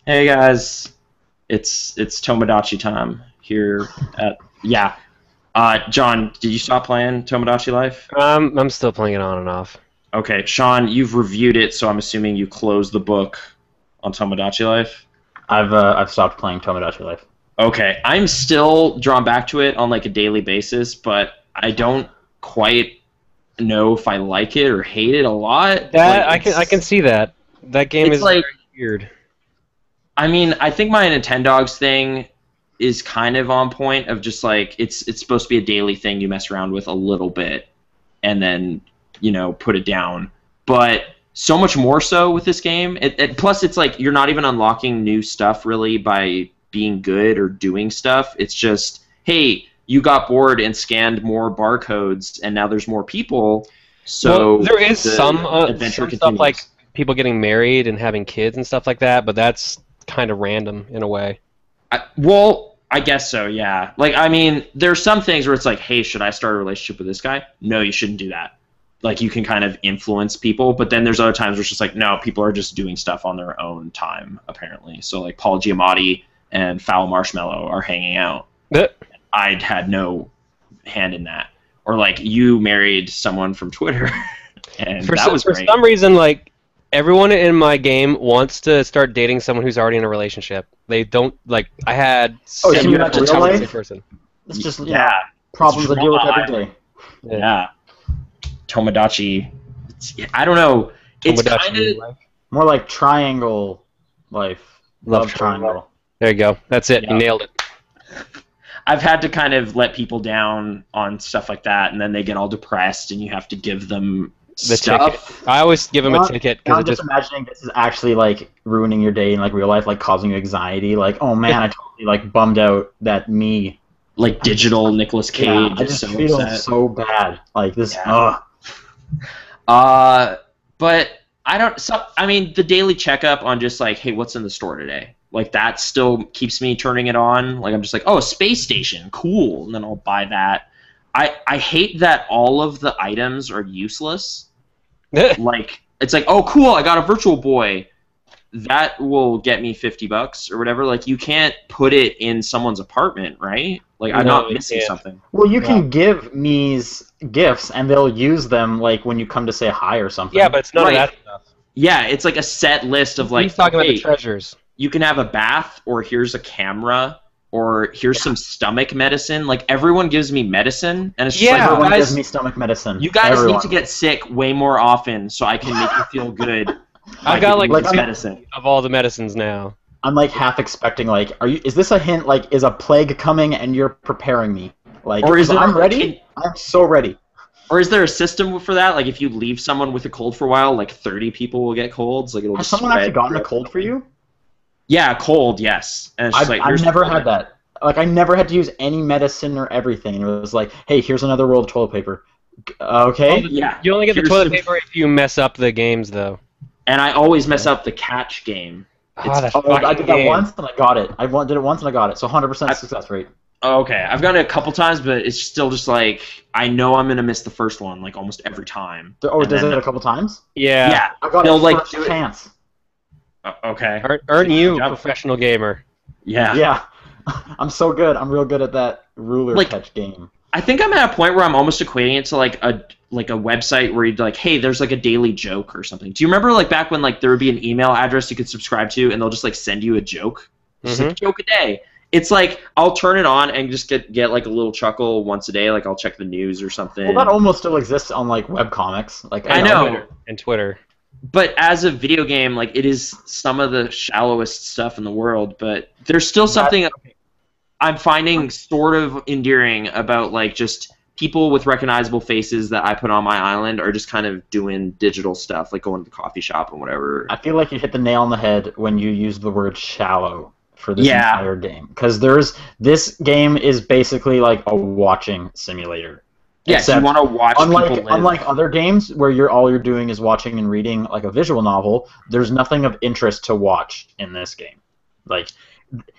Hey guys, it's Tomodachi time here at John, did you stop playing Tomodachi Life? I'm still playing it on and off. Okay, Sean, you've reviewed it, so I'm assuming you closed the book on Tomodachi Life. I've stopped playing Tomodachi Life. Okay, I'm still drawn back to it on like a daily basis, but I don't quite know if I like it or hate it a lot. That I can see that. That game is like, very weird. I mean, I think my Nintendogs thing is kind of on point of just like it's supposed to be a daily thing you mess around with a little bit and then, put it down. But so much more so with this game. Plus it's like you're not even unlocking new stuff really by being good or doing stuff. It's just, hey, you got bored and scanned more barcodes and now there's more people. So there is some adventure stuff like people getting married and having kids and stuff like that, but that's kind of random in a way. I guess so, yeah. Like, I mean, there's some things where it's like, hey, should I start a relationship with this guy? No, you shouldn't do that. Like, you can kind of influence people, but then there's other times where it's just like, no, people are just doing stuff on their own time, apparently. So, like, Paul Giamatti and Foul Marshmallow are hanging out. I had no hand in that. Or, like, you married someone from Twitter, and that was great. For some reason, like, everyone in my game wants to start dating someone who's already in a relationship. They don't, like, I had... Oh, you mean like real life? Person. It's just, problems I deal with every day. Yeah. Tomodachi, I don't know. It's kind of... More like triangle life. Love triangle. There you go. That's it. Yeah. You nailed it. I've had to kind of let people down on stuff like that, and then they get all depressed, and you have to give them the ticket. I always give them a ticket. I'm just imagining this is actually like ruining your day in like real life, like causing you anxiety. Like, oh man, I totally like bummed out that me. Like digital Nicolas Cage. Yeah, I just feel so bad. Like this. Yeah. But I don't. So I mean, the daily checkup on just like, hey, what's in the store today? Like that still keeps me turning it on. Like I'm just like, oh, a space station, cool, and then I'll buy that. I hate that all of the items are useless. Like it's like, oh cool, I got a Virtual Boy. That will get me $50 or whatever. Like you can't put it in someone's apartment, right? Like I'm not missing something. Well, you can give Mies gifts and they'll use them like when you come to say hi or something. Yeah, but it's none of that stuff. Yeah, it's like a set list of like. He's talking about the treasures. You can have a bath, or here's a camera, or here's some stomach medicine. Like everyone gives me medicine, and it's just like, everyone gives me stomach medicine. You guys need to get sick way more often so I can make you feel good. I've got like medicine of all the medicines now. I'm like half expecting like, is this a hint? Like, is a plague coming and you're preparing me? Like, or is I'm ready? I'm so ready. Or is there a system for that? Like, if you leave someone with a cold for a while, like 30 people will get colds. Like, it'll Has someone actually gotten a cold for you? Yeah, cold, yes. And it's I've never had that. Like, I never had to use any medicine or everything. And it was like, hey, here's another roll of toilet paper. Okay. Yeah. You only get the toilet paper if you mess up the games, though. And I always mess up the catch game. I did that once and I got it. I did it once and I got it. So 100% success rate. Okay, I've gotten it a couple times, but it's still just like I know I'm gonna miss the first one like almost every time. Oh, does it a couple times? Yeah. Yeah. I got it first chance. Okay. Aren't you a professional gamer? Yeah. Yeah. I'm so good. I'm real good at that ruler catch game. I think I'm at a point where I'm almost equating it to like a website where you'd like, hey, there's like a daily joke or something. Do you remember like back when like there would be an email address you could subscribe to and they'll just like send you a joke? Just like joke a day. It's like I'll turn it on and just get like a little chuckle once a day. Like I'll check the news or something. Well, that almost still exists on like webcomics. Like I know. And Twitter. But as a video game, like it is some of the shallowest stuff in the world. But there's still something I'm finding sort of endearing about like just people with recognizable faces that I put on my island are just kind of doing digital stuff, like going to the coffee shop and whatever. I feel like you hit the nail on the head when you used the word shallow for this entire game. Because this game is basically like a watching simulator. Yeah, you want to watch people live. Unlike other games where all you're doing is watching and reading like a visual novel, there's nothing of interest to watch in this game. Like,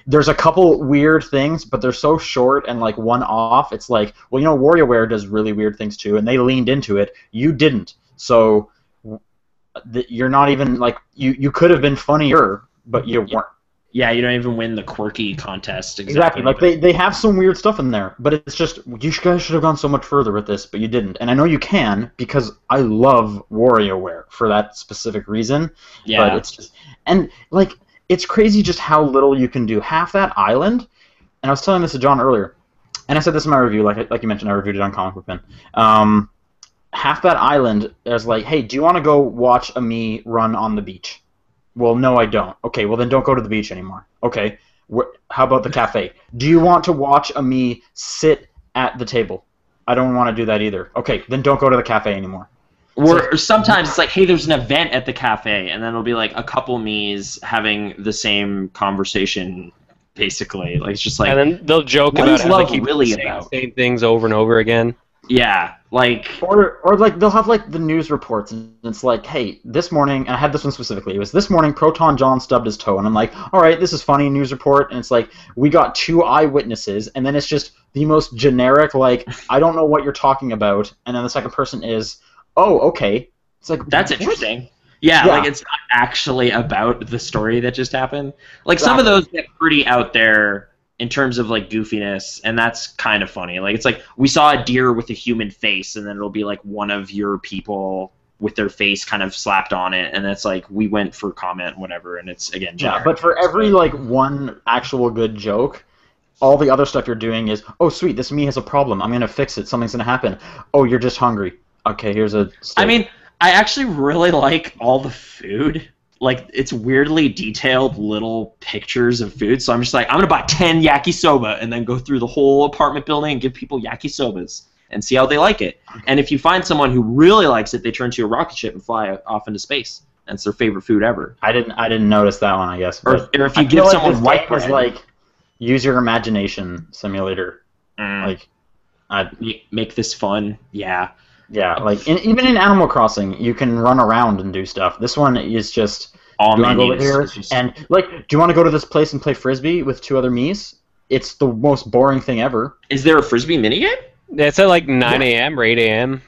there's a couple weird things, but they're so short and like one-off. It's like, well, WarioWare does really weird things too, and they leaned into it. You didn't, so you're not even like you could have been funnier, but you weren't. Yeah, you don't even win the quirky contest. Exactly. Like they have some weird stuff in there, but it's just you guys should have gone so much further with this, but you didn't. And I know you can because I love WarioWare for that specific reason. Yeah. But it's just like it's crazy just how little you can do. Half that island, and I was telling this to John earlier, and I said this in my review, like you mentioned, I reviewed it on Comic Book Pen. Half that island is like, hey, do you want to go watch a me run on the beach? Well, no, I don't. Okay, well then don't go to the beach anymore. Okay, how about the cafe? Do you want to watch a me sit at the table? I don't want to do that either. Okay, then don't go to the cafe anymore. Or sometimes it's like, hey, there's an event at the cafe, and then it'll be like a couple me's having the same conversation, basically. Like it's just like, and then they'll joke what about is how love they keep really saying about? the same things over and over again. Yeah, like or like they'll have like the news reports, and it's like, hey, this morning, and I had this one specifically. It was this morning, Proton John stubbed his toe, and I'm like, all right, this is funny news report, and it's like we got 2 eyewitnesses, and then it's just the most generic, like I don't know what you're talking about, and then the second person is, oh, okay, it's like that's what? interesting. Yeah, like it's not actually about the story that just happened. Like some of those get pretty out there in terms of like goofiness, and that's kind of funny. Like it's like we saw a deer with a human face, and then it'll be like one of your people with their face kind of slapped on it, and it's like we went for comment, whatever, and it's again generic. Yeah, but for every like one actual good joke, all the other stuff you're doing is, oh sweet, this me has a problem. I'm gonna fix it. Something's gonna happen. Oh, you're just hungry. Okay, here's a steak. I mean, I actually really like all the food. Like, it's weirdly detailed little pictures of food, so I'm just like, I'm gonna buy 10 yakisoba and then go through the whole apartment building and give people yakisobas and see how they like it. And if you find someone who really likes it, they turn to a rocket ship and fly off into space. And it's their favorite food ever. I didn't notice that one, I guess. Or if you give someone white bread, like use your imagination simulator. Like, make this fun. Yeah. Yeah, like even in Animal Crossing, you can run around and do stuff. This one is just all menus. Go over here and like, do you want to go to this place and play frisbee with 2 other Miis? It's the most boring thing ever. Is there a frisbee minigame? It's at like 9 a.m. or 8 a.m.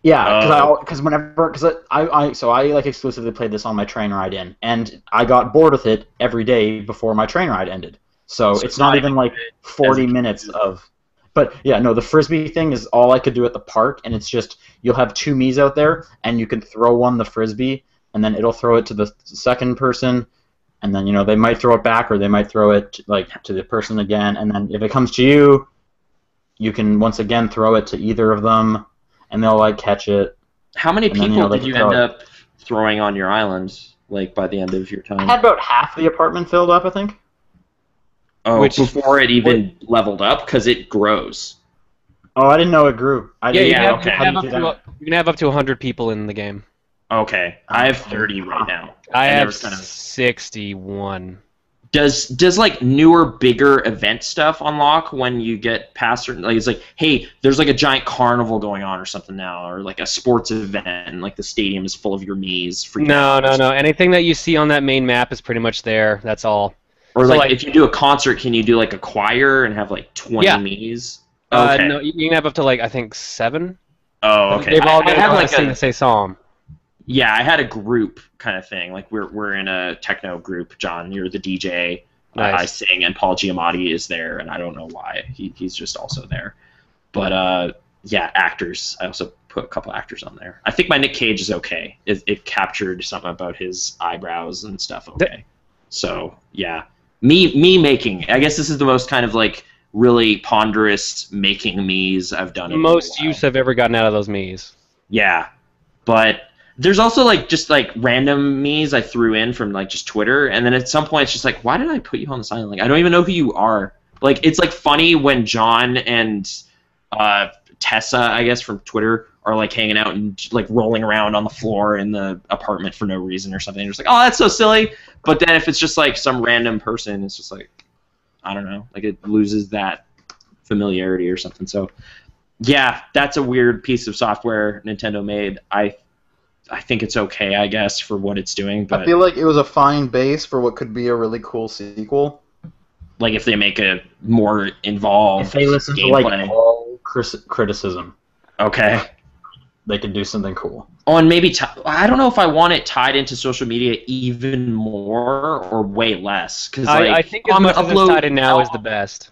Yeah, because I like exclusively played this on my train ride in, and I got bored with it every day before my train ride ended. So it's not even like 40 minutes of. But yeah, no, the frisbee thing is all I could do at the park, and it's just you'll have 2 Miis out there, and you can throw one the frisbee, and then it'll throw it to the second person, and then they might throw it back, or they might throw it like to the person again, and then if it comes to you, you can once again throw it to either of them, and they'll like catch it. How many people did you end up throwing on your island, like by the end of your time? I had about half the apartment filled up, I think. Oh, before it even leveled up, because it grows. Oh, I didn't know it grew. You can have up to 100 people in the game. Okay, I have 30 right now. I have 61. Does like newer, bigger event stuff unlock when you get past certain? Like it's like, hey, there's like a giant carnival going on or something now, or like a sports event, and like the stadium is full of your Miis. No. Anything that you see on that main map is pretty much there. That's all. Or so like if you do a concert, can you do like a choir and have like 20 Miis? Okay. No, you can have up to like I think 7. Oh, okay. They've all got to like sing a psalm. Yeah, I had a group kind of thing. Like we're in a techno group. John, you're the DJ. Nice. I sing, and Paul Giamatti is there, and I don't know why. He's just also there. But yeah, actors. I also put a couple actors on there. I think my Nick Cage is okay. It captured something about his eyebrows and stuff. Okay. So yeah. Me making. I guess this is the most kind of like really ponderous making Miis I've done. Most use I've ever gotten out of those Miis. Yeah, but there's also like just like random Miis I threw in from like just Twitter, and then at some point it's just like, why did I put you on this island? Like I don't even know who you are. Like it's like funny when John and Tessa, I guess from Twitter, are like hanging out and like rolling around on the floor in the apartment for no reason or something. You're just like, oh, that's so silly. But then if it's just like some random person, it's just like, I don't know, like it loses that familiarity or something. So yeah, that's a weird piece of software Nintendo made. I think it's okay, I guess, for what it's doing. But I feel like it was a fine base for what could be a really cool sequel. Like if they make a more involved if they listen gameplay. to like all criticism. Okay. they could do something cool. Oh, and maybe I don't know if I want it tied into social media even more or way less. Because I think as much as it's tied in now is the best.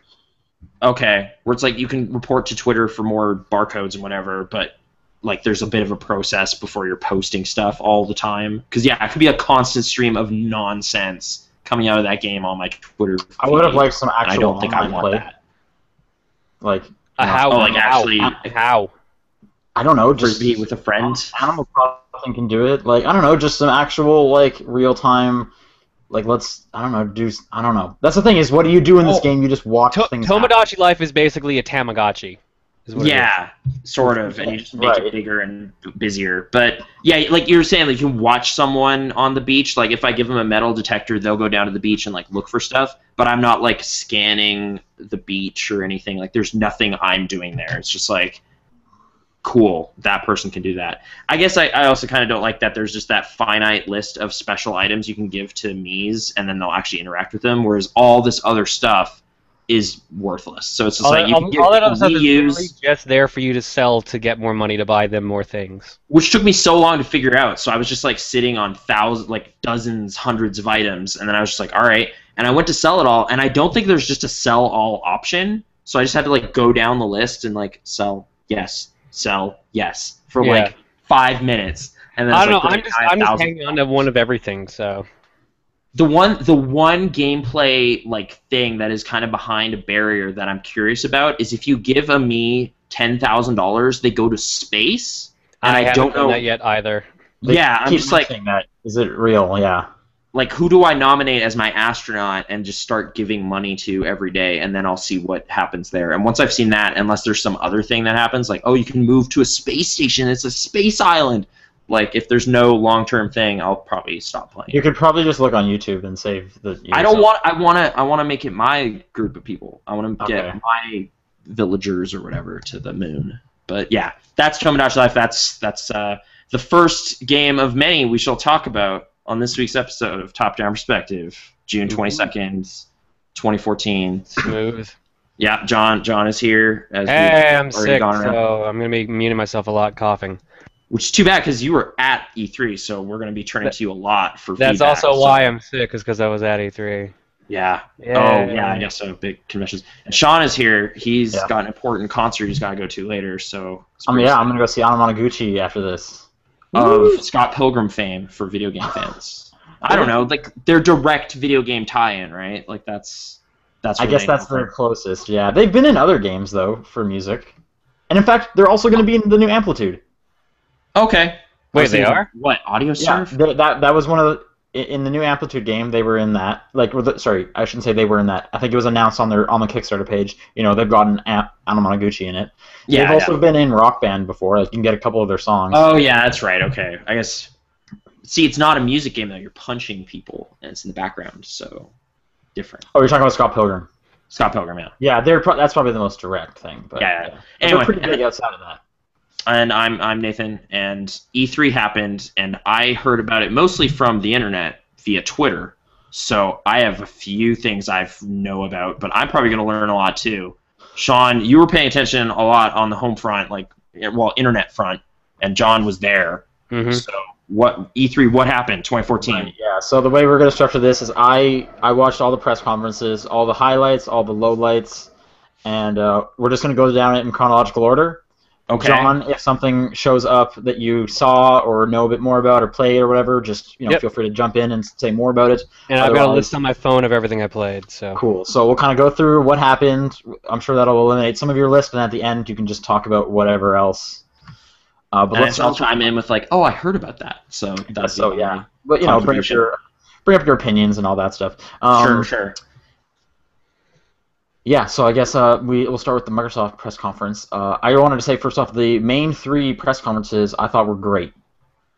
Okay, where it's like you can report to Twitter for more barcodes and whatever, but like there's a bit of a process before you're posting stuff all the time. Because yeah, it could be a constant stream of nonsense coming out of that game on my Twitter feed. I would have liked some actual. I don't think I want play. that. Like how? Oh, like actually, how? I don't know, just be with a friend. Animal Crossing can do it. Like I don't know, just some actual like real time. Like I don't know. That's the thing is, what do you do in this game? You just watch things. Tomodachi Life is basically a Tamagotchi. Yeah, sort of, and you just make it bigger and busier. But yeah, like you were saying, like you can watch someone on the beach. Like if I give them a metal detector, they'll go down to the beach and like look for stuff. But I'm not like scanning the beach or anything. Like there's nothing I'm doing there. It's just like, cool, that person can do that. I guess I also kind of don't like that there's just that finite list of special items you can give to Miis, and then they'll actually interact with them, whereas all this other stuff is worthless. So it's just like you can get all that other stuff is reuse, really just there for you to sell to get more money to buy them more things. which took me so long to figure out. So I was just like sitting on dozens, hundreds of items, and then I was just like, all right. And I went to sell it all, and I don't think there's just a sell all option. So I just had to like go down the list and like sell yes for like 5 minutes. And then I don't know. I'm just hanging on to one of everything. So the one gameplay like thing that is kind of behind a barrier that I'm curious about is if you give a me $10,000, they go to space. And I haven't don't know done that yet either. Yeah, I'm just like, that. Is it real? Yeah. Like, who do I nominate as my astronaut and just start giving money to every day, and then I'll see what happens there. And once I've seen that, unless there's some other thing that happens, like, oh, you can move to a space station, it's a space island. Like, if there's no long-term thing, I'll probably stop playing. You could probably just look on YouTube and save the. I want to make it my group of people. I want to get my villagers or whatever to the moon. But yeah, that's Tomodachi Life. That's the first game of many we shall talk about on this week's episode of Top Down Perspective, June 22nd, 2014. Smooth. Yeah, John is here. Hey, I'm sick, so I'm going to be muting myself a lot, coughing. Which is too bad, because you were at E3, so we're going to be turning to you a lot for feedback. That's also why I'm sick, is because I was at E3. Yeah. Oh, yeah, I guess so. Big conventions. And Sean is here. He's got an important concert he's got to go to later, so... I'm going to go see Anamanaguchi after this. Of Scott Pilgrim fame for video game fans. I don't know, like their direct video game tie-in, right? Like that's. I guess that's their closest. Yeah, they've been in other games though for music, and in fact, they're also going to be in the new Amplitude. Okay. Wait, they are? What, Audio Surf? Yeah, that was one of the in the new Amplitude game. They were in that. Sorry, I shouldn't say they were in that. I think it was announced on the Kickstarter page. You know, they've got an Anamanaguchi in it. Yeah, they've also been in Rock Band before. Like, you can get a couple of their songs. Oh yeah, that's right. Okay, I guess. See, it's not a music game though. You're punching people, and it's in the background, so different. Oh, you're talking about Scott Pilgrim. Scott Pilgrim, yeah. Yeah, that's probably the most direct thing. But, yeah. Anyway, they're pretty big outside of that. And I'm Nathan, and E3 happened, and I heard about it mostly from the internet via Twitter. So I have a few things I know about, but I'm probably going to learn a lot too. Sean, you were paying attention a lot on the home front, internet front, and John was there. Mm-hmm. So what happened 2014? Right, yeah, so the way we're going to structure this is I watched all the press conferences, all the highlights, all the lowlights, and we're just going to go down it in chronological order. Okay. John, if something shows up that you saw or know a bit more about or played or whatever, just feel free to jump in and say more about it. And I've got a list on my phone of everything I played. So cool. So we'll kind of go through what happened. I'm sure that'll eliminate some of your list, and at the end you can just talk about whatever else. But I'll chime in with I heard about that. So that's yeah. But bring up your opinions and all that stuff. Sure. Yeah, so I guess we'll start with the Microsoft press conference. I wanted to say, first off, the main three press conferences I thought were great.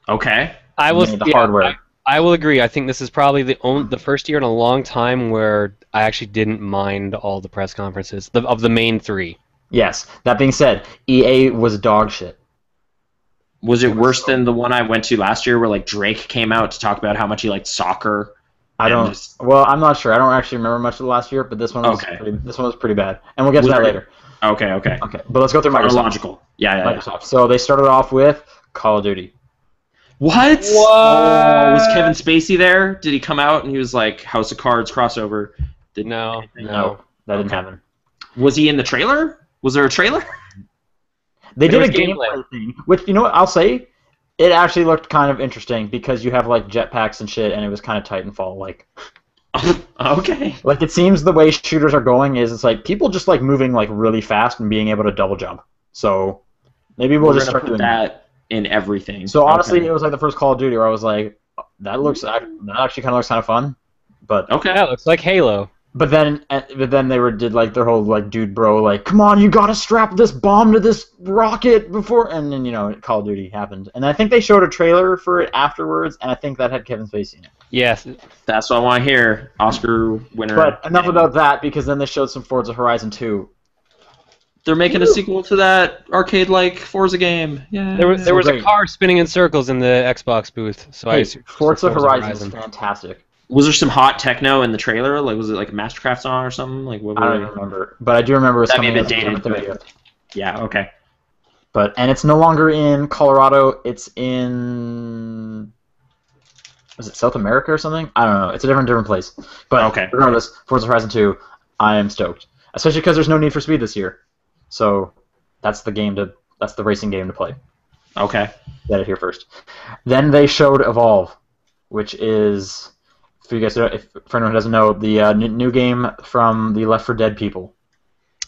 Okay. Hardware. I will agree. I think this is probably the first year in a long time where I actually didn't mind all the press conferences, of the main three. Yes. That being said, EA was dog shit. Was it worse than the one I went to last year where Drake came out to talk about how much he liked soccer? Well, I'm not sure. I don't actually remember much of the last year, but this one was pretty bad, and we'll get to that later. Okay. Okay, but let's go through Microsoft. Chronological. Yeah. Microsoft. So they started off with Call of Duty. What? Oh, was Kevin Spacey there? Did he come out and he was like House of Cards crossover? No, that didn't happen. Was he in the trailer? Was there a trailer? They There did was a gameplay thing, which, you know what, I'll say, it actually looked kind of interesting because you have like jetpacks and shit, and it was kind of Titanfall-like. Okay. Like, it seems the way shooters are going is it's like people just like moving like really fast and being able to double jump. So maybe we'll just start put doing that in everything. So honestly, it was like the first Call of Duty where I was like, that actually kind of looks kind of fun. But okay, yeah, it looks like Halo. But then they did like their whole like dude bro like, come on, you gotta strap this bomb to this rocket before, and then Call of Duty happened, and I think they showed a trailer for it afterwards, and I think that had Kevin Spacey in it. Yes, that's what I want to hear. Oscar winner. But enough about that, because then they showed some Forza Horizon 2. They're making a sequel to that arcade-like Forza game. Yeah. There was a car spinning in circles in the Xbox booth, so I assumed Forza Horizon is fantastic. Was there some hot techno in the trailer? Like, was it like a Mastercraft song or something? Like, what? I don't even remember, but I do remember it was coming dated. Yeah. Okay. And it's no longer in Colorado. It's in. Was it South America or something? I don't know. It's a different place. But regardless, Forza Horizon 2, I am stoked, especially because there's no Need for Speed this year. So that's the racing game to play. Okay. Get it here first. Then they showed Evolve, which is, for anyone who doesn't know, the new game from the Left 4 Dead people.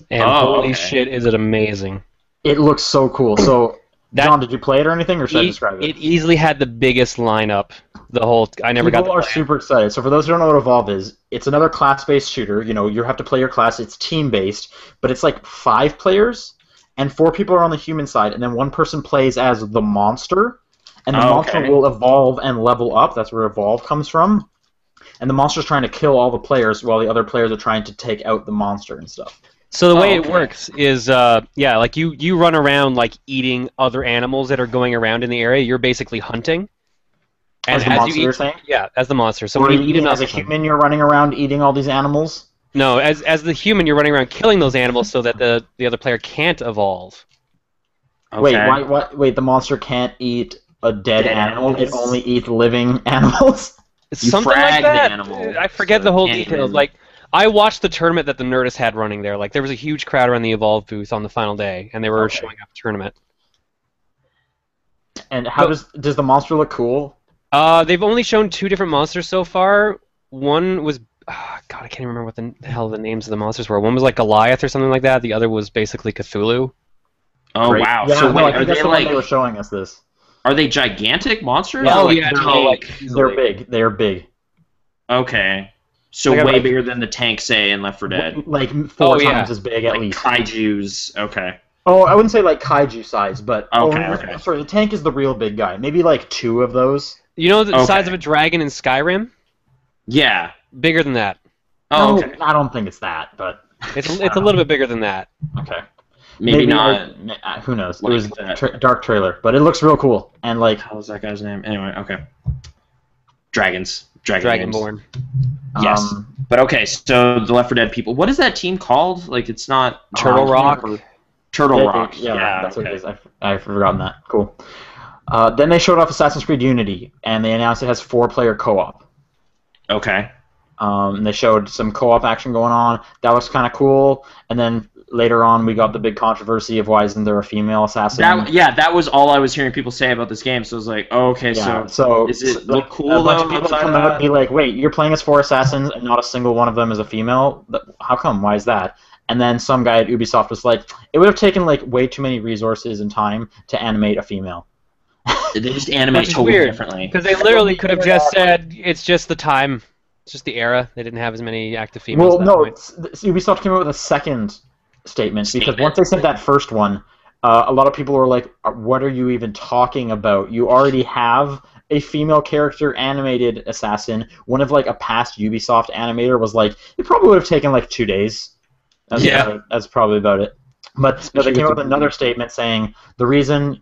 And holy shit, is it amazing! It looks so cool. So, John, did you play it or anything, or should I describe it? It easily had the biggest lineup. People are super excited. So for those who don't know what Evolve is, it's another class-based shooter. You have to play your class. It's team-based, but it's like 5 players, and 4 people are on the human side, and then 1 person plays as the monster, and the monster will evolve and level up. That's where Evolve comes from. And the monster's trying to kill all the players while the other players are trying to take out the monster and stuff. So the way it works is, like you run around like eating other animals that are going around in the area. You're basically hunting. And as the monster, you're saying? Yeah, as the monster. So when you eat as a human, you're running around eating all these animals? No, as the human, you're running around killing those animals so that the other player can't evolve. Okay. Wait, the monster can't eat a dead animal? It only eats living animals? Something like that. I forget the whole details. Like, I watched the tournament that the Nerdist had running there. Like, there was a huge crowd around the Evolve booth on the final day, and they were showing off the tournament. And how does the monster look cool? They've only shown 2 different monsters so far. One was, God, I can't remember what the hell the names of the monsters were. One was like Goliath or something like that. The other was basically Cthulhu. Oh, great. Wow. Yeah, so wait, are they like they were showing us this? Are they gigantic monsters? Oh, yeah, they're big. They're big. Okay. So way bigger than the tank, say, in Left 4 Dead. Like 4 times as big, at least. Kaijus. Okay. Oh, I wouldn't say like kaiju size, but okay. Sorry, the tank is the real big guy. Maybe like 2 of those. You know the size of a dragon in Skyrim? Yeah. Bigger than that. Oh, okay. I don't think it's that, but it's a little bit bigger than that. Okay. Maybe not. Who knows? Like it was dark trailer, but it looks real cool. And like, how was that guy's name? Anyway, okay. Dragons. Dragonborn. Yes. But okay, so the Left 4 Dead people. What is that team called? Like, it's not Turtle Rock. Turtle Rock. Yeah, that's what it is. I've forgotten that. Cool. Then they showed off Assassin's Creed Unity, and they announced it has 4-player co-op. Okay. And they showed some co-op action going on. That was kind of cool. And then later on, we got the big controversy of why isn't there a female assassin? That was all I was hearing people say about this game. So I was like, oh, okay, so is it look cool? A bunch of people come out and be like, wait, you're playing as 4 assassins and not a single one of them is a female? How come? Why is that? And then some guy at Ubisoft was like, it would have taken like way too many resources and time to animate a female. They just animate totally differently. Because they literally could have just said, it's just the time, it's just the era. They didn't have as many active females. Well, no, Ubisoft came out with a second statement because once they sent that first one, a lot of people were like, what are you even talking about? You already have a female character animated assassin. One of like a past Ubisoft animator was like, it probably would have taken like 2 days. That's probably about it. But no, they came up with another statement saying the reason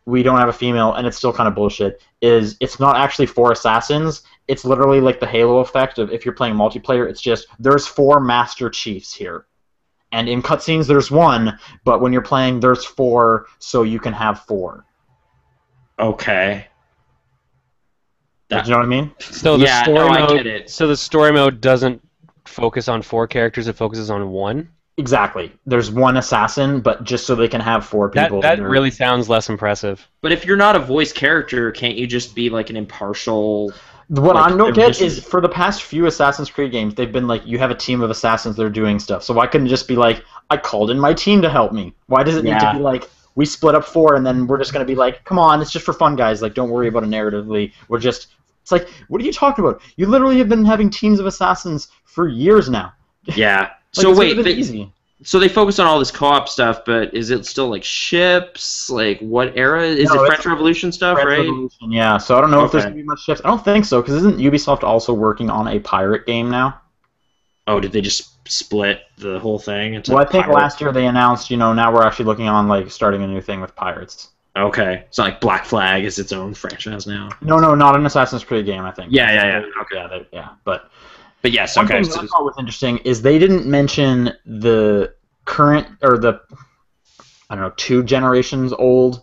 we don't have a female, and it's still kind of bullshit, is it's not actually 4 assassins. It's literally like the Halo effect of if you're playing multiplayer, it's just there's 4 Master Chiefs here. And in cutscenes, there's 1, but when you're playing, there's 4, so you can have 4. Okay. Do you know what I mean? So the story I mode. get it. So the story mode doesn't focus on 4 characters; it focuses on 1. Exactly. There's 1 assassin, but just so they can have 4 people. That really sounds less impressive. But if you're not a voice character, can't you just be like an impartial? What like, I don't get is for the past few Assassin's Creed games, they've been like, you have a team of assassins that are doing stuff. So why couldn't it just be like, I called in my team to help me? Why does it need to be like, we split up 4 and then we're just going to be like, come on, it's just for fun, guys. Like, don't worry about it narratively. We're just... It's like, what are you talking about? You literally have been having teams of assassins for years now. Yeah. Like, So it's wait, easy. So they focus on all this co-op stuff, but is it still like ships? Like what era? Is it French Revolution stuff, French right? Revolution, yeah. So I don't know if there's going to be much ships. I don't think so, because isn't Ubisoft also working on a pirate game now? Oh, did they just split the whole thing into Well, I think pirate? last year they announced, now we're actually looking on like starting a new thing with pirates. Okay. It's not like Black Flag is its own franchise now. No, not an Assassin's Creed game, I think. Yeah. Okay. But yes, One okay. thing that I thought was interesting is they didn't mention the current, or the, 2 generations old,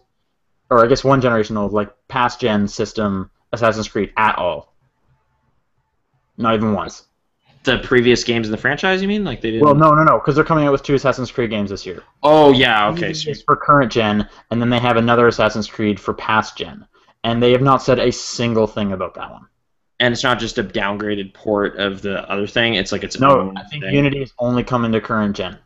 or I guess 1 generation old, like past gen system Assassin's Creed at all. Not even once. The previous games in the franchise, you mean? Like they didn't. Well, no, because they're coming out with 2 Assassin's Creed games this year. Oh yeah, okay. It's for current gen, and then they have another Assassin's Creed for past gen, and they have not said a single thing about that one. And it's not just a downgraded port of the other thing. It's like its No, own I think thing. Unity is only coming to current gen.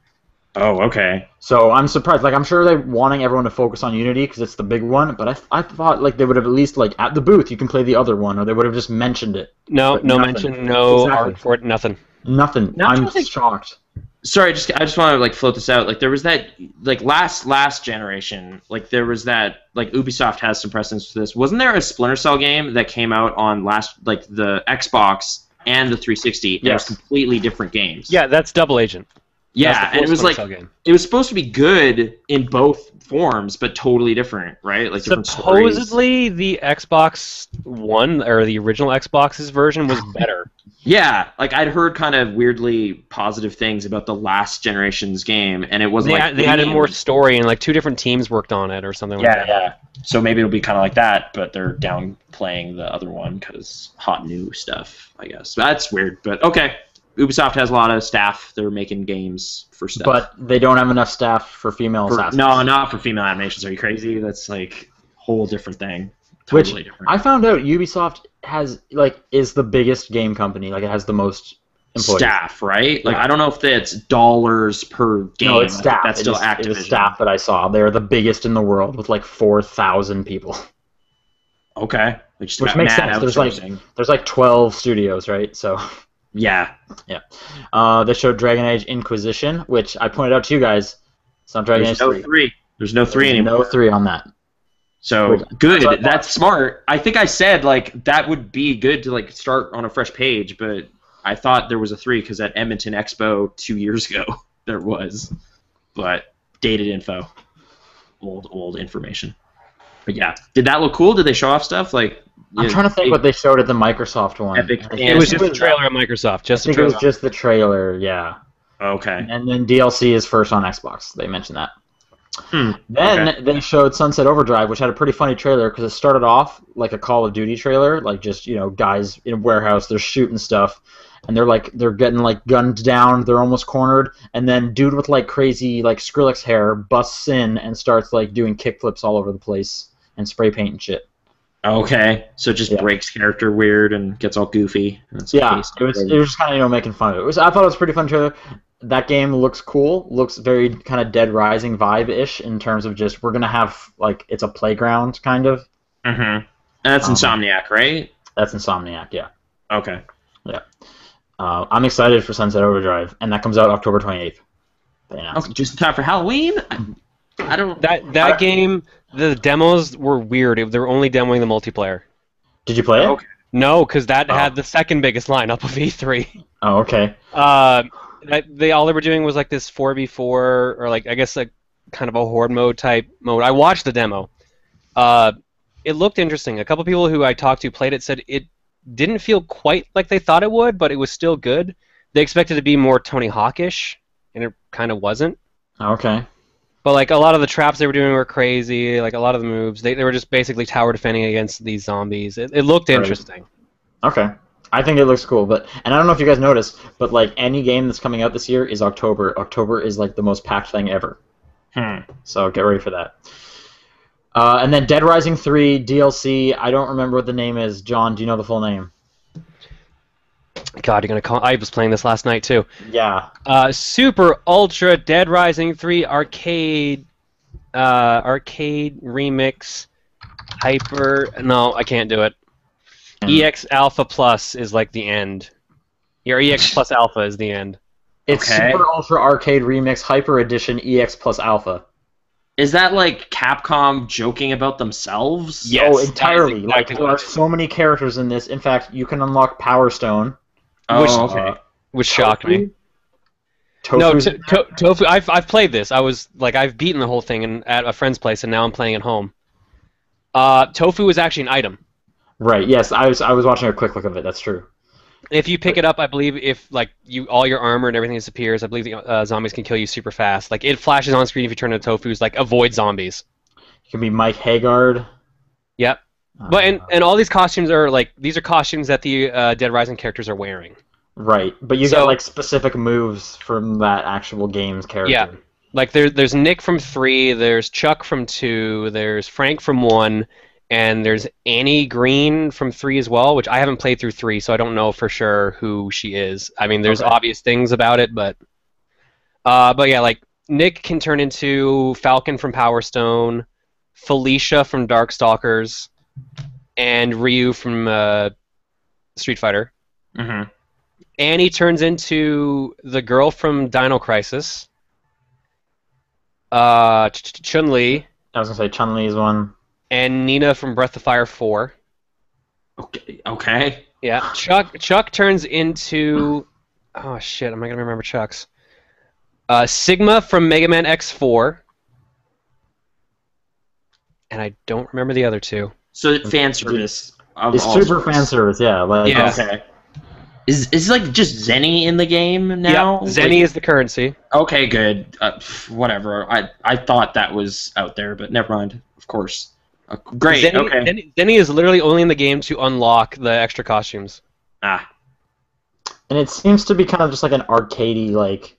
Oh, okay. So I'm surprised. Like, I'm sure they're wanting everyone to focus on Unity because it's the big one, but I thought like they would have at least like at the booth you can play the other one, or they would have just mentioned it. No But nothing. mention, no Exactly. art for it, nothing. Nothing. Now, I'm I think- shocked. Sorry, I just want to like float this out. Like there was that like last generation. Like there was that like Ubisoft has some precedence for this. Wasn't there a Splinter Cell game that came out on the Xbox and the 360? And it was Yes. completely different games. Yeah, that's Double Agent. Yeah, That's the and it was Splinter like Cell game. it was supposed to be good in both forms, but totally different, right? Like different stories. Supposedly the Xbox One, or the original Xbox's version, was better. Yeah, like I'd heard kind of weirdly positive things about the last generation's game, and it wasn't They added more story, and like 2 different teams worked on it, or something like that. Yeah. So maybe it'll be kind of like that, but they're downplaying the other one because hot new stuff, I guess. That's weird, but okay. Ubisoft has a lot of staff. They're making games for stuff. But they don't have enough staff for female assassins. No, not for female animations. Are you crazy? That's like a whole different thing. Which Totally different. I found out Ubisoft is the biggest game company. Like it has the most employees. Staff, right? Like Yeah. I don't know if that's dollars per game. No, it's I think staff. That's still It Activision. is staff that I saw. They're the biggest in the world with like 4,000 people. Okay. Which Which makes sense. There's like 12 studios, right? So yeah. they showed Dragon Age Inquisition, which I pointed out to you guys. It's not Dragon Age 3. There's no 3 There's anymore. no 3 on that. So good. That's what I That's smart. I think I said like that would be good to like start on a fresh page, but I thought there was a 3 because at Edmonton Expo 2 years ago there was, but dated info, old information. But yeah, did that look cool? Did they show off stuff like? I'm trying to think what they showed at the Microsoft one. Epic. It was just a trailer at Microsoft. I think it was just the trailer, yeah. Okay. And then DLC is first on Xbox. They mentioned that. Then okay. they showed Sunset Overdrive, which had a pretty funny trailer because it started off like a Call of Duty trailer, like just guys in a warehouse, they're shooting stuff, and they're getting like gunned down, they're almost cornered, and then dude with like crazy like Skrillex hair busts in and starts like doing kickflips all over the place and spray paint and shit. Okay, so it just breaks character weird and gets all goofy. Yeah, it was just kind of making fun of it. I thought it was a pretty fun trailer. That game looks cool. Looks very kind of Dead Rising vibe-ish in terms of just we're gonna have like it's a playground kind of. Mm-hmm. And that's Insomniac, right? That's Insomniac, yeah. Okay. Yeah. I'm excited for Sunset Overdrive, and that comes out October 28th. They announced. Okay, just in time for Halloween. I don't. That game. The demos were weird. They were only demoing the multiplayer. Did you play it? Okay. No, because that had the second biggest lineup of E3. Oh, okay. All they were doing was like this 4v4, or like I guess like kind of a horde mode type mode. I watched the demo. It looked interesting. A couple people who I talked to played it said it didn't feel quite like they thought it would, but it was still good. They expected it to be more Tony Hawk-ish and it kind of wasn't. Okay. But like a lot of the traps they were doing were crazy. Like a lot of the moves, they were just basically tower defending against these zombies. It looked Right. interesting. Okay. I think it looks cool, and I don't know if you guys noticed, but like any game that's coming out this year is October. October is like the most packed thing ever. So get ready for that. And then Dead Rising 3 DLC. I don't remember what the name is. John, do you know the full name? God, you're gonna call. I was playing this last night too. Yeah. Super Ultra Dead Rising 3 arcade remix hyper. No, I can't do it. EX Alpha Plus is like the end. Your EX Plus Alpha is the end. It's Okay. Super Ultra Arcade Remix Hyper Edition EX Plus Alpha. Is that like Capcom joking about themselves? Yes, Oh, that is entirely. Like exactly there what are it is. so many characters in this. In fact, you can unlock Power Stone. Oh, okay. Which shocked me. Tofu's No, Tofu. I've played this. I've beaten the whole thing at a friend's place, and now I'm playing at home. Tofu is actually an item. Right. Yes, I was watching a quick look of it. That's true. If you pick it up, I believe if like all your armor and everything disappears, I believe the zombies can kill you super fast. Like it flashes on screen if you turn into Tofu's like avoid zombies. You can be Mike Haggard. Yep. But and all these costumes are like these are costumes that the Dead Rising characters are wearing. Right, but you So- get like specific moves from that actual game's character. Yeah. Like there's Nick from 3, there's Chuck from 2, there's Frank from 1, and there's Annie Green from 3 as well, which I haven't played through 3, so I don't know for sure who she is. I mean, there's Okay. obvious things about it, but yeah, like Nick can turn into Falcon from Power Stone, Felicia from Darkstalkers, and Ryu from Street Fighter. Mm-hmm. Annie turns into the girl from Dino Crisis. Chun-Li I was gonna say Chun-Li's one. and Nina from Breath of Fire 4. Okay. Okay. Yeah. Chuck turns into oh shit, am I gonna remember Chuck's? Sigma from Mega Man X4. And I don't remember the other two. So fan service. Of It's all super sorts. fan service, yeah. Like, Yeah. Okay. Is like just Zenny in the game now? Yeah, Zenny is the currency. Okay, good. Whatever. I thought that was out there, but never mind. Of course. Great. Okay. Zenny is literally only in the game to unlock the extra costumes. Ah. And it seems to be kind of just like an arcadey, like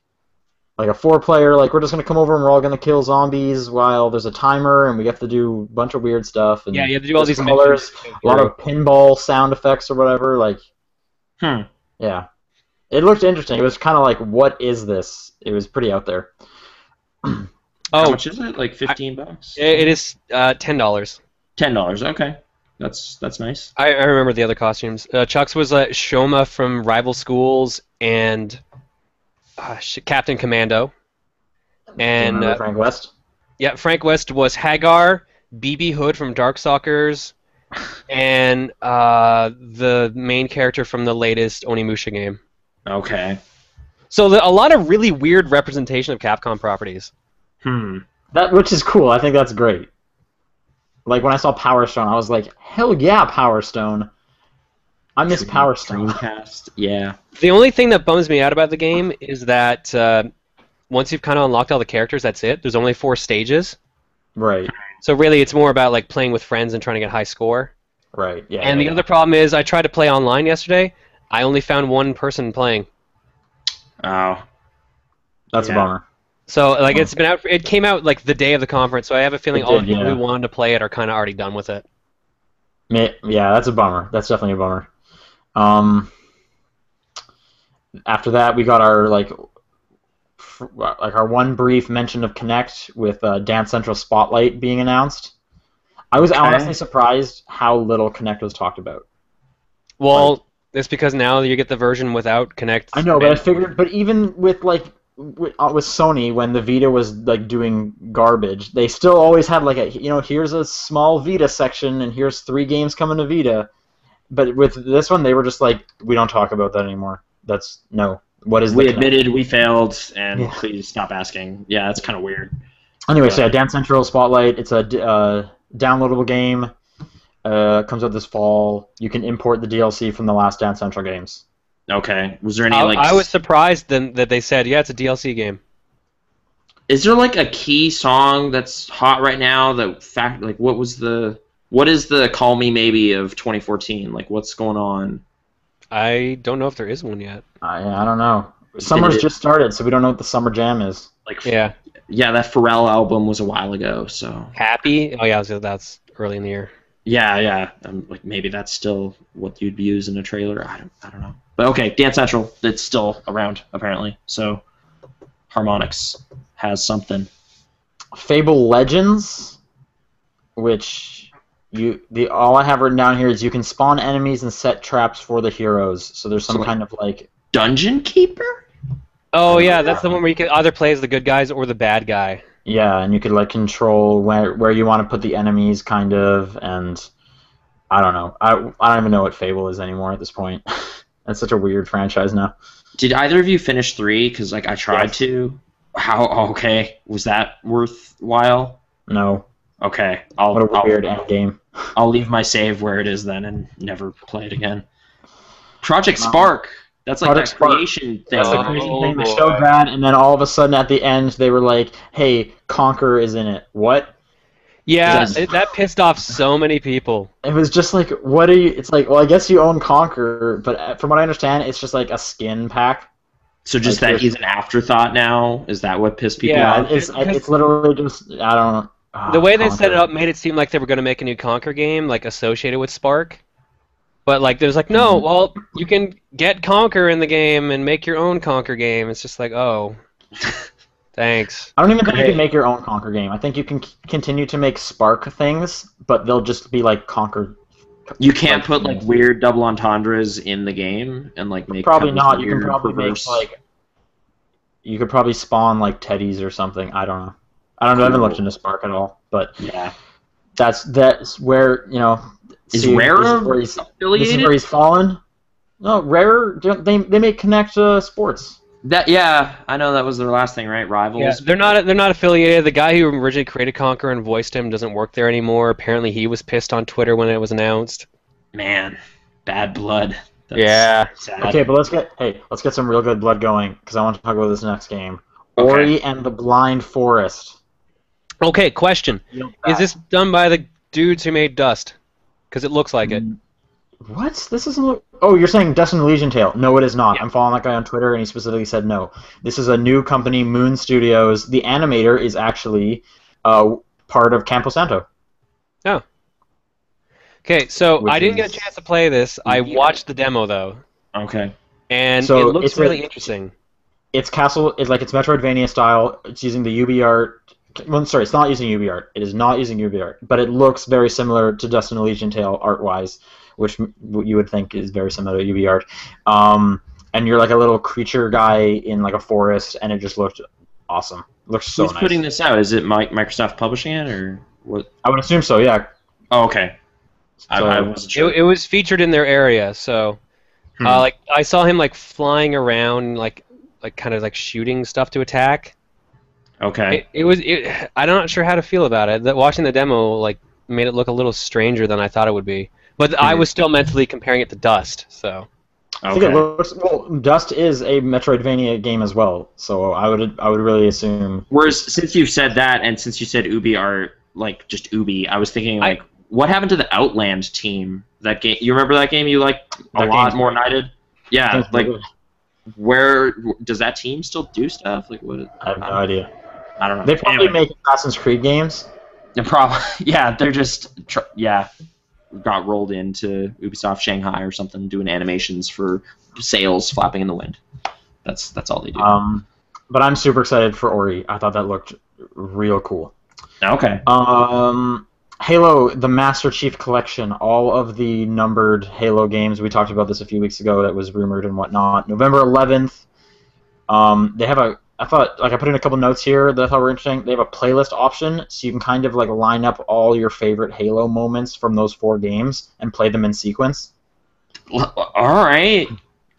a 4-player. Like we're just gonna come over and we're all gonna kill zombies while there's a timer, and we have to do a bunch of weird stuff. And Yeah, you have to do all there's these colors, missions. a lot of pinball sound effects or whatever. Like, yeah, it looked interesting. It was kind of like, what is this? It was pretty out there. How Oh, much is it? Like $15? it is $10. $10. Okay. That's nice. I remember the other costumes. Chuck's was Shoma from Rival Schools and Captain Commando. And Remember Frank West. yeah, Frank West was Hagar, BB Hood from Darkstalkers, and the main character from the latest Onimusha game. Okay. So a lot of really weird representation of Capcom properties. That, which is cool. I think that's great. Like when I saw Power Stone, I was like, hell yeah, Power Stone. I miss Power Stone. Dreamcast. Yeah. The only thing that bums me out about the game is that once you've kind of unlocked all the characters, that's it. There's only 4 stages. Right. So really, it's more about like playing with friends and trying to get high score. Right. Yeah. And the other problem is, I tried to play online yesterday. I only found one person playing. Oh. That's Yeah. a bummer. So like it's been out. It came out like the day of the conference. So I have a feeling It all the did, people yeah. who wanted to play it are kind of already done with it. Yeah, that's a bummer. That's definitely a bummer. After that, we got our our one brief mention of Kinect with Dance Central Spotlight being announced. I was honestly surprised how little Kinect was talked about. Well, it's because now you get the version without Kinect. I know, but I figured. But even with with Sony, when the Vita was like doing garbage, they still always had like here's a small Vita section and here's 3 games coming to Vita. But with this one, they were just like, we don't talk about that anymore. That's no. What is We the Kinect? admitted we failed, and Yeah. please stop asking. Yeah, that's kind of weird. Anyway, so yeah, Dance Central Spotlight. It's a downloadable game. Comes out this fall. You can import the DLC from the last Dance Central games. Okay. Was there any I was surprised then that they said, yeah, it's a DLC game. Is there like a key song that's hot right now? What is the Call Me Maybe of 2014? Like, what's going on? I don't know if there is one yet. I don't know. Summer's just started, so we don't know what the summer jam is. Like, Yeah. yeah, that Pharrell album was a while ago, so. Happy? Oh yeah, so that's early in the year. Yeah. Like maybe that's still what you'd use in a trailer. I don't know. But okay, Dance Central, it's still around apparently. So Harmonix has something. Fable Legends, which all I have written down here is you can spawn enemies and set traps for the heroes. So there's some kind of like Dungeon Keeper? Oh yeah, that's the one where you can either play as the good guys or the bad guy. Yeah, and you could like control where you want to put the enemies, kind of, and I don't know. I don't even know what Fable is anymore at this point. That's such a weird franchise now. Did either of you finish 3? Because like I tried to. How okay was that worthwhile? No. Okay, What a weird end game. I'll leave my save where it is then and never play it again. Project Spark. That's like Project that Spark. creation thing. That's the crazy thing. They showed that, and then all of a sudden at the end they were like, "Hey, Conquer is in it." What? Yeah, Yes. that pissed off so many people. It was just like, what are you? It's like, well, I guess you own Conquer, but from what I understand, it's just like a skin pack. So just Like, that he's an afterthought now? Is that what pissed people Yeah, off? It's literally just I don't. The way they Conquer. set it up made it seem like they were going to make a new Conquer game, like associated with Spark. But like, there's like, no, well, you can get Conquer in the game and make your own Conquer game. It's just like, oh, thanks. I don't even think you can make your own Conquer game. I think you can continue to make Spark things, but they'll just be like Conquer. You can't put like weird double entendres in the game and like make Probably kind of not. You can weird probably perverse- make like. You could probably spawn like teddies or something. I don't know. I haven't looked into Spark at all, but yeah. that's where Is see, Rare this is where he's- affiliated? This is where he's fallen. No, Rare. They make Kinect Sports. I know that was their last thing, right? Rivals. Yeah, they're not affiliated. The guy who originally created Conquer and voiced him doesn't work there anymore. Apparently, he was pissed on Twitter when it was announced. Man, bad blood. That's Yeah. sad. Okay, but let's get some real good blood going because I want to talk about this next game. Okay. Ori and the Blind Forest. Okay, question: is this done by the dudes who made Dust? Because it looks like it. What? This doesn't look. Oh, you're saying Dust and Legion Tale? No, it is not. Yeah. I'm following that guy on Twitter, and he specifically said no. This is a new company, Moon Studios. The animator is actually part of Campo Santo. Oh. Okay, so I didn't get a chance to play this. I watched the demo though. Okay. And so it looks really interesting. It's Metroidvania style. It's using the UB art. Well, sorry, it's not using UB art. It is not using UB art, but it looks very similar to Dust and Legion Tale art-wise, which you would think is very similar to UB art. And you're like a little creature guy in like a forest, and it just looked awesome. It looks so nice. Who's putting this out? Is it Microsoft publishing it, or what? I would assume so. Yeah. Oh, okay. I wasn't sure. It was featured in their area, so like I saw him like flying around, like kind of like shooting stuff to attack. Okay. I'm not sure how to feel about it. Watching the demo like made it look a little stranger than I thought it would be. But I was still mentally comparing it to Dust, so. I think it looks Dust is a Metroidvania game as well, so I would really assume. Whereas since you said that, and since you said Ubi art, like just Ubi, I was thinking like, what happened to the Outland team? That game, you remember that game you liked a lot more than I did? Yeah, like where does that team still do stuff? Like what? I have no idea. I don't know. They probably make Assassin's Creed games. They're probably they're just got rolled into Ubisoft Shanghai or something, doing animations for sails flapping in the wind. That's all they do. But I'm super excited for Ori. I thought that looked real cool. Okay. Halo, the Master Chief Collection, all of the numbered Halo games. We talked about this a few weeks ago. That was rumored and whatnot. November 11th. They have I put in a couple notes here that I thought were interesting. They have a playlist option, so you can kind of like line up all your favorite Halo moments from those 4 games and play them in sequence. All right.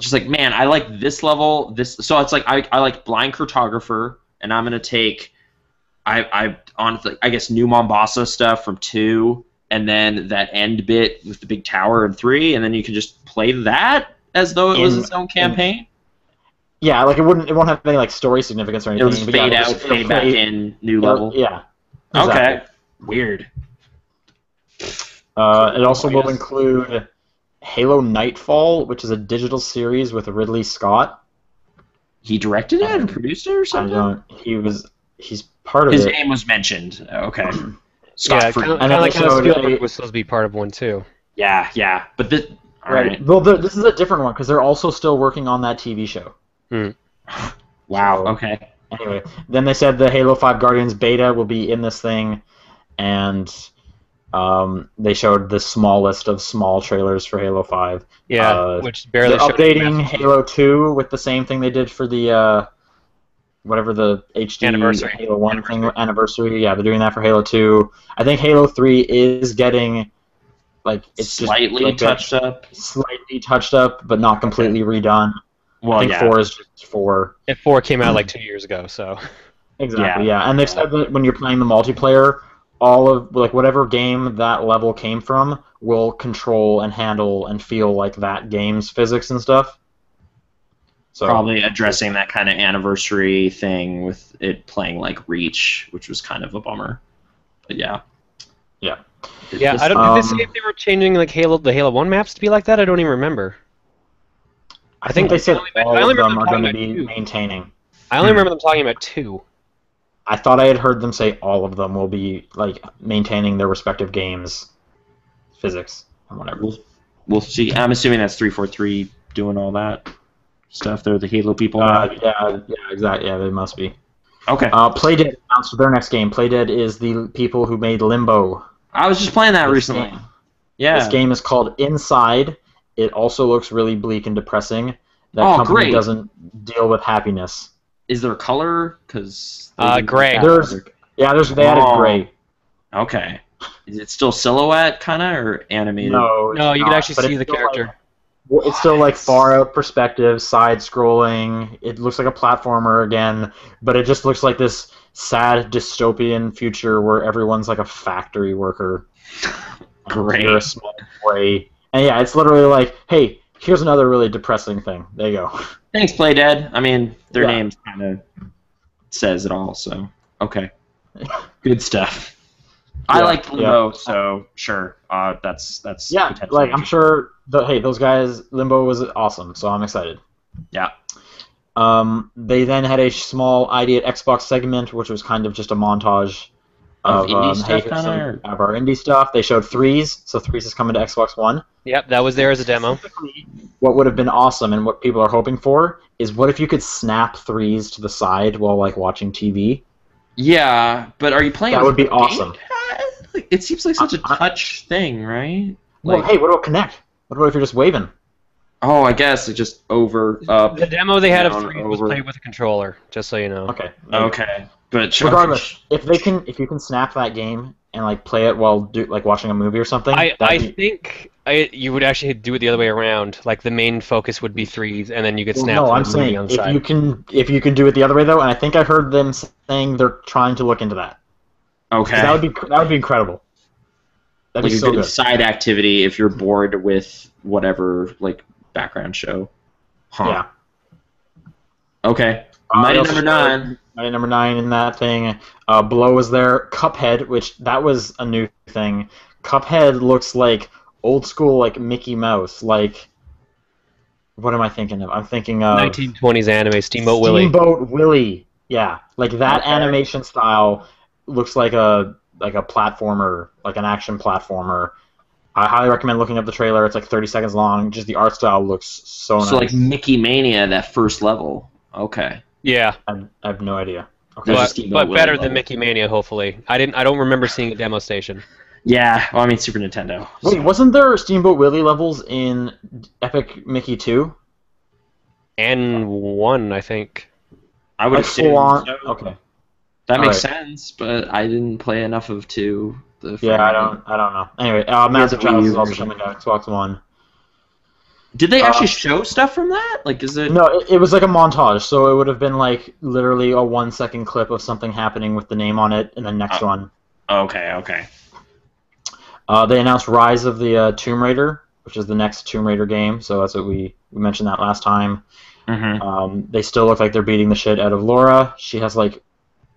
Just like, man, I like this level. So it's like I like Blind Cartographer, and I'm gonna take I guess New Mombasa stuff from 2, and then that end bit with the big tower in 3, and then you can just play that as though it was its own campaign. Yeah, like it won't have any like story significance or anything. It'll just but yeah, fade it'll out, just- fade it'll back fade- in, new level. Yeah. Okay. Exactly. Weird. It also I will guess. include Halo Nightfall, which is a digital series with Ridley Scott. He directed it and produced it or I something? don't. He's part of His it. name was mentioned. Okay. Yeah, Scott kind of And then like they how showed Spielberg a- was supposed to be part of one too. Yeah. But this. Right. Well, this is a different one because they're also still working on that TV show. Wow. So- Okay. Anyway, then they said the Halo 5 Guardians beta will be in this thing, and they showed the smallest of small trailers for Halo 5. Yeah, which barely They're showed updating any Halo 2 with the same thing they did for the whatever the HD Anniversary. Halo 1 thing anniversary. Yeah, they're doing that for Halo 2. I think Halo 3 is getting like it's Slightly just, like, touched up. slightly touched up, but not completely redone. Well, I think yeah. 4 is just 4. And 4 came out like 2 years ago, so Exactly, Yeah. yeah. And they've said that when you're playing the multiplayer, all of like whatever game that level came from will control and handle and feel like that game's physics and stuff. So Probably addressing that kind of anniversary thing with it playing like Reach, which was kind of a bummer. But yeah. yeah. yeah. This- I don't. Did they say if they were changing like the Halo 1 maps to be like that? I don't even remember. I think they said I all only of remember them are them going to talking be about 2. maintaining. I only remember them talking about 2. I thought I had heard them say all of them will be like maintaining their respective games physics or whatever. We'll see. I'm assuming that's 343 doing all that stuff. They're the Halo people now. Yeah, exactly. Yeah, they must be. Okay. Playdead announced their next game. Playdead is the people who made Limbo. I was just playing that This recently. game- Yeah. This game is called Inside. It also looks really bleak and depressing. That Oh, company great. doesn't deal with happiness. Is there color? Because Gray. they added Oh. gray. Okay. Is it still silhouette kind of or animated? No, No, it's you can not, actually but see it's the still character. It's still like far out perspective, side scrolling. It looks like a platformer again, but it just looks like this sad dystopian future where everyone's like a factory worker. Great. You're a small boy. And yeah, it's literally like, hey, here's another really depressing thing. There you go. Thanks, Playdead. I mean, their Yeah. name kind of says it all, so okay. Good stuff. I Yeah, like Limbo, so sure. That's Yeah, potentially like I'm interesting. sure. Hey, those guys, Limbo was awesome, so I'm excited. Yeah. They then had a small ID at Xbox segment, which was kind of just a montage Of of indie stuff here's kinda, some or- of our indie stuff. They showed Threes, so Threes is coming to Xbox One. Yep, that was there as a demo. Specifically, what would have been awesome and what people are hoping for is what if you could snap Threes to the side while like watching TV? Yeah, but are you playing? That with would be a awesome. gamepad? Like, it seems like such a touch thing, right? Well, Like, hey, what about Kinect? What about if you're just waving? oh, I guess it just over, up. The demo they had of down, 3 was over. played with a controller, just so you know. Okay. Okay, but Regardless, if you can snap that game and like play it while like watching a movie or something, I that'd be- think you would actually do it the other way around. Like the main focus would be 3s, and then you could Well, snap no, to I'm the movie saying on the side. if you can do it the other way though, and I think I heard them saying they're trying to look into that. okay. That would be incredible. That'd Like be a so good good. side activity if you're bored with whatever like background show. Huh. Yeah. Okay. They Mighty also number showed 9. Mighty number 9 in that thing. Blow was there. Cuphead, which that was a new thing. Cuphead looks like old school like Mickey Mouse. Like, what am I thinking of? I'm thinking of 1920s anime, Steamboat Willie. Steamboat Willie. Yeah, like that Okay. animation style looks like a platformer, like an action platformer. I highly recommend looking up the trailer. It's like 30 seconds long. Just the art style looks so nice. So like Mickey Mania, that first level. Okay. Yeah, I have no idea. Okay. There's a but, Steamboat but better Willie than level. Mickey Mania, hopefully. I don't remember seeing a demo station. Yeah. Well, I mean Super Nintendo. Wait, so- wasn't there Steamboat Willie levels in Epic Mickey 2? And 1, I think. I would Like assume. full on. so. Okay. That makes Alright. sense, but I didn't play enough of 2. Yeah, I don't know. Anyway, Massive Wii Chalice U is also version. coming to Xbox One. Did they actually Uh, show stuff from that? Like, is it? No, it was like a montage, so it would have been like literally a 1-second clip of something happening with the name on it, and then next one. Okay. Okay. They announced Rise of the Tomb Raider, which is the next Tomb Raider game, so that's what we We mentioned that last time. Mm-hmm. They still look like they're beating the shit out of Laura. She has like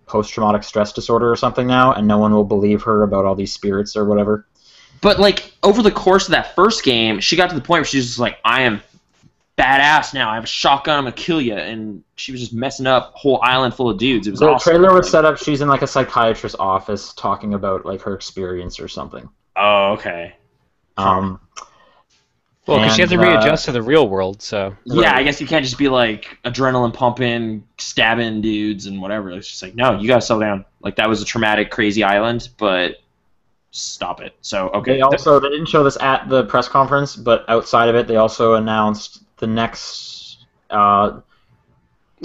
post-traumatic stress disorder or something now, and no one will believe her about all these spirits or whatever. But like over the course of that first game, she got to the point where she was just like, I am badass now. I have a shotgun. I'm gonna kill you. And she was just messing up a whole island full of dudes. It was the awesome. trailer was set up. She's in like a psychiatrist's office talking about like her experience or something. Oh, okay. Well, because she has to readjust to the real world, so... Yeah, I guess you can't just be, like, adrenaline pumping, stabbing dudes and whatever. It's just like, no, you gotta settle down. Like, that was a traumatic, crazy island, but stop it. So, okay. They didn't show this at the press conference, but outside of it, they also announced the next...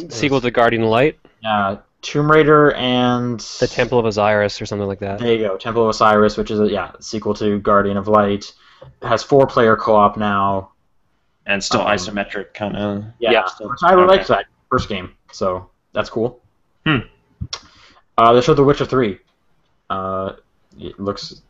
sequel to Guardian Light? Tomb Raider and... The Temple of Osiris or something like that. There you go, Temple of Osiris, which is a sequel to Guardian of Light. It has 4-player co-op now. And still isometric, kind of. Yeah. Which I liked that first game, so that's cool. They showed The Witcher 3. It looks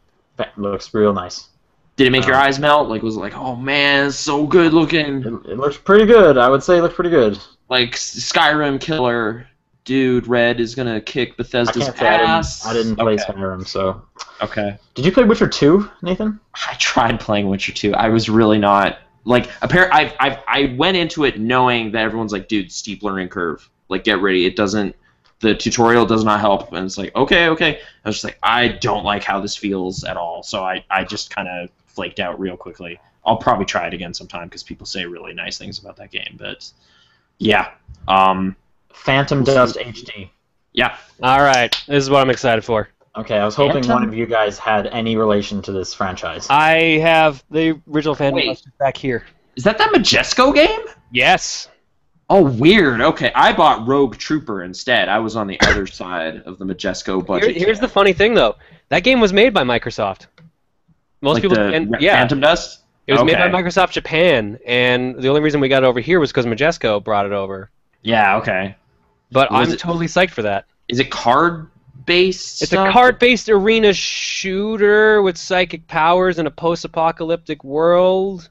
real nice. Did it make your eyes melt? Like, was it like, oh man, it's so good looking? It looks pretty good. I would say it looks pretty good. Like, Skyrim killer dude, Red, is gonna kick Bethesda's ass. I didn't play Skyrim, so... Okay. Did you play Witcher 2, Nathan? I tried playing Witcher 2. I was really not... Like, I went into it knowing that everyone's like, dude, steep learning curve. Like, get ready. It doesn't... The tutorial does not help. And it's like, okay. I was just like, I don't like how this feels at all. So I just kind of flaked out real quickly. I'll probably try it again sometime because people say really nice things about that game. But, yeah. Phantom Dust HD. Yeah. All right. This is what I'm excited for. Okay, I was hoping one of you guys had any relation to this franchise. I have the original Phantom Dust back here. Is that Majesco game? Yes. Oh, weird. Okay, I bought Rogue Trooper instead. I was on the other side of the Majesco budget. Here's the funny thing, though. That game was made by Microsoft. Most people... Phantom Dust? It was made by Microsoft Japan, and the only reason we got it over here was because Majesco brought it over. Yeah, okay. But I'm totally psyched for that. Is it card-based It's a card-based arena shooter with psychic powers in a post-apocalyptic world.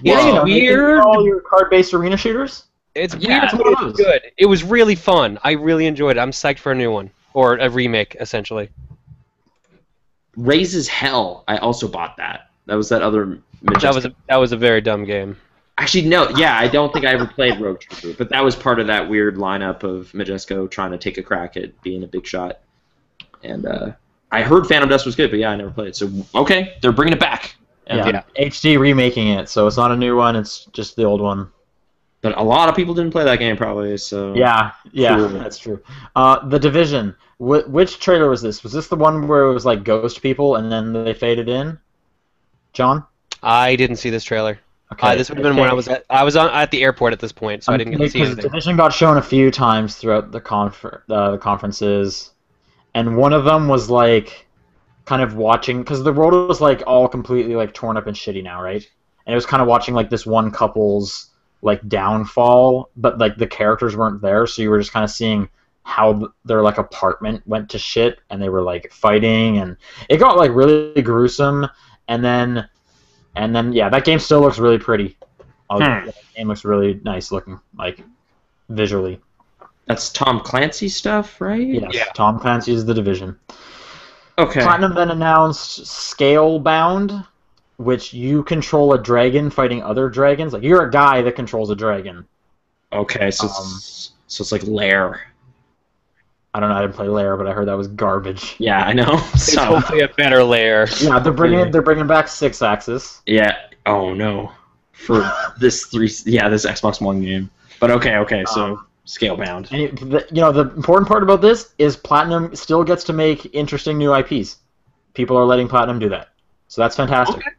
Yeah, weird. All your card-based arena shooters? It's weird, but it's good. It was really fun. I really enjoyed it. I'm psyched for a new one. Or a remake, essentially. Raises Hell. I also bought that. That was that other... That was a very dumb game. Actually, no. Yeah, I don't think I ever played Rogue Trooper, but that was part of that weird lineup of Majesco trying to take a crack at being a big shot. And I heard Phantom Dust was good, but yeah, I never played it. So, okay, they're bringing it back. Yeah, HD remaking it, so it's not a new one, it's just the old one. But a lot of people didn't play that game, probably, so... Yeah, cool. That's true. The Division. Which trailer was this? Was this the one where it was like ghost people and then they faded in? John? I didn't see this trailer. Okay. This would have been when I was at the airport at this point, so I didn't get to see anything. Division got shown a few times throughout the conferences, and one of them was like kind of watching, because the world was like all completely like torn up and shitty now, right? And it was kind of watching like this one couple's like downfall, but like the characters weren't there, so you were just kind of seeing how their like apartment went to shit, and they were like fighting, and it got like really gruesome, and then yeah, that game still looks really pretty. That game looks really nice looking, like visually. That's Tom Clancy stuff, right? Yes, yeah. Tom Clancy's The Division. Okay. Platinum then announced Scalebound, which you control a dragon fighting other dragons. Like, you're a guy that controls a dragon. Okay, so it's like Lair. I don't know. I didn't play Lair, but I heard that was garbage. Yeah, I know. It's hopefully a better Lair. Yeah, they're bringing back 6-axis. Yeah. Oh no. For this Xbox One game. But okay. So Scalebound. And the important part about this is Platinum still gets to make interesting new IPs. People are letting Platinum do that, so that's fantastic. Okay.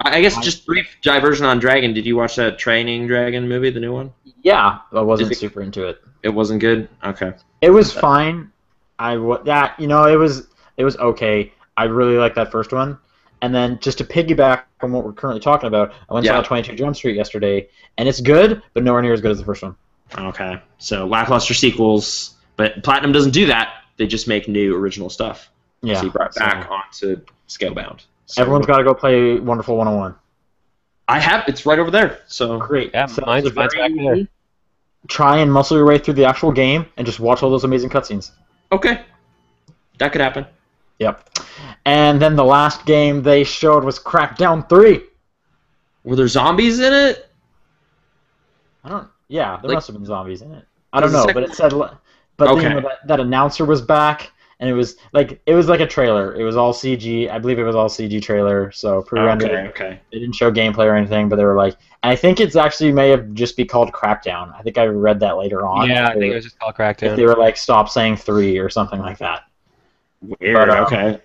I guess just brief diversion on Dragon. Did you watch that Training Dragon movie, the new one? Yeah, I wasn't super into it. It wasn't good. Okay. It was fine. It was okay. I really liked that first one. And then just to piggyback on what we're currently talking about, I went and saw 22 Jump Street yesterday, and it's good, but nowhere near as good as the first one. Okay. So lackluster sequels, but Platinum doesn't do that. They just make new original stuff. Yeah. So you brought it back onto Scalebound. So everyone's got to go play Wonderful 101. I have. It's right over there. So Great. Yeah, So mine's it's back very there. easy. Try and muscle your way through the actual game and just watch all those amazing cutscenes. okay, that could happen. Yep. And then the last game they showed was Crackdown 3. Were there zombies in it? Yeah, there Like- must have been zombies in it. I don't Was the know, but it said, but Okay. you know, that announcer was back, and it was like a trailer. It was all CG. I believe it was all CG trailer, so pre-rendered. Okay. They didn't show gameplay or anything, but they were like, and I think it's actually may have just be called Crackdown. I think I read that later on. Yeah, I If they think it were- was just called if Crackdown. they were like, stop saying 3 or something like that. Weird. But, okay.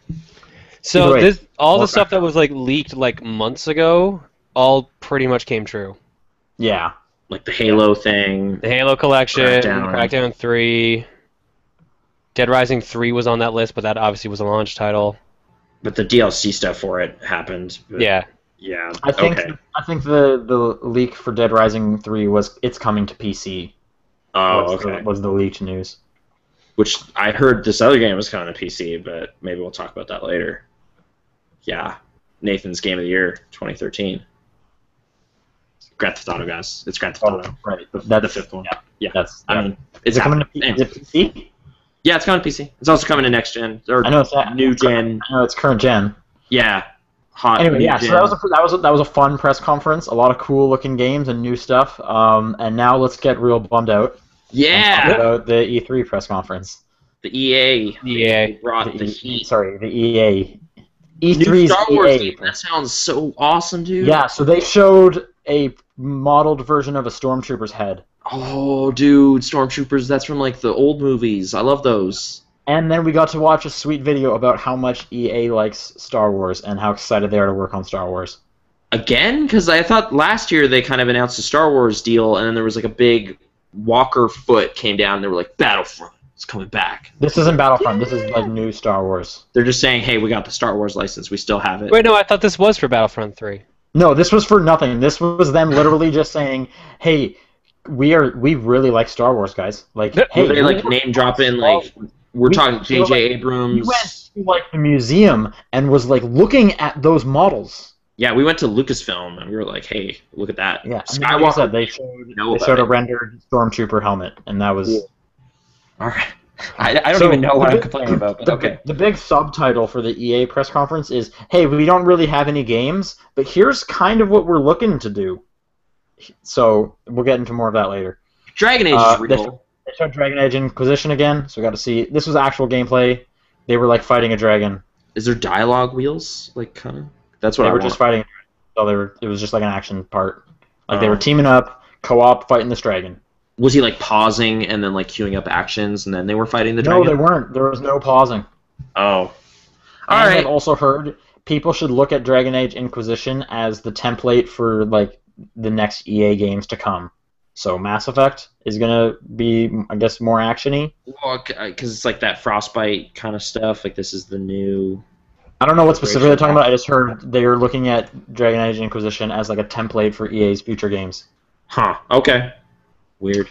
So Either way, this all more the stuff that was like leaked like months ago, all pretty much came true. Yeah. Like the Halo thing. The Halo collection, Crackdown. Crackdown 3, Dead Rising 3 was on that list, but that obviously was a launch title. But the DLC stuff for it happened. But Yeah. Yeah. I think Okay. the leak for Dead Rising 3 was it's coming to PC. Oh, was okay. was the leaked news. Which I heard this other game was coming to PC, but maybe we'll talk about that later. Yeah. Nathan's Game of the Year 2013. Grand Theft Auto, guys. It's Grand Theft Auto. Right. The fifth one. Yeah. That's. I mean, it's is it coming to happening. is it PC? Yeah, it's coming to PC. It's also coming to next gen or I know it's that new gen. I know it's current gen. Yeah, hot. Anyway, new yeah. gen. So that was a fun press conference. A lot of cool looking games and new stuff. And now let's get real bummed out. And talk Yeah, about the E3 press conference. the EA. EA. brought the heat. Sorry, the EA. New E3's Star Wars EA. game. That sounds so awesome, dude. Yeah. So they showed a modeled version of a stormtrooper's head. Oh, dude, Stormtroopers. That's from like the old movies. I love those. And then we got to watch a sweet video about how much EA likes Star Wars and how excited they are to work on Star Wars. Again, because I thought last year they kind of announced a Star Wars deal, and then there was like a big Walker foot came down, and they were like, Battlefront, it's coming back. This isn't Battlefront. This is like new Star Wars. They're just saying, hey, we got the Star Wars license. We still have it. Wait, no, I thought this was for Battlefront 3. No, this was for nothing. This was them literally just saying, "Hey, we really like Star Wars, guys. Like, hey, Were they like name dropping like we're talking J.J. Abrams? We went to like the museum and was like looking at those models. Yeah, we went to Lucasfilm and we were like, hey, look at that. Yeah, and like I Skywalker. said, know they about showed a it. rendered stormtrooper helmet, and that was. All right. I don't So, even know what the I'm big- complaining about, but okay. The big subtitle for the EA press conference is, "Hey, we don't really have any games, but here's kind of what we're looking to do." So we'll get into more of that later. Dragon Age is real. They showed Dragon Age Inquisition again, so we got to see. This was actual gameplay. They were like fighting a dragon. Is there dialogue wheels? Like kind of. That's what They I were want. just fighting. So it was just like an action part. Like they Oh. were teaming up, co-op, fighting this dragon. Was he like pausing and then like queuing up actions and then they were fighting the No, dragon? they weren't. There was no pausing. Oh. All And right. I've also heard people should look at Dragon Age Inquisition as the template for like the next EA games to come. So Mass Effect is gonna be, I guess, more actiony. Well, because it's like that Frostbite kind of stuff. Like this is the new. I don't know what specifically they're talking about. I just heard they're looking at Dragon Age Inquisition as like a template for EA's future games. Huh. Okay. Weird.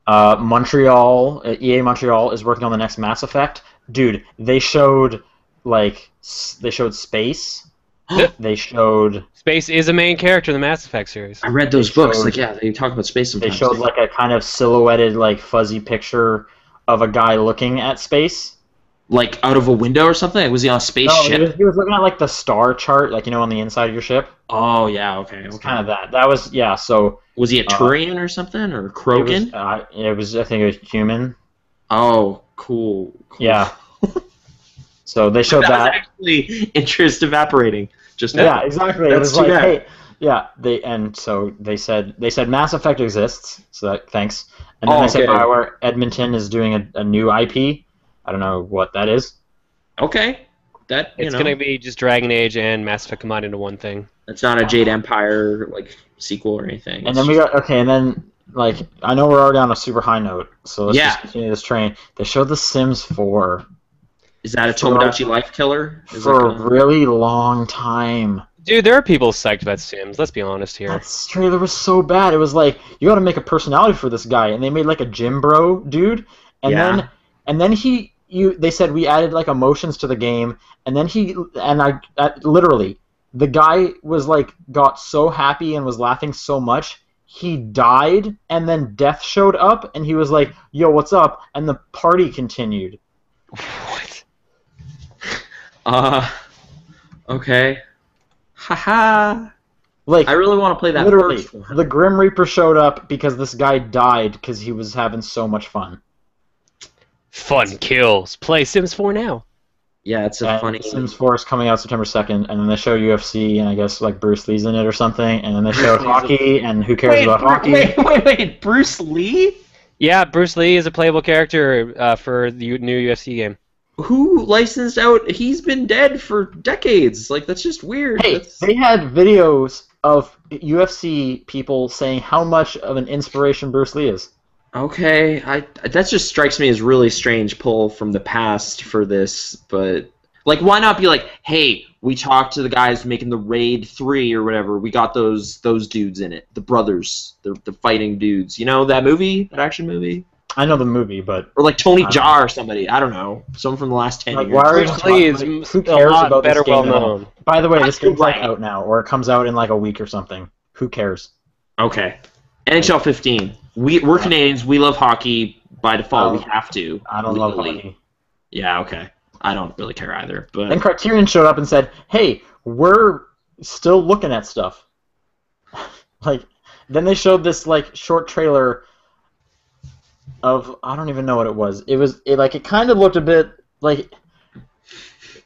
Montreal, EA Montreal is working on the next Mass Effect. Dude, they showed space. They showed Space is a main character in the Mass Effect series. I read those They books. showed- Like yeah, they talk about space they sometimes. showed like a kind of silhouetted, like fuzzy picture of a guy looking at space. Like out of a window or something. Was he on a No, spaceship? he was looking at like the star chart, like on the inside of your ship. Oh yeah. Okay. It's Okay. kind of that. That was So Was he a Turian or something or Krogan? it was. I think it was human. Oh, cool. Yeah. So they showed That was that. actually interest evaporating just now. Yeah, exactly. It That's was too like, bad. hey, yeah. They said Mass Effect exists. So thanks. And then Oh, they said okay. BioWare Edmonton is doing a new IP. I don't know what that is. Okay. That It's going to be just Dragon Age and Mass Effect combined into one thing. It's not a Jade Empire like sequel or anything. And then we got and then like I know we're already on a super high note, so let's Yeah. just continue this train. They showed The Sims 4 Is that a Tomodachi life killer? Is for that a really long time. Dude, there are people psyched about Sims. Let's be honest here. That trailer was so bad. It was like you got to make a personality for this guy, and they made like a gym bro dude, and Yeah. then they said we added like emotions to the game, and then literally the guy was like got so happy and was laughing so much, he died, and then death showed up, and he was like, "Yo, what's up?" And the party continued. What? Okay. Haha. Like, I really want to play that literally, first one. the Grim Reaper showed up because this guy died because he was having so much fun. Fun kills. Play Sims 4 now. Yeah, it's a And funny. Sims 4 is coming out September 2nd, and then they show UFC, and I guess like Bruce Lee's in it or something, and then they show hockey, and who cares about hockey? Wait, Bruce Lee? Yeah, Bruce Lee is a playable character for the new UFC game. Who licensed out? He's been dead for decades. Like, that's just weird. Hey, they had videos of UFC people saying how much of an inspiration Bruce Lee is. Okay, that just strikes me as really strange pull from the past for this, but like, why not be like, hey, we talked to the guys making the Raid 3 or whatever. We got those dudes in it, the brothers, the fighting dudes. You know that movie, that action movie? I know the movie, but Or like Tony Jaa or somebody. I don't know, someone from the last 10 like, years. why are you Bruce Lee is like, who a cares lot about better this game well at all? known. By the way, this game's like Right. out now, or it comes out in like a week or something. Who cares? Okay, NHL 15. We're Canadians. We love hockey by default. We have to. I don't love legally. hockey. Yeah, okay. I don't really care either. But Then Criterion showed up and said, "Hey, we're still looking at stuff." Like, then they showed this like short trailer of, I don't even know what it was. It kind of looked a bit like,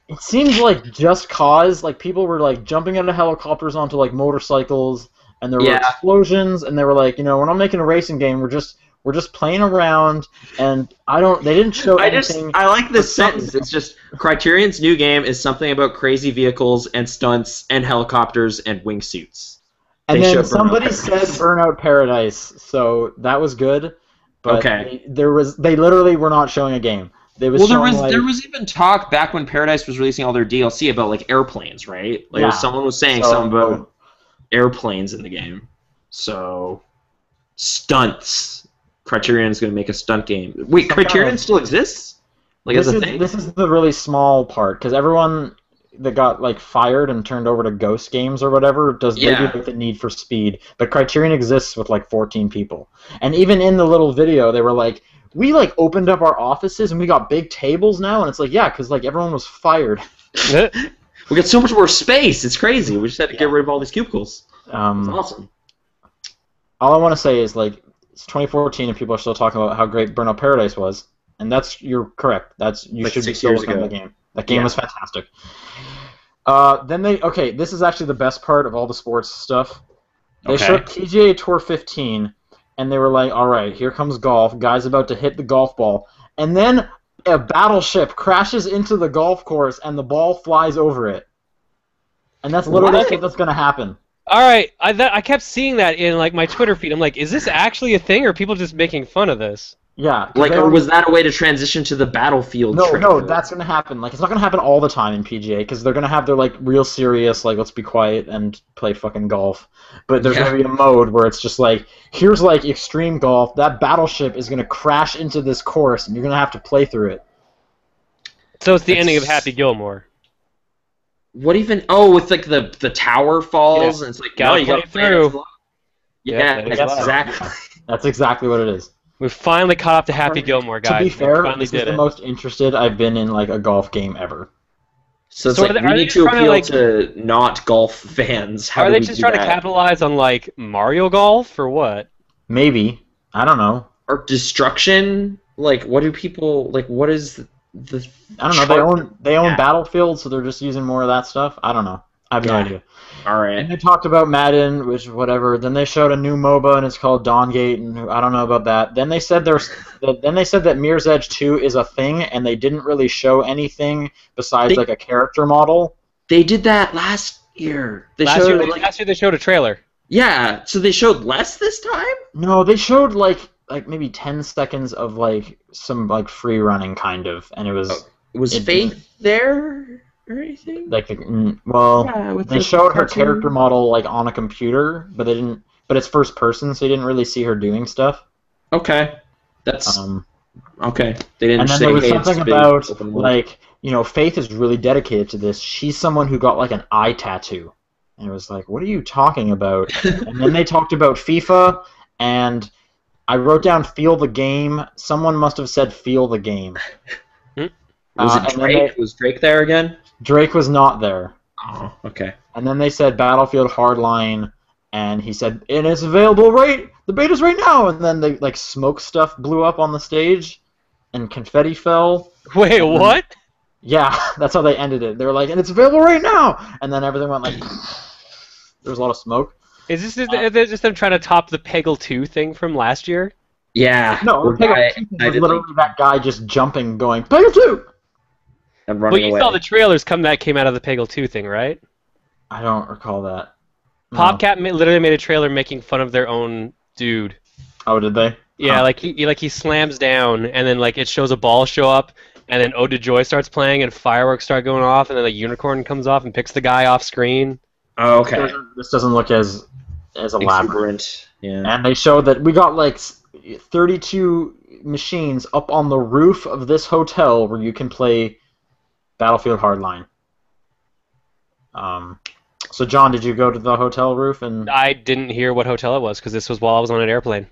it seems like Just Cause. Like, people were like jumping out of helicopters onto like motorcycles, and there were explosions, and they were like, we're not making a racing game. We're just playing around, and they didn't show anything. I like this sentence. It's just, Criterion's new game is something about crazy vehicles and stunts and helicopters and wingsuits. And They then showed Burnout somebody said Burnout Paradise, so that was good. But Okay. they literally were not showing a game. They was Well, showing, like, there was even talk back when Paradise was releasing all their DLC about like airplanes, right? Like Yeah. someone was saying So- something about airplanes in the game. So stunts. Criterion's going to make a stunt game. Wait, Some Criterion kind of- still exists? Like as a thing? This is the really small part, because everyone that got like fired and turned over to Ghost Games or whatever they do like the Need for Speed, but Criterion exists with like 14 people. And even in the little video, they were like, we like opened up our offices and we got big tables now, and it's like, yeah, because like everyone was fired. We got so much more space. It's crazy. We just had to get rid of all these cubicles. It's awesome. All I want to say is, like, it's 2014 and people are still talking about how great Burnout Paradise was, and you're correct. You Like should be 6 still years looking at ago. the game. That game Yeah. was fantastic. This is actually the best part of all the sports stuff. They Okay. showed PGA Tour 15, and they were like, all right, here comes golf. Guy's about to hit the golf ball. And then a battleship crashes into the golf course, and the ball flies over it. And that's literally what's going to happen. All right, I kept seeing that in like my Twitter feed. I'm like, is this actually a thing, or are people just making fun of this? Yeah. 'cause Like, they or were- was that a way to transition to the battlefield? No, trailer? that's gonna happen. Like, it's not gonna happen all the time in PGA because they're gonna have their like real serious, like, let's be quiet and play fucking golf. But there's gonna be a mode where it's just like, here's like extreme golf. That battleship is gonna crash into this course, and you're gonna have to play through it. So it's the ending of Happy Gilmore. What even? Oh, with like the tower falls, Yeah. and it's like, Gotta no, you play gotta play it as well. Yeah, that is that's live. exactly. That's exactly what it is. We finally caught up to Happy Gilmore, guys. To be We fair, finally this is did the it. most interested I've been in like a golf game ever. So it's So like, are they we need just to trying to, appeal like- to not golf fans. How Are do they we just do trying to that? capitalize on like Mario Golf or what? Maybe, I don't know. Or destruction? Like, what do people like? What is the? I don't know. They own Battlefield, so they're just using more of that stuff. I don't know. I have no Yeah. idea. All right. And they talked about Madden, which whatever. Then they showed a new MOBA, and it's called Dawngate, and I don't know about that. Then they said that Mirror's Edge 2 is a thing, and they didn't really show anything besides like a character model. They did that last year. Last year they showed a trailer. Yeah. So they showed less this time. No, they showed like maybe 10 seconds of like some like free running kind of, and it was Was Faith there or anything? like Yeah, with they the showed her cartoon. character model like on a computer, but they didn't. But it's first person, so you didn't really see her doing stuff. Okay. That's okay. They didn't And then say there was hey, it's something big, about open world. like, Faith is really dedicated to this. She's someone who got like an eye tattoo And it was like, what are you talking about? And then they talked about FIFA, and I wrote down feel the game. Someone must have said feel the game. Was it Drake? Was Drake there again? Drake was not there. Oh, okay. And then they said Battlefield Hardline, and he said, and it's available the beta's right now. And then they, like, smoke stuff blew up on the stage, and confetti fell. Wait, what? Yeah, that's how they ended it. They were like, and it's available right now. And then everything went like, there was a lot of smoke. Is this them trying to top the Peggle 2 thing from last year? Yeah. No, Peggle 2 was literally that guy just jumping, going, Peggle 2! And running Well, you away. saw the trailers that came out of the Peggle 2 thing, right? I don't recall that. PopCap literally made a trailer making fun of their own dude. Oh, did they? Yeah, Huh. like he slams down, and then like it shows a ball show up, and then Ode to Joy starts playing, and fireworks start going off, and then a unicorn comes off and picks the guy off screen. Oh, okay. This doesn't look as elaborate. Exuberant. Yeah. And they showed that we got like 32 machines up on the roof of this hotel where you can play Battlefield Hardline. So John, did you go to the hotel roof and? I didn't hear what hotel it was because this was while I was on an airplane.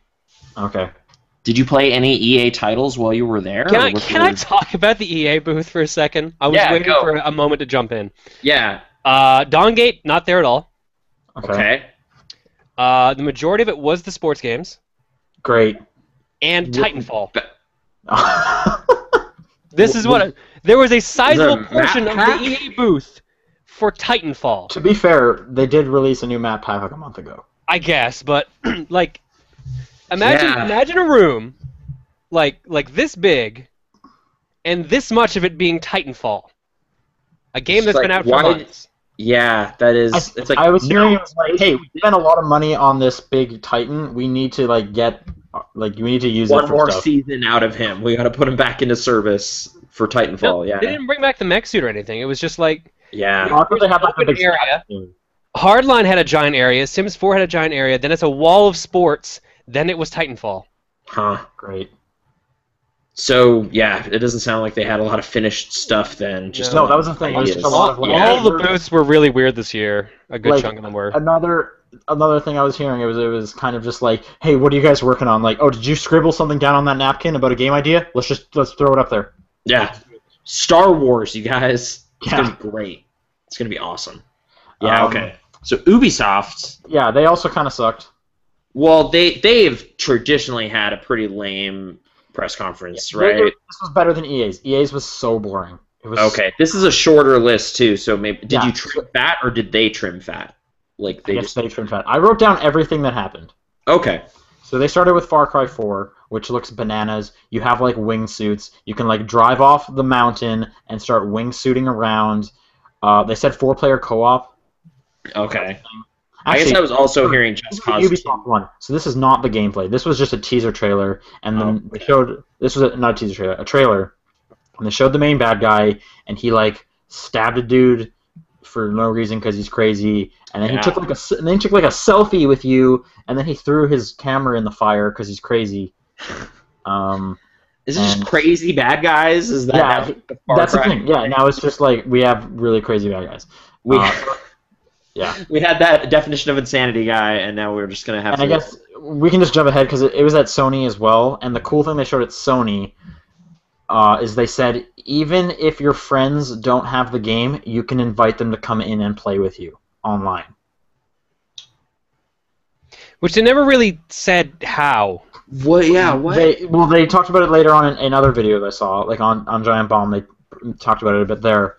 Okay. Did you play any EA titles while you were there? Can I talk about the EA booth for a second? I was waiting for a moment to jump in. Yeah. Dawngate, not there at all. Okay. The majority of it was the sports games. Great. And Titanfall. There was a sizable portion of the EA booth for Titanfall. To be fair, they did release a new map pack like a month ago. I guess, but like, imagine a room like this big, and this much of it being Titanfall, a game that's been out for months. Yeah, that is. It's like I was hearing it was like, hey, we spent a lot of money on this big Titan. We need to we need to use one it for more stuff. season out of him. We got to put him back into service for Titanfall. No, Yeah. They didn't bring back the mech suit or anything. It was just like Yeah. I thought they had like a open big area. statue. Hardline had a giant area. Sims 4 had a giant area. Then it's a wall of sports. Then it was Titanfall. Huh. Great. So yeah, it doesn't sound like they had a lot of finished stuff then. Just No, that was the thing. It was just a lot of All the booths were really weird this year. A good chunk of them were. Another thing I was hearing, it was kind of just like, hey, what are you guys working on? Like, oh, did you scribble something down on that napkin about a game idea? Let's throw it up there. Yeah. Star Wars, you guys. It's Yeah. gonna be great. It's gonna be awesome. Yeah. Okay. So Ubisoft. Yeah, they also kind of sucked. Well, they've traditionally had a pretty lame press conference, right? This was better than EA's. EA's was so boring. It was Okay. This is a shorter list too, so maybe did Yeah. you trim fat or did they trim fat? Like I guess they trimmed fat. I wrote down everything that happened. Okay. So they started with Far Cry 4, which looks bananas. You have like wingsuits. You can like drive off the mountain and start wingsuiting around. They said 4-player co-op. Okay. Actually, I guess I was also hearing this Just is the Cause. Ubisoft one. So this is not the gameplay. This was just a teaser trailer, and then they showed not a teaser trailer, a trailer, and they showed the main bad guy, and he like stabbed a dude for no reason because he's crazy, and then he took like a selfie with you, and then he threw his camera in the fire because he's crazy. Is it just crazy bad guys? Is that that's the thing. Yeah, now it's just like we have really crazy bad guys. Yeah. We had that definition of insanity guy, and now we're just gonna have. And I guess we can just jump ahead because it was at Sony as well. And the cool thing they showed at Sony is they said even if your friends don't have the game, you can invite them to come in and play with you online. Which they never really said how. What? Yeah. What? They talked about it later on in other videos I saw, like on Giant Bomb. They talked about it a bit there.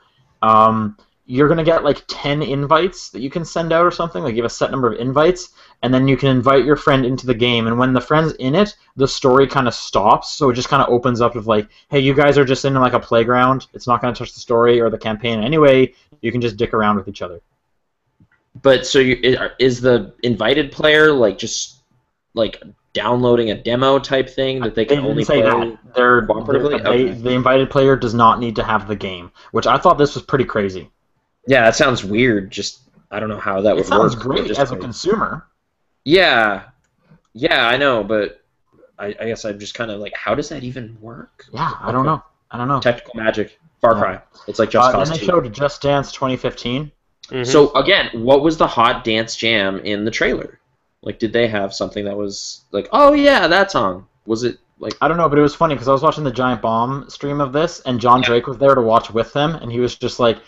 You're going to get like 10 invites that you can send out or something. Like you have a set number of invites, and then you can invite your friend into the game. And when the friend's in it, the story kind of stops. So it just kind of opens up with like, hey, you guys are just in like a playground. It's not going to touch the story or the campaign anyway. You can just dick around with each other. But so is the invited player like just like downloading a demo type thing that they can only play cooperatively? The invited player does not need to have the game, which I thought this was pretty crazy. Yeah, that sounds weird. Just I don't know how that would work. It sounds great as a consumer. Yeah, I know, but I guess I'm just kind of like, how does that even work? Yeah, I don't know. Technical magic. Far Cry. It's like Just Cause 2. Then they showed Just Dance 2015. So again, what was the hot dance jam in the trailer? Like, did they have something that was like, oh yeah, that song? Was it like? I don't know, but it was funny because I was watching the Giant Bomb stream of this, and John Drake was there to watch with them, and he was just like,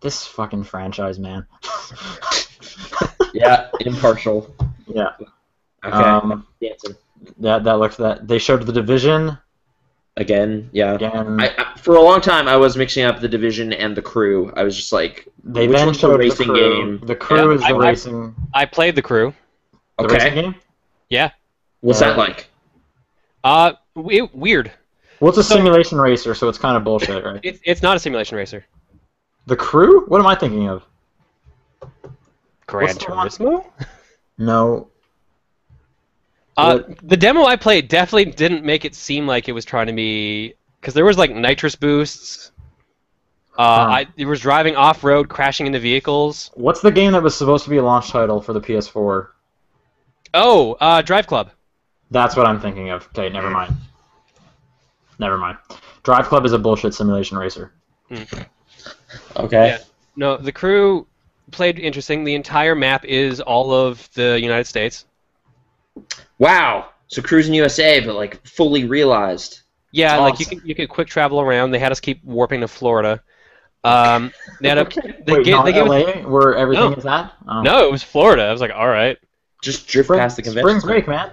"This fucking franchise, man." Yeah, impartial. Yeah. Okay. Dancing. That looked that they showed The Division. Again, yeah. Again. For a long time, I was mixing up The Division and The Crew. I was just like, They which then one's showed the racing the Crew. game? The Crew is the I racing. I played The Crew. The Okay. racing game. Yeah. What's that like? Weird. Well, it's a simulation racer, so it's kind of bullshit, right? It's not a simulation racer. The Crew? What am I thinking of? Gran What's the one? Turismo? No. The demo I played definitely didn't make it seem like it was trying to be, because there was like nitrous boosts. It was driving off-road, crashing into vehicles. What's the game that was supposed to be a launch title for the PS4? Oh, Drive Club. That's what I'm thinking of. Okay, never mind. Never mind. Drive Club is a bullshit simulation racer. Okay. Yeah. No, The Crew played interesting. The entire map is all of the United States. Wow. So cruising USA, but like fully realized. Yeah, That's like awesome. you could quick travel around. They had us keep warping to Florida. They had a Wait, they not gave us, LA, where everything No. is at? Oh. no, it was Florida. I was like, all right. Just drift past the convention. Spring break, man.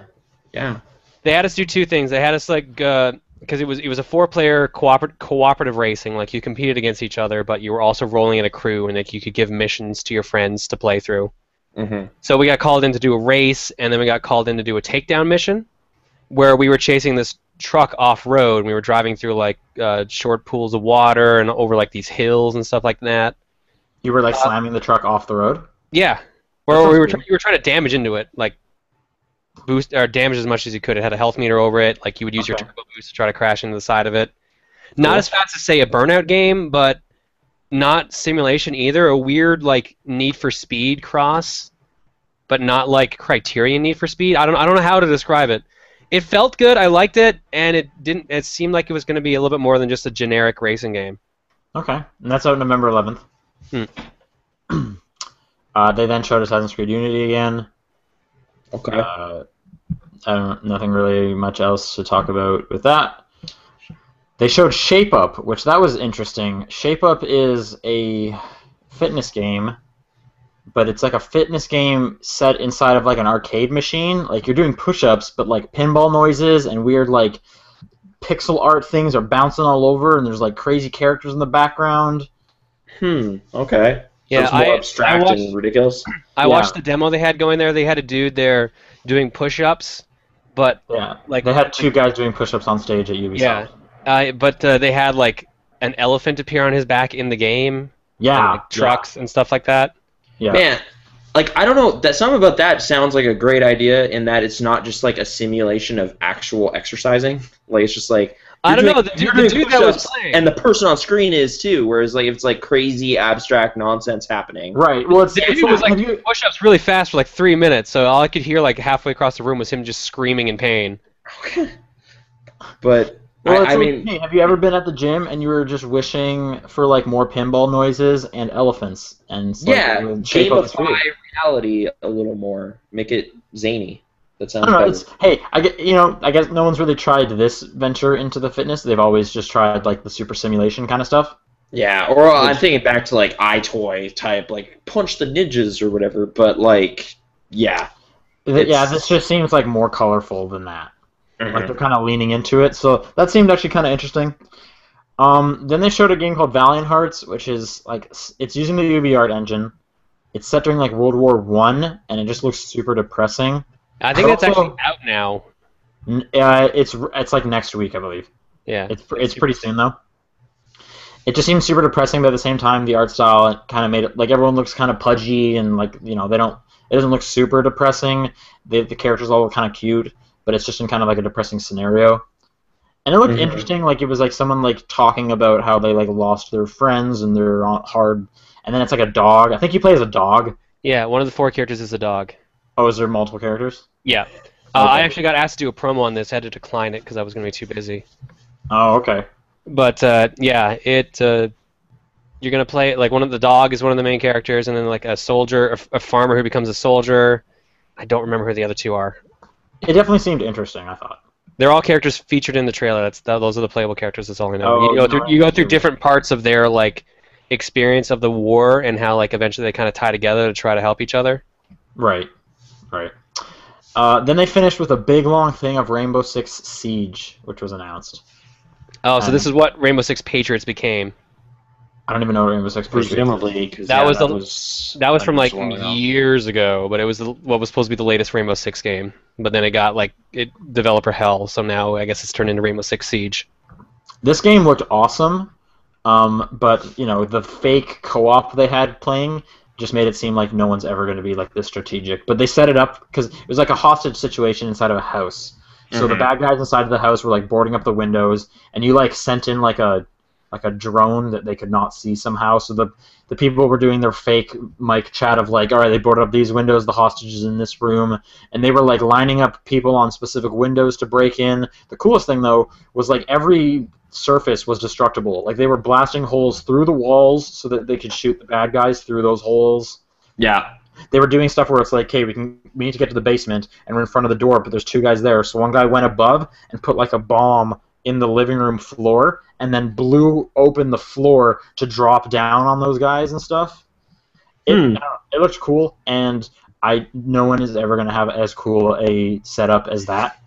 Yeah. They had us do two things. They had us like because it was a 4-player cooperative racing. Like you competed against each other, but you were also rolling in a crew, and like you could give missions to your friends to play through. Mm-hmm. So we got called in to do a race, and then we got called in to do a takedown mission, where we were chasing this truck off-road. We were driving through like short pools of water and over like these hills and stuff like that. You were like slamming the truck off the road? Yeah, where sounds we were cool. you were trying to damage into it, like boost or damage as much as you could. It had a health meter over it. Like you would use your Okay. turbo boost to try to crash into the side of it. Not Cool. as fast as say a Burnout game, but not simulation either. A weird like Need for Speed cross, but not like Criterion Need for Speed. I don't know how to describe it. It felt good. I liked it, and it didn't. It seemed like it was going to be a little bit more than just a generic racing game. Okay. And that's out November 11th. They then showed Assassin's Creed Unity again. Okay. Nothing really much else to talk about with that. They showed Shape Up, which that was interesting. Shape Up is a fitness game, but it's like a fitness game set inside of like an arcade machine. Like you're doing push-ups, but like pinball noises and weird like pixel art things are bouncing all over, and there's like crazy characters in the background. Okay. Yeah, so it's more I abstract watched- and ridiculous. I Yeah. watched the demo they had going there. They had a dude there doing push-ups, but Yeah, like they had two guys doing push-ups on stage at Ubisoft. but they had like an elephant appear on his back in the game. Yeah, and, like, trucks and stuff like that. Yeah. Man, like I don't know, that something about that sounds like a great idea in that it's not just like a simulation of actual exercising. Like it's just like I don't you're know. doing- The you're dude doing that was push-ups, playing. and the person on screen is too. Whereas like if it's like crazy abstract nonsense happening. Right. Well, it's The it's dude was like have you- doing push-ups really fast for like 3 minutes, so all I could hear like halfway across the room was him just screaming in pain. But Well, I it's mean, hey, have you ever been at the gym and you were just wishing for like more pinball noises and elephants and it's, like, yeah, it would shape up the gamify screen? reality a little more. Make it zany. That sounds I don't know. better. It's hey, I guess no one's really tried this venture into the fitness. They've always just tried like the super simulation kind of stuff. Yeah, or I'm thinking back to like iToy type, like Punch the Ninjas or whatever. But like, yeah, Yeah, this just seems like more colorful than that. Mhm. Like they're kind of leaning into it, so that seemed actually kind of interesting. Then they showed a game called Valiant Hearts, which is like it's using the UbiArt engine. It's set during like World War I, and it just looks super depressing. I think that's Also- actually out now. It's like next week, I believe. Yeah. It's pretty soon though. It just seems super depressing, but at the same time, the art style it kind of made it like everyone looks kind of pudgy and like they don't. It doesn't look super depressing. The characters all look kind of cute, but it's just in kind of like a depressing scenario. And it looked Mhm. interesting, like it was like someone like talking about how they like lost their friends and they're hard. And then it's like a dog. I think you play as a dog. Yeah, one of the 4 characters is a dog. Oh, is there multiple characters? Yeah. Okay. I actually got asked to do a promo on this. Had to decline it because I was going to be too busy. Oh, okay. But yeah, it you're gonna play like one of the dog is one of the main characters, and then like a soldier, a farmer who becomes a soldier. I don't remember who the other two are. It definitely seemed interesting, I thought. They're all characters featured in the trailer. Those are the playable characters. That's all I know. Oh, You go through different parts of their like experience of the war and how like eventually they kind of tie together to try to help each other. Right. Then they finished with a big long thing of Rainbow Six Siege, which was announced. Oh, so this is what Rainbow Six Patriots became. I don't even know what Rainbow Six Patriots. Presumably, because that was from like years ago, but it was what was supposed to be the latest Rainbow Six game. But then it got like developer hell, so now I guess it's turned into Rainbow Six Siege. This game looked awesome, but you know the fake co-op they had playing just made it seem like no one's ever going to be like this strategic. But they set it up because it was like a hostage situation inside of a house. So the bad guys inside of the house were like boarding up the windows, and you like sent in like a drone that they could not see somehow. So the people were doing their fake mic chat of like, all right, they boarded up these windows, the hostage is in this room, and they were like lining up people on specific windows to break in. The coolest thing though was like every surface was destructible. Like they were blasting holes through the walls so that they could shoot the bad guys through those holes. Yeah. They were doing stuff where it's like, okay, we need to get to the basement, and we're in front of the door, but there's two guys there. So one guy went above and put like a bomb in the living room floor, and then blew open the floor to drop down on those guys and stuff. It looked cool, and no one is ever going to have as cool a setup as that.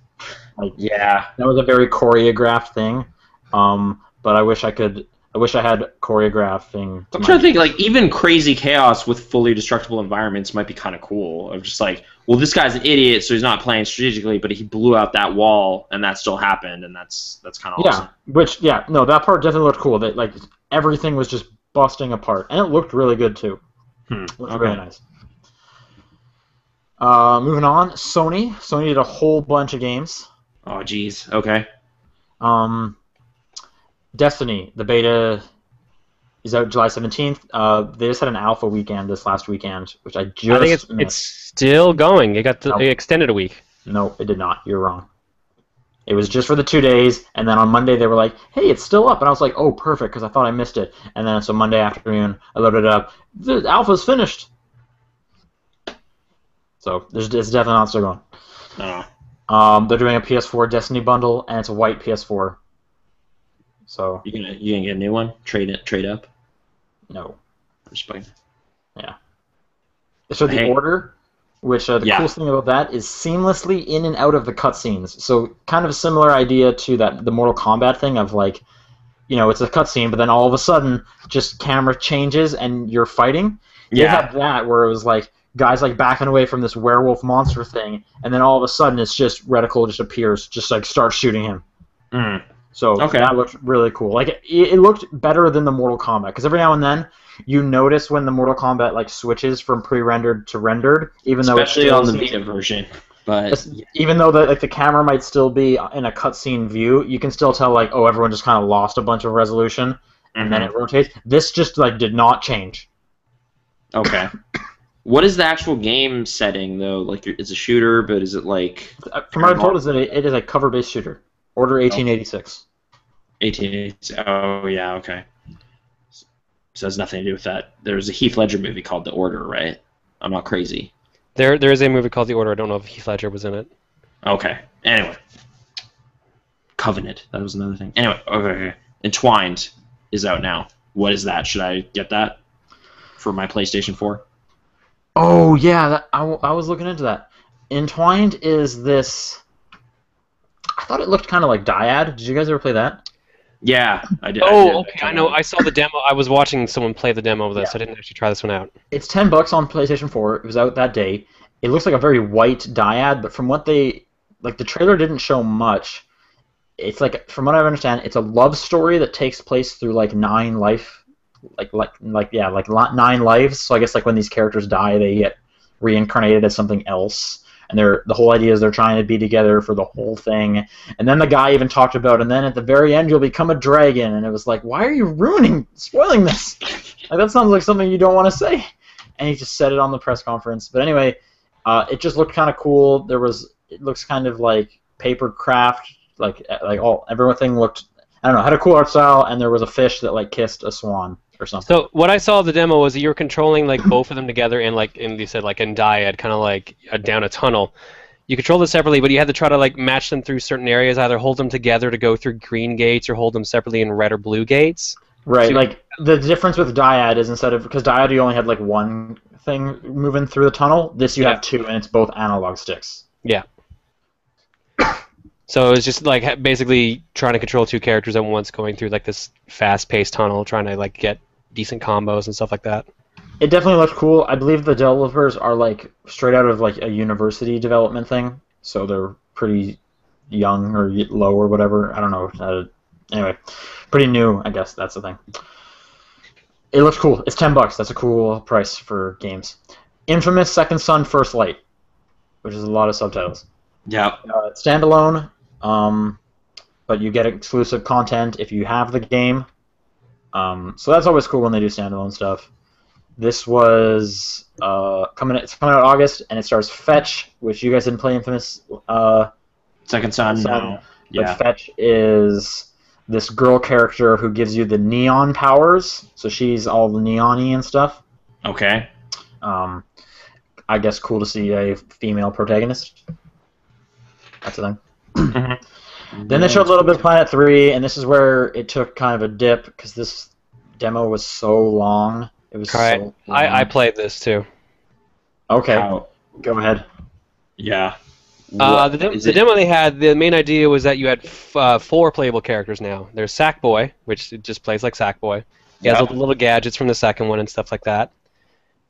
Like, yeah, that was a very choreographed thing. But I wish I had choreographing. I'm trying to think, like, even crazy chaos with fully destructible environments might be kind of cool. Of just like, well, this guy's an idiot, so he's not playing strategically, but he blew out that wall, and that still happened, and that's kind of awesome. No, that part definitely looked cool. That like everything was just busting apart, and it looked really good too. It looked really nice. Moving on, Sony did a whole bunch of games. Oh, geez. Okay. Destiny, the beta is out July 17th. They just had an alpha weekend this last weekend, which I think it's still going. It got it extended a week. No, it did not. You're wrong. It was just for the 2 days, and then on Monday they were like, hey, it's still up. And I was like, oh, perfect, because I thought I missed it. And then so Monday afternoon, I loaded it up. The alpha's finished. So it's definitely not still going. No. They're doing a PS4 Destiny bundle, and it's a white PS4. So you gonna get a new one? Trade up? No. I'm just playing. Yeah. So the order, which the coolest thing about that is seamlessly in and out of the cutscenes. So kind of a similar idea to the Mortal Kombat thing of like, you know, it's a cutscene, but then all of a sudden just camera changes and you're fighting. Yeah. They had that where it was like guys like backing away from this werewolf monster thing, and then all of a sudden it's just Reticle just appears, just like starts shooting him. So that looked really cool. Like it looked better than the Mortal Kombat, because every now and then you notice when the Mortal Kombat like switches from pre-rendered to rendered, even though especially on the Vita version. But even though the camera might still be in a cutscene view, you can still tell like, oh, everyone just kind of lost a bunch of resolution, and then it rotates. This just like did not change. Okay. What is the actual game setting though? Like it's a shooter, but is it like? From what I'm told, it is a cover-based shooter. Order 1886. 1886. Oh yeah, okay. So it has nothing to do with that. There's a Heath Ledger movie called The Order, right? I'm not crazy. There is a movie called The Order. I don't know if Heath Ledger was in it. Okay. Anyway. Covenant. That was another thing. Anyway, okay. Entwined is out now. What is that? Should I get that for my PlayStation 4? Oh yeah, I was looking into that. Entwined is this. I thought it looked kind of like Dyad. Did you guys ever play that? Yeah, I did. Okay. I know. I saw the demo. I was watching someone play the demo of this. I didn't actually try this one out. It's $10 on PlayStation 4. It was out that day. It looks like a very white Dyad, but from what the trailer didn't show much. It's like, from what I understand, it's a love story that takes place through like 9 life, like 9 lives. So I guess like when these characters die, they get reincarnated as something else. And the whole idea is they're trying to be together for the whole thing. And then the guy even talked about, and then at the very end you'll become a dragon. And it was like, why are you spoiling this? Like that sounds like something you don't want to say. And he just said it on the press conference. But anyway, it just looked kind of cool. It looks kind of like paper craft, everything looked, I don't know, had a cool art style, and there was a fish that like kissed a swan. or something. So what I saw of the demo was that you were controlling like both of them together and you said like in dyad, kind of like down a tunnel. You control them separately, but you had to try to like match them through certain areas, either hold them together to go through green gates or hold them separately in red or blue gates. Right, So like the difference with dyad is because dyad you only had like one thing moving through the tunnel. This you have two, and it's both analog sticks. Yeah. So it's just like basically trying to control two characters at once, going through like this fast-paced tunnel, trying to like get decent combos and stuff like that. It definitely looks cool. I believe the developers are like straight out of like a university development thing, so they're pretty young or low or whatever. I don't know. Anyway, pretty new, I guess that's the thing. It looks cool. It's $10. That's a cool price for games. Infamous Second Son First Light, which is a lot of subtitles. Yeah. It's standalone, but you get exclusive content if you have the game. So that's always cool when they do standalone stuff. This was it's coming out August, and it stars Fetch, which you guys didn't play Infamous. Second Son, no. But Fetch is this girl character who gives you the neon powers, so she's all the neon-y and stuff. Okay. I guess cool to see a female protagonist. That's the thing. Then they showed LittleBigPlanet 3, and this is where it took kind of a dip, because this demo was so long. It was so long. I played this too. Okay, go ahead. Yeah. The demo they had, the main idea was that you had 4 playable characters now. There's Sackboy, which just plays like Sackboy. He has all the little gadgets from the second one and stuff like that.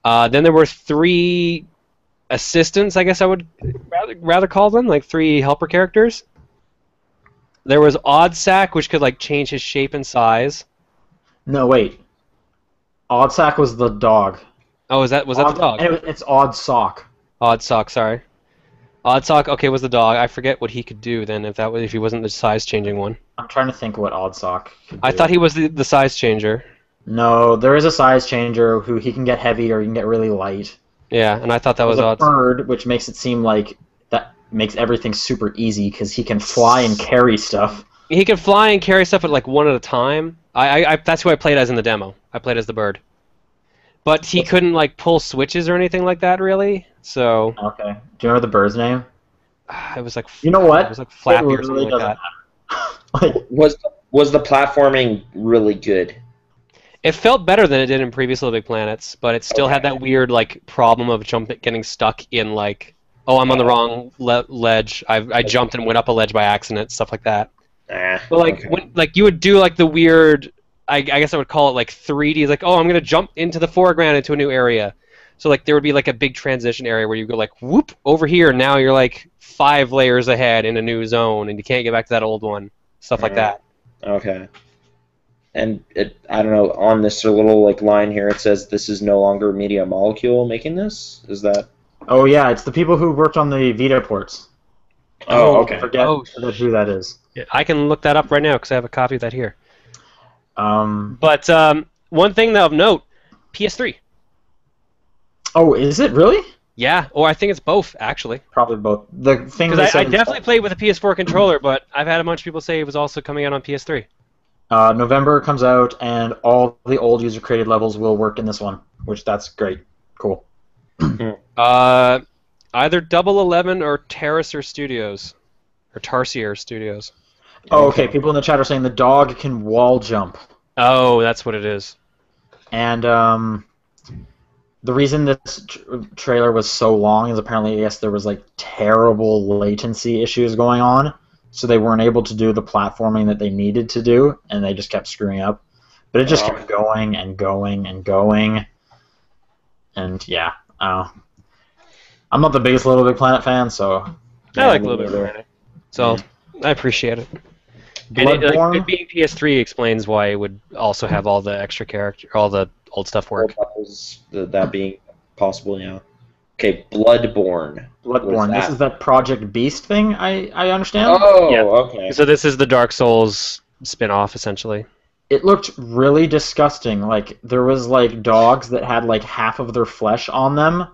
Then there were 3 assistants, I guess I would rather call them, like 3 helper characters. There was Odd Sack, which could like change his shape and size. No, wait. Odd Sack was the dog. Oh, was that the dog? It's Odd Sock. Odd Sock, sorry. Odd Sock, okay, was the dog. I forget what he could do then, if he wasn't the size changing one. I'm trying to think what Odd Sock could do. I thought he was the size changer. No, there is a size changer who he can get heavy or he can get really light. Yeah, and I thought that was Odd Sock. Bird, which makes it seem like that makes everything super easy because he can fly and carry stuff. He can fly and carry stuff at like one at a time. That's who I played as in the demo. I played as the bird. But he couldn't like pull switches or anything like that, really. So. Okay. Do you remember the bird's name? It was like. You know what? It was like Flappy or something like that. Was the platforming really good? It felt better than it did in previous LittleBigPlanets, but it still had that weird like problem of getting stuck in like, oh, I'm on the wrong ledge. I jumped and went up a ledge by accident, stuff like that. But like when you would do like the weird, I guess I would call it like 3D. Like, oh, I'm gonna jump into the foreground into a new area. So like there would be like a big transition area where you go like whoop over here. Now you're like 5 layers ahead in a new zone, and you can't get back to that old one. Stuff like that. Okay. And I don't know, on this little like line here, it says this is no longer Media Molecule making this. Is that? Oh yeah, it's the people who worked on the Vita ports. Oh, okay. Forget who that is. Yeah, I can look that up right now because I have a copy of that here. But one thing of note, PS3. Oh, is it really? Yeah, or I think it's both actually. Probably both. The thing because I definitely played with a PS4 controller, but I've had a bunch of people say it was also coming out on PS3. November comes out, and all the old user-created levels will work in this one, which that's great. Cool. Either Double 11 or Tarsier Studios. Or Tarsier Studios. Oh, okay. People in the chat are saying the dog can wall jump. Oh, that's what it is. And the reason this trailer was so long is apparently, I guess, there was like terrible latency issues going on. So they weren't able to do the platforming that they needed to do, and they just kept screwing up. But it just kept going and going and going. And yeah, I'm not the biggest LittleBigPlanet fan, so... I like LittleBigPlanet. So, I appreciate it. Bloodborne? And it being PS3 explains why it would also have all the extra all the old stuff work. That being possible, yeah. Okay, Bloodborne. Bloodborne. This is that Project Beast thing, I understand? Oh, yeah. Okay. So this is the Dark Souls spin-off, essentially. It looked really disgusting. Like, there was, like, dogs that had, like, half of their flesh on them,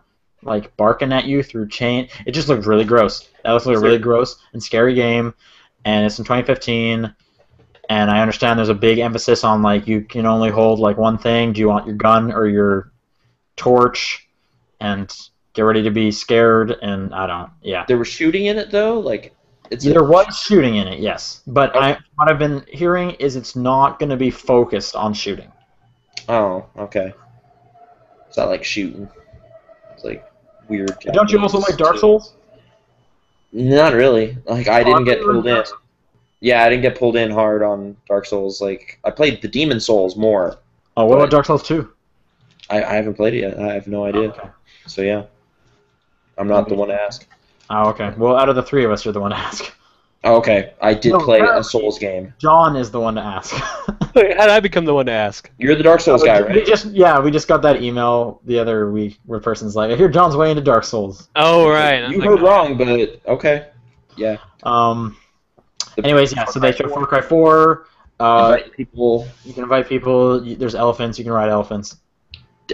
like, barking at you through chain. It just looked really gross. That was like a really gross and scary game, and it's in 2015. And I understand there's a big emphasis on like you can only hold like one thing. Do you want your gun or your torch? And get ready to be scared. And I don't. Yeah. There was shooting in it though, like There was shooting in it, yes. But what I've been hearing is it's not going to be focused on shooting. Oh, okay. It's not like shooting. It's like weird. Don't you also like Dark Souls? Not really. Like I didn't get pulled in. Yeah, I didn't get pulled in hard on Dark Souls. Like I played the Demon Souls more. Oh, what about Dark Souls 2? I haven't played it yet. I have no idea. Okay. So yeah, I'm not the one to ask. Oh, okay. Well, out of the three of us, you're the one to ask. Oh, okay, I did play a Souls game. John is the one to ask. How did I become the one to ask? You're the Dark Souls guy, right? We just got that email the other week where a person's like, I hear John's way into Dark Souls. Oh, right. You heard wrong, but okay. Yeah. Anyways, yeah, so they show Far Cry 4. Invite people. You can invite people. There's elephants. You can ride elephants.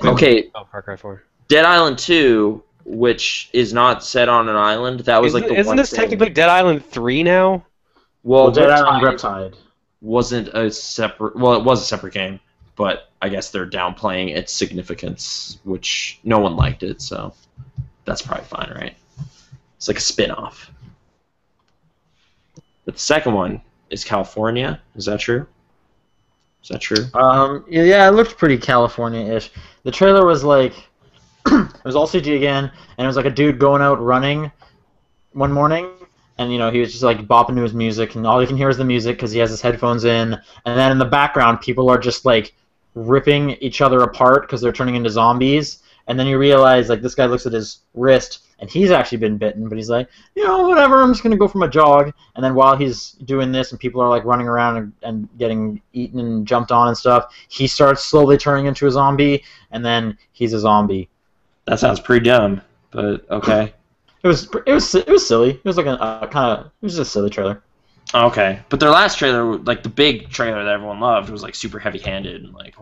Okay. Oh, Far Cry 4. Dead Island 2, which is not set on an island. That was Isn't this technically Dead Island 3 now? Well, Dead Island Riptide wasn't a separate. Well, it was a separate game, but I guess they're downplaying its significance, which no one liked it, so that's probably fine, right? It's like a spin-off. But the second one is California. Is that true? Is that true? Yeah, it looked pretty California-ish. The trailer was like, it was all CG again, and it was like a dude going out running one morning, and he was just like bopping to his music, and all you can hear is the music because he has his headphones in, and then in the background, people are just like ripping each other apart because they're turning into zombies, and then you realize like this guy looks at his wrist, and he's actually been bitten, but he's like, whatever, I'm just gonna go for my jog, and then while he's doing this and people are like running around and getting eaten and jumped on and stuff, he starts slowly turning into a zombie, and then he's a zombie. That sounds pretty dumb, but okay. It was silly. It was like it was just a silly trailer. Okay, but their last trailer, like the big trailer that everyone loved, was like super heavy-handed and like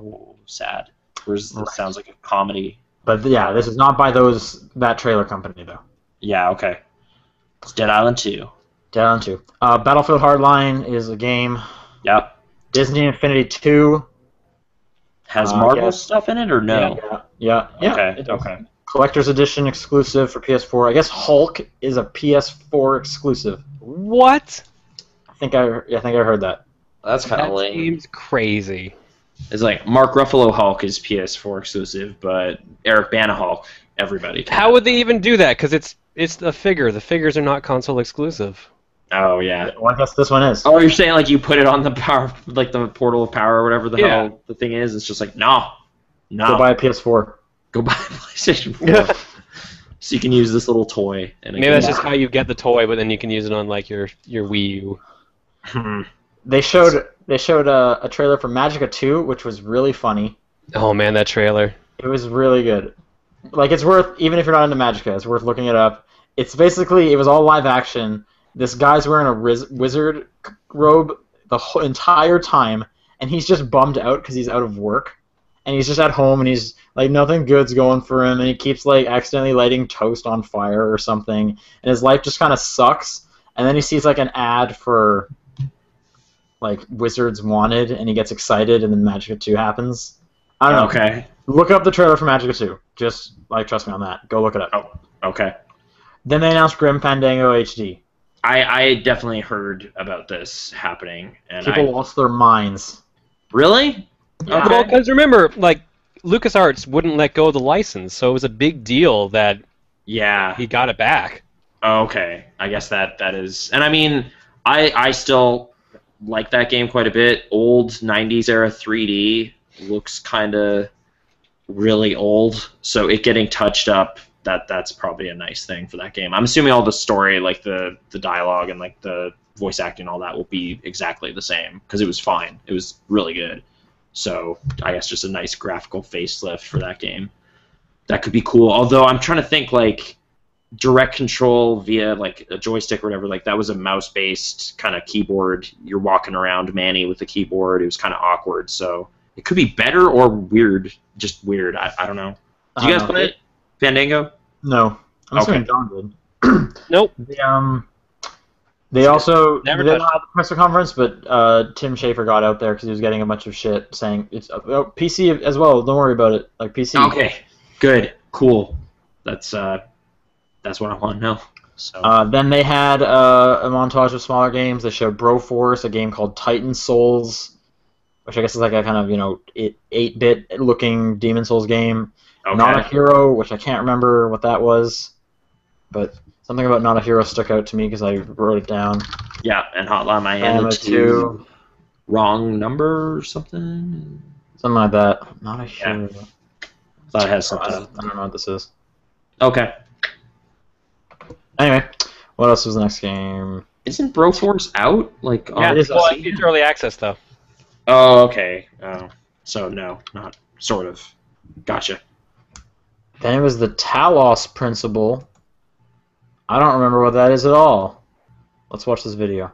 sad. Whereas this sounds like a comedy. But yeah, this is not by that trailer company though. Yeah, okay. It's Dead Island 2. Dead Island 2. Battlefield Hardline is a game. Yep. Disney Infinity 2 has Marvel stuff in it or no? Yeah. Okay. Okay. Collector's Edition exclusive for PS4. I guess Hulk is a PS4 exclusive. What? I think I heard that. That's kind of That lame. seems crazy. It's like Mark Ruffalo Hulk is PS4 exclusive, but Eric Bana Hulk, everybody can. How would they even do that? Because it's a figure. The figures are not console exclusive. Oh yeah. Well, I guess this one is. Oh, you're saying like you put it on the power, like the portal of power or whatever the hell the thing is. It's just like no. Go buy a PS4. Go buy a PlayStation 4. So you can use this little toy. And Maybe that's just how you get the toy, but then you can use it on like your Wii U. They showed a trailer for Magicka 2, which was really funny. Oh man, that trailer. It was really good. Like it's worth, even if you're not into Magicka, it's worth looking it up. It's basically, it was all live action. This guy's wearing a wizard robe the whole entire time, and he's just bummed out because he's out of work. And he's just at home, and he's like nothing good's going for him, and he keeps like accidentally lighting toast on fire or something, and his life just kind of sucks. And then he sees like an ad for like Wizards Wanted, and he gets excited, and then Magicka 2 happens. I don't know. Okay. Look up the trailer for Magicka 2. Just like trust me on that. Go look it up. Oh, okay. Then they announced Grim Fandango HD. I definitely heard about this happening, and People lost their minds. Really? Yeah. Well, because remember, like LucasArts wouldn't let go of the license, so it was a big deal that he got it back. Okay, I guess that is, and I mean, I still like that game quite a bit. Old 90s era 3D looks kind of really old, so it getting touched up, that's probably a nice thing for that game. I'm assuming all the story, like the dialogue and like the voice acting, all that will be exactly the same because it was fine. It was really good. So I guess just a nice graphical facelift for that game. That could be cool. Although I'm trying to think like direct control via like a joystick or whatever. Like that was a mouse-based kind of keyboard. You're walking around Manny with the keyboard. It was kind of awkward. So it could be better or weird. Just weird. I don't know. Did you guys play it? Fandango? No. I'm assuming John did. Nope. They also Never they didn't touched have a press conference, but Tim Schafer got out there because he was getting a bunch of shit saying it's PC as well. Don't worry about it. Like PC. Okay, good, cool. That's what I want to know. So Then they had a montage of smaller games. They showed Broforce, a game called Titan Souls, which I guess is like a kind of 8-bit looking Demon Souls game. okay. Not a Hero, which I can't remember what that was, but something about Not a Hero stuck out to me because I wrote it down. Yeah, and Hotline Miami 2. Wrong number or something. Something like that. Not a Hero. Thought it had I something. don't know what this is. Okay. Anyway, what else was the next game? Isn't Broforce out? Like, Yeah, it is well, awesome. it's early access though. Oh, okay. Oh, so no, not sort of. Gotcha. Then it was the Talos Principle. I don't remember what that is at all. Let's watch this video.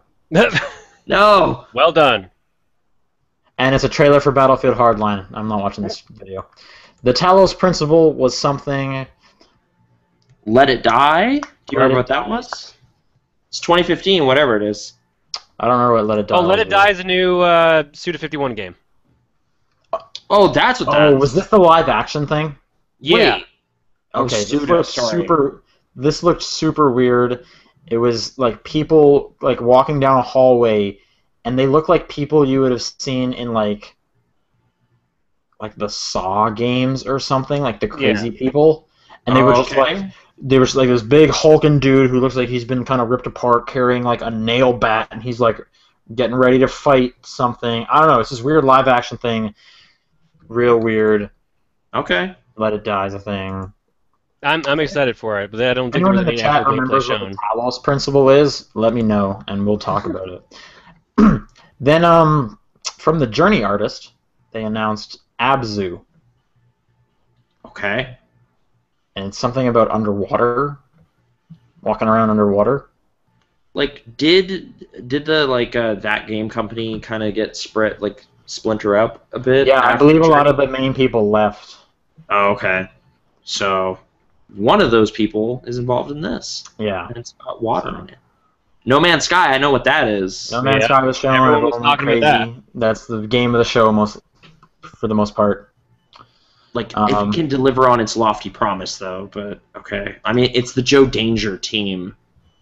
No. Well done. And it's a trailer for Battlefield Hardline. I'm not watching this video. The Talos Principle was something... Let It Die? Do you Let remember It what that was? It's 2015, whatever it is. I don't remember what Let It Die Oh, Let was. It Die is a new Suda51 game. Oh, that's what that Oh, is. was this the live action thing? Yeah. Wait. Oh, Okay, Suda, sorry. This looked super weird. It was like people like walking down a hallway, and they looked like people you would have seen in like the Saw games or something, like the crazy people. And they were just like this big hulking dude who looks like he's been kind of ripped apart, carrying like a nail bat, and he's like getting ready to fight something. I don't know. It's this weird live action thing. Real weird. Okay. Let It Die is a thing. I'm excited for it, but I don't think Anyone there in was the any chat actual gameplay remembers what shown. the Talos Principle is? Let me know, and we'll talk about it. Then, from the Journey artist, they announced Abzu, Okay. and it's something about underwater, walking around underwater. Like, did the that game company kind of get splinter up a bit? Yeah, I after believe a lot Journey? of the main people left. Oh, okay. So, one of those people is involved in this. Yeah. And it's got water on it. No Man's Sky, I know what that is. No Man's Yeah. Sky was shown. Everyone was everyone went talking about crazy. That's the game of the show, for the most part. Like, if it can deliver on its lofty promise, though, but okay. I mean, it's the Joe Danger team,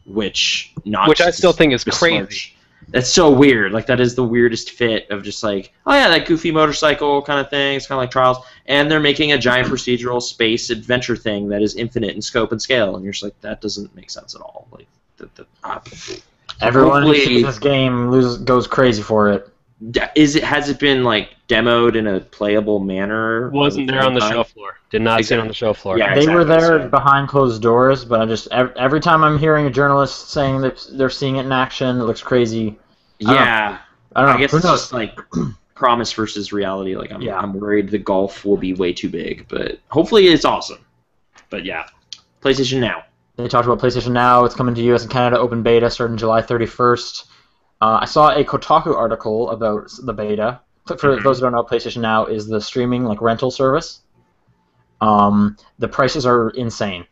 which I still think is this crazy. much. That's so weird. Like, that is the weirdest fit of just like, oh yeah, that goofy motorcycle kind of thing. It's kind of like Trials. And they're making a giant procedural space adventure thing that is infinite in scope and scale. And you're just like, that doesn't make sense at all. Like, Everyone who hopefully- sees this game goes crazy for it. Has it been like demoed in a playable manner? Wasn't there on the time? show floor. Did not see it on the show floor. Yeah. They were exactly, there so- behind closed doors, but I just every time I'm hearing a journalist saying that they're seeing it in action, it looks crazy. Yeah. I don't know. I guess Who it's knows? just like promise versus reality. Like Yeah. I'm worried the gulf will be way too big, but hopefully it's awesome. But yeah, PlayStation Now. They talked about PlayStation Now. It's coming to US and Canada open beta starting July 31st. I saw a Kotaku article about the beta. For those who don't know, PlayStation Now is the streaming rental service. The prices are insane.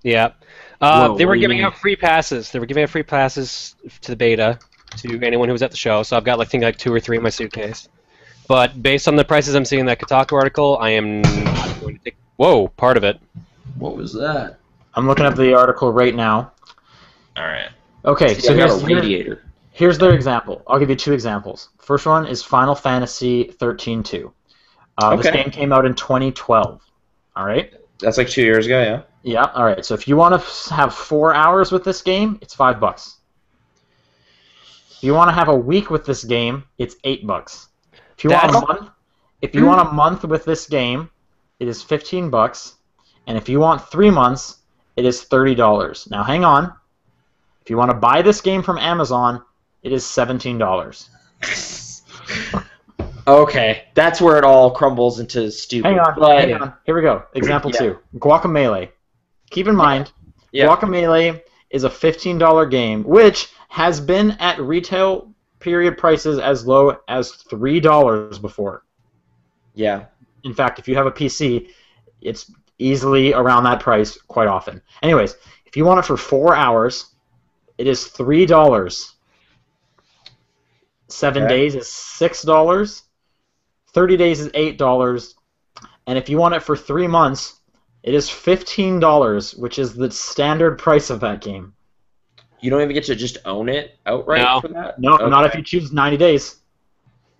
Yeah. Whoa, They what were do you giving mean? out free passes. They were giving out free passes to the beta to anyone who was at the show. So I've got like 2 or 3 in my suitcase. But based on the prices I'm seeing in that Kotaku article, I am not going to take part of it. What was that? I'm looking up the article right now. All right. Okay, So so I got a radiator. here's their example. I'll give you 2 examples. First one is Final Fantasy 13-2. This Okay. game came out in 2012. All right? That's like 2 years ago, yeah. Yeah, all right. So if you want to have 4 hours with this game, it's $5. If you want to have a week with this game, it's $8. If you want a month with this game, it is $15. And if you want 3 months, it is $30. Now hang on. If you want to buy this game from Amazon, it is $17. Okay, that's where it all crumbles into stupid. Hang on. Here we go. Example 2. Guacamelee. Keep in mind, Guacamelee is a $15 game, which has been at retail period prices as low as $3 before. Yeah. In fact, if you have a PC, it's easily around that price quite often. Anyways, if you want it for 4 hours, it is $3. 7 days is $6. 30 days is $8. And if you want it for 3 months, it is $15, which is the standard price of that game. You don't even get to just own it outright for that? No, not if you choose 90 days.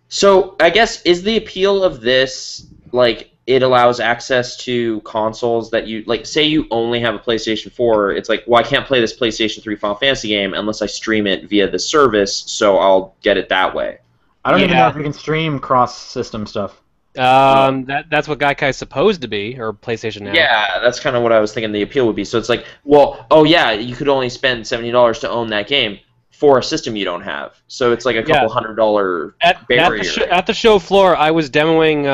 So, I guess, is the appeal of this, like, it allows access to consoles that you, like, say you only have a PlayStation 4, it's like, well, I can't play this PlayStation 3 Final Fantasy game unless I stream it via the service, so I'll get it that way. I don't even know if you can stream cross-system stuff. That's what Gaikai is supposed to be, or PlayStation now. Yeah, that's kind of what I was thinking the appeal would be. So it's like, well, oh yeah, you could only spend $70 to own that game for a system you don't have. So it's like a couple $100 barrier. At the show floor, I was demoing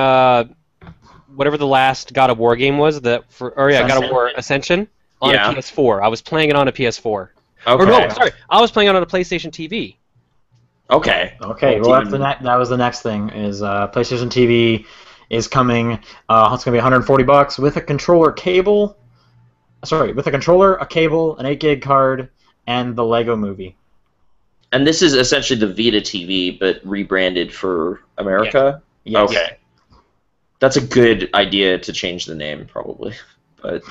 whatever the last God of War game was, God of War Ascension on a PS4. I was playing it on a PS4. Okay. Or no, sorry, I was playing it on a PlayStation TV. Okay. Well, that was the next thing. Is PlayStation TV is coming. It's going to be $140 with a controller cable. Sorry, with a controller, a cable, an 8 GB card, and the Lego Movie. And this is essentially the Vita TV, but rebranded for America? Yes. Okay. That's a good idea to change the name, probably. But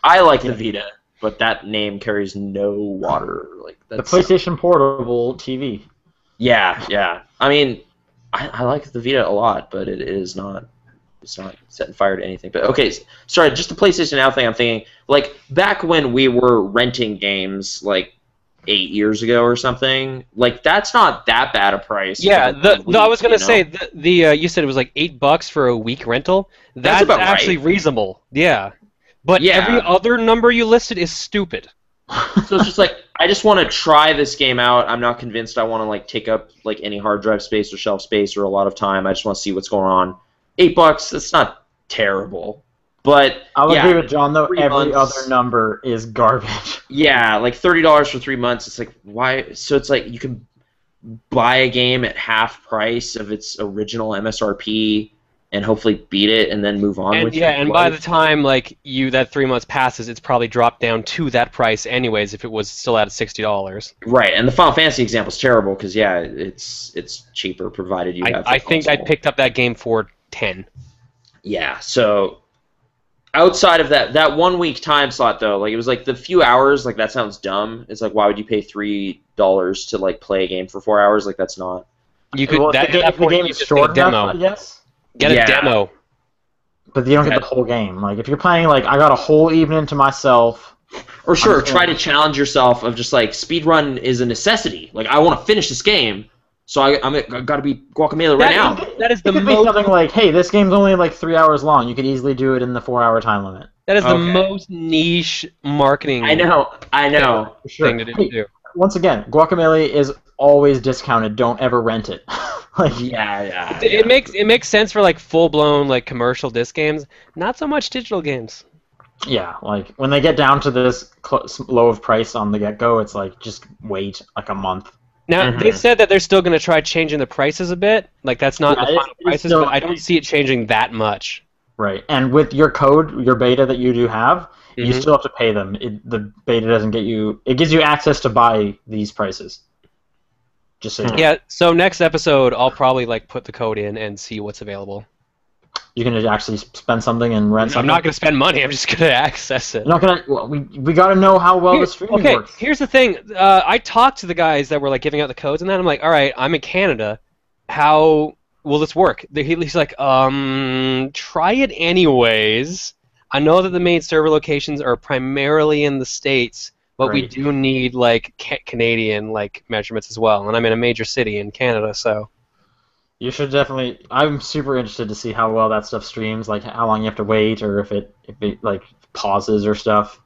I like the Vita, but that name carries no water. Like the PlayStation Portable TV. Yeah. I mean, I like the Vita a lot, but it's not setting fire to anything. But okay, sorry, just the PlayStation Now thing. I'm thinking, like, back when we were renting games, like 8 years ago or something, like, that's not that bad a price. Yeah, I was gonna say you said it was like $8 for a week rental. That's about actually reasonable. Yeah, but every other number you listed is stupid. So it's just like, I just want to try this game out. I'm not convinced I want to, like, take up, like, any hard drive space or shelf space or a lot of time. I just want to see what's going on. $8, that's not terrible. But I'll agree with John, though. Every other number is garbage. Yeah, like $30 for 3 months. It's like, why? So it's like you can buy a game at half price of its original MSRP and hopefully beat it and then move on with your life. By the time that 3 months passes, it's probably dropped down to that price anyways if it was still at $60. Right, and the Final Fantasy example is terrible because it's cheaper provided you have. I think I picked up that game for $10. Yeah, so outside of that 1 week time slot though, like, it was like the few hours, like, that sounds dumb. It's like, why would you pay $3 to, like, play a game for 4 hours? Like, that's not. You could. Well, the game is short enough, yes. Get a demo. But you don't get the whole game. Like, if you're playing, like, I got a whole evening to myself. Or sure, try to challenge yourself of just, like, speedrun is a necessity. Like, I want to finish this game, so I got to be Guacamelee right now. That is the most. Be something like, hey, this game's only like 3 hours long. You could easily do it in the 4-hour time limit. That is the most niche marketing. I know. Thing to do. Once again, Guacamelee is always discounted. Don't ever rent it. Like, It makes sense for, like, full-blown, like, commercial disc games. Not so much digital games. Yeah, like, when they get down to this low of price on the get-go, it's like, just wait like a month. Now, they said that they're still going to try changing the prices a bit. Like, that's not the final prices, but I don't see it changing that much. Right, and with your code, your beta that you do have, you still have to pay them. The beta doesn't get you... It gives you access to buy these prices. Just so you know. Yeah, so next episode, I'll probably, like, put the code in and see what's available. You're going to actually spend something and rent something? I'm not going to spend money. I'm just going to access it. You're not going to... Well, we got to know how well the streaming works. Here's the thing. I talked to the guys that were, like, giving out the codes, and then I'm like, all right, I'm in Canada. How will this work? He's like, try it anyways. I know that the main server locations are primarily in the States, but we do need, like, Canadian, like, measurements as well. And I'm in a major city in Canada, so... You should definitely... I'm super interested to see how well that stuff streams, like how long you have to wait, or if it like, pauses or stuff.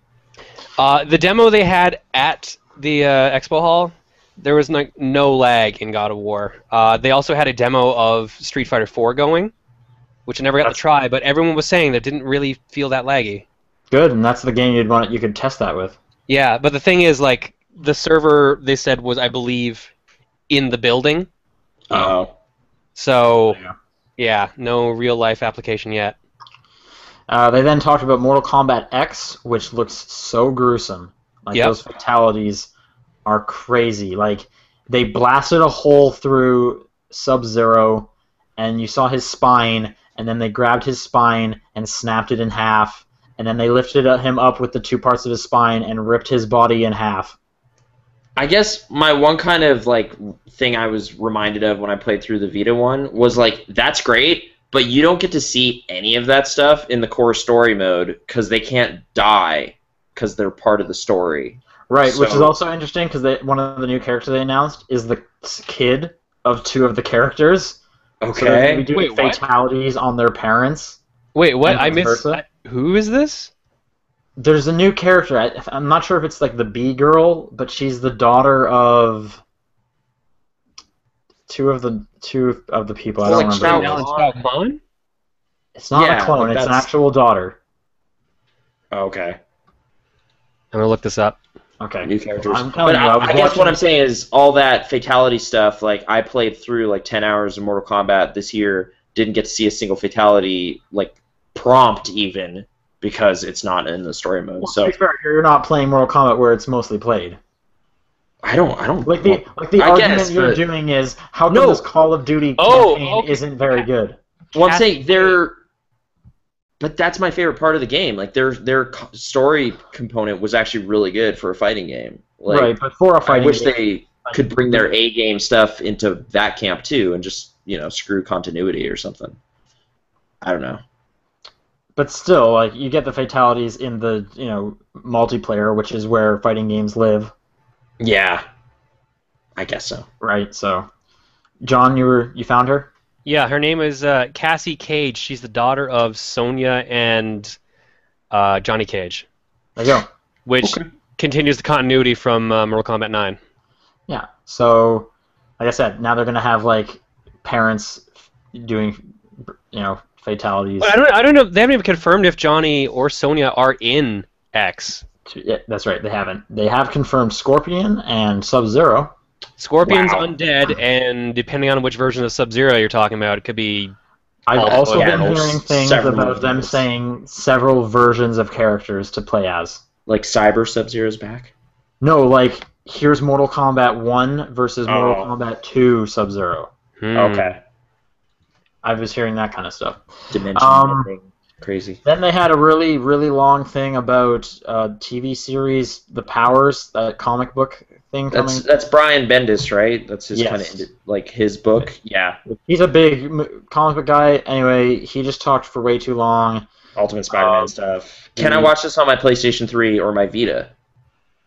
The demo they had at the Expo Hall, there was no lag in God of War. They also had a demo of Street Fighter 4 going, which I never got to try, but everyone was saying that didn't really feel that laggy. Good, and that's the game you could test that with. Yeah, but the thing is, like, the server, they said, was, I believe, in the building. Oh. So, yeah, no real-life application yet. They then talked about Mortal Kombat X, which looks so gruesome. Like, those fatalities are crazy. Like, they blasted a hole through Sub-Zero, and you saw his spine, and then they grabbed his spine and snapped it in half, and then they lifted him up with the two parts of his spine and ripped his body in half. I guess my one kind of like thing I was reminded of when I played through the Vita one was like, that's great, but you don't get to see any of that stuff in the core story mode because they can't die because they're part of the story. Right, So, which is also interesting because one of the new characters they announced is the kid of two of the characters. So they're going to be doing fatalities on their parents. Wait, what? I vice missed. versa. Who is this? There's a new character. I'm not sure if it's like the bee girl, but she's the daughter of two of the people. I don't remember. Clone? It's not Yeah, a clone. like It's an that's- actual daughter. Okay. I'm gonna look this up. Okay. New characters. I'm telling But you, I guess what I'm saying is all that fatality stuff, like I played through like 10 hours of Mortal Kombat this year, didn't get to see a single fatality like prompt even because it's not in the story mode. Well, So to be fair, you're not playing Mortal Kombat where it's mostly played. I don't Like the I argument guess, you're but- doing is how come No. this Call of Duty Oh, campaign okay. isn't very good. Well, I'm saying but that's my favorite part of the game. Like their story component was actually really good for a fighting game. Like, Right, but for a I fighting wish game, they could bring their A game stuff into that camp too, and just screw continuity or something. I don't know. but still, like you get the fatalities in the multiplayer, which is where fighting games live. Yeah, I guess so. Right. So, John, you found her? Yeah, her name is Cassie Cage. She's the daughter of Sonya and Johnny Cage, There you go. which continues the continuity from Mortal Kombat 9. Yeah. So, like I said, now they're gonna have like parents doing fatalities. But I don't know. They haven't even confirmed if Johnny or Sonya are in X. Yeah, that's right. They haven't. They have confirmed Scorpion and Sub-Zero. Scorpion's Wow. undead, and depending on which version of Sub-Zero you're talking about, it could be. I've Oh, also yeah, been there's hearing things several about them versions. saying several versions of characters to play as. Like Cyber Sub-Zero's back. No, like here's Mortal Kombat 1 versus Mortal Oh. Kombat 2 Sub-Zero. Okay. I was hearing that kind of stuff. Dimension thing. Crazy. Then they had a really, really long thing about TV series, The Powers, that comic book thing coming. That's Brian Bendis, right? That's his Yes. kind of like his book. Yeah. He's a big comic book guy. Anyway, he just talked for way too long. Ultimate Spider-Man stuff. Can I watch this on my PlayStation 3 or my Vita?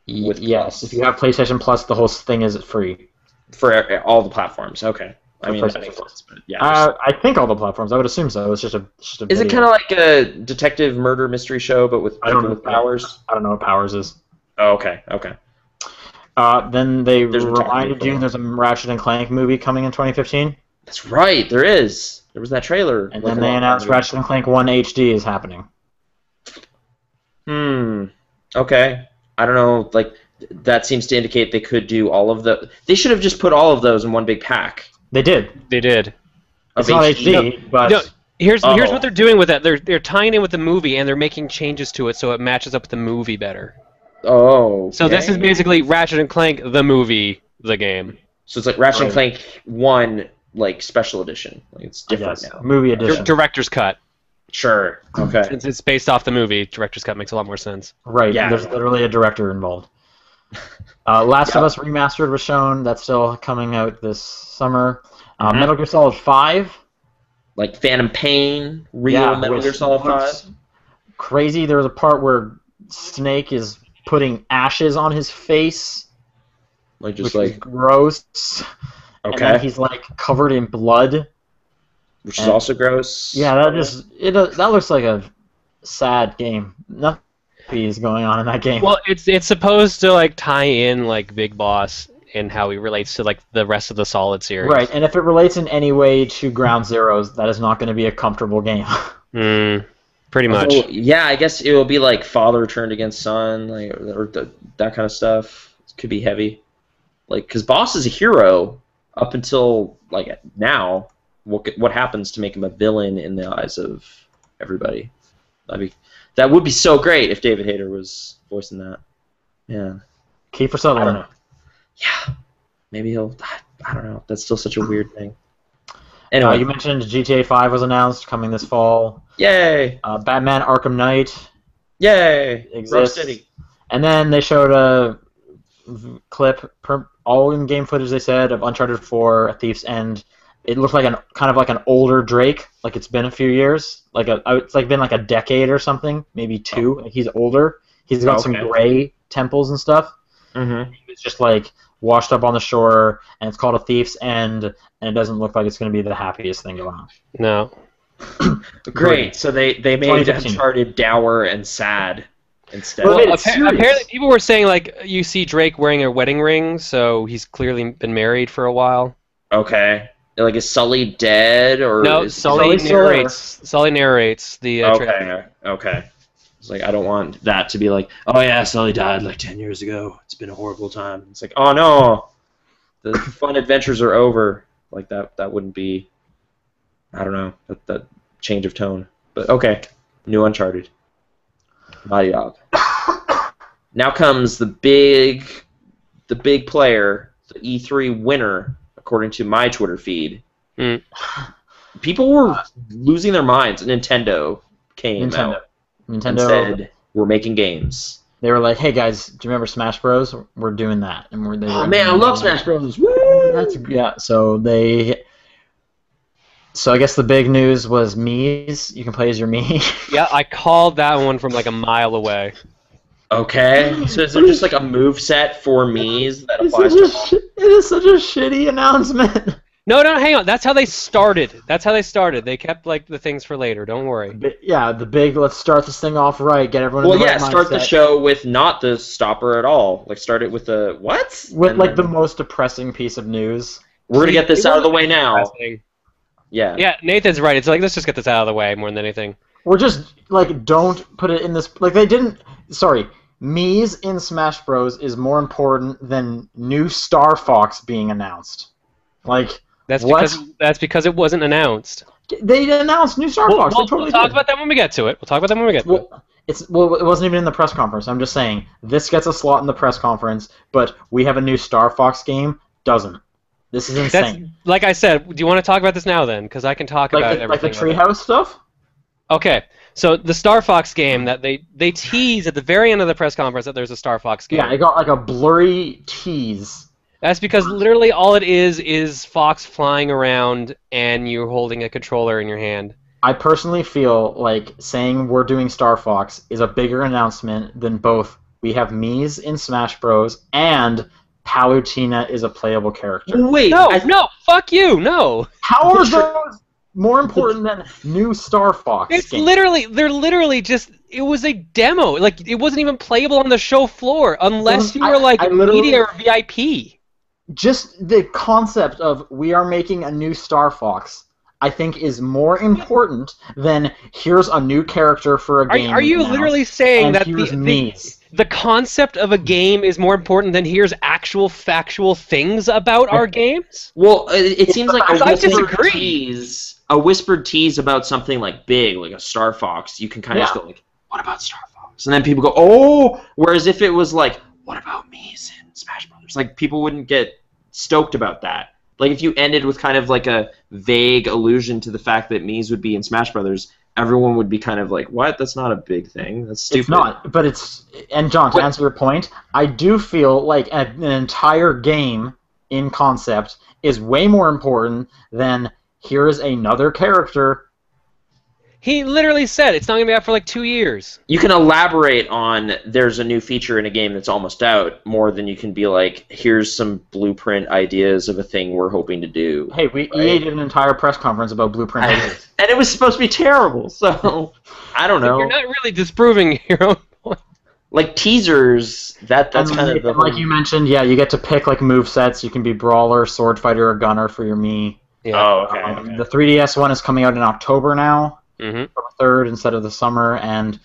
With Yes, Plus. if you have PlayStation Plus, the whole thing is free. For all the platforms. Okay. I For mean, that PlayStation makes Plus. sense, but yeah. I think all the platforms. I would assume so. It's just a. Is it video. kind of like a detective murder mystery show, but with I don't people know. with powers? I don't know what Powers is. Oh, okay. Okay. Then they There's a reminded technical- you there's a Ratchet and Clank movie coming in 2015, That's right. There is. There was that trailer. and like, then a they long announced time ago. Ratchet and Clank 1 HD is happening. Okay. I don't know. Like that seems to indicate they could do all of the. They should have just put all of those in one big pack. They did. They did. It's Of not HD. HD, but No, here's Oh. what they're doing with that. They're tying in with the movie, and they're making changes to it so it matches up with the movie better. Oh. So this is okay. basically Ratchet and Clank, the movie, the game. So it's like Ratchet and Right. Clank 1, like special edition. Like it's I different guess now. movie edition. Director's cut. Sure. Okay. Since it's based off the movie, director's cut makes a lot more sense. Right. Yeah. There's literally a director involved. Last of Us Remastered was shown. That's still coming out this summer. Mhm. Metal Gear Solid 5. Like Phantom Pain, real Metal which Gear Solid 5. looks crazy. There was a part where Snake is putting ashes on his face, Like just which is like gross. And then okay, he's like covered in blood. which is also gross. Yeah, that looks like a sad game. Nothing is going on in that game. Well, it's supposed to like tie in like Big Boss and how he relates to like the rest of the Solid series. Right, and if it relates in any way to Ground Zeroes, that is not going to be a comfortable game. Pretty much. Oh, yeah, I guess it will be like father turned against son, like that kind of stuff. It could be heavy, like because Boss is a hero up until like now. What happens to make him a villain in the eyes of everybody? That would be so great if David Hayter was voicing that. Yeah, Kiefer I don't Sutherland. know. Yeah, maybe he'll. I don't know. That's still such a weird thing. Anyway, You mentioned GTA 5 was announced coming this fall. yay! Batman Arkham Knight Yay! Rose exists. City. And then they showed a clip, all in-game footage they said, of Uncharted 4, A Thief's End. It looked like kind of like an older Drake, like it's been a few years, it's like been like a decade or something, maybe 2. Like he's older. He's got some gray temples and stuff. Mm-hmm. He was just like washed up on the shore, and it's called A Thief's End, and it doesn't look like it's going to be the happiest thing going on. No. Great. So they made 2015. Uncharted dour and sad instead. Well, Well, it's serious. apparently people were saying like you see Drake wearing a wedding ring, so he's clearly been married for a while. Okay. Like, is Sully dead or? No, is Sully still there? narrates. Sully narrates the. trailer. Okay. It's like I don't want that to be like, oh yeah, Sully died like 10 years ago. It's been a horrible time. It's like, oh no, the fun adventures are over. Like that wouldn't be. I don't know that change of tone. But okay, new Uncharted. Naughty Dog. Now comes the big player, the E3 winner, according to my Twitter feed. Mm. People were losing their minds. Nintendo came out and said, we're making games. They were like, "Hey guys, do you remember Smash Bros? We're doing that." And Oh man, I love Smash Bros. Woo! So I guess the big news was Mii's. You can play as your Mii. Yeah, I called that one from like a mile away. Okay, so is it just like a move set for Mii's that applies to? It is such a shitty announcement. No, hang on. That's how they started. They kept like the things for later. Don't worry. But, yeah, the big. Let's start this thing off right. Get everyone. Well, in the yeah, right start the mindset. show with not the stopper at all. Like, start it with the what? With And like the then- most depressing piece of news. We're gonna get this It out of the wasn't way now. interesting. Yeah. Yeah, Nathan's right. It's like let's just get this out of the way more than anything. Or just like don't put it in this. Like they didn't. Sorry. Mii's in Smash Bros. Is more important than new Star Fox being announced. Like That's what? because it wasn't announced. They announced new Star Fox. They totally we'll talk did. about that when we get to it. Well, it wasn't even in the press conference. I'm just saying this gets a slot in the press conference, but we have a new Star Fox game. Doesn't. This is insane. That's, like I said, do you want to talk about this now then? Because I can talk about Like the everything. Treehouse stuff. Okay, so the Star Fox game that they tease at the very end of the press conference that there's a Star Fox game. Yeah, it got like a blurry tease. That's because literally all it is Fox flying around and you're holding a controller in your hand. I personally feel like saying we're doing Star Fox is a bigger announcement than both we have Mii's in Smash Bros. And Palutena is a playable character. Wait. No, fuck you, no. How are those more important than new Star Fox It's game? they're literally just, it was a demo. Like, it wasn't even playable on the show floor unless you were like I literally- media or VIP. Just the concept of we are making a new Star Fox, I think, is more important than here's a new character for a game. Are you now, literally saying and that here's Mii's? the concept of a game is more important than here's actual factual things about our games? Well, it seems like I a whispered disagree. tease. A whispered tease about something like big, like a Star Fox. You can kind of just go like, "What about Star Fox?" And then people go, "Oh!" Whereas if it was like, "What about Mii's in Smash Brothers?" Like people wouldn't get stoked about that. Like if you ended with kind of like a vague allusion to the fact that Mii's would be in Smash Brothers, everyone would be kind of like, "What? That's not a big thing. That's stupid." It's not, but it's... And John, to answer your point, I do feel like an entire game in concept is way more important than here is another character. He literally said it's not going to be out for like 2 years. You can elaborate on there's a new feature in a game that's almost out more than you can be like, here's some blueprint ideas of a thing we're hoping to do. Hey, EA did an entire press conference about Blueprint ideas. And it was supposed to be terrible, so I don't know. You're not really disproving your own point. Like teasers, that's And kind of the like you mentioned, yeah, you get to pick like move sets. You can be brawler, sword fighter, or gunner for your Mii. Yeah. Oh, okay. The 3DS one is coming out in October now, Mm-hmm. 3rd instead of the summer, and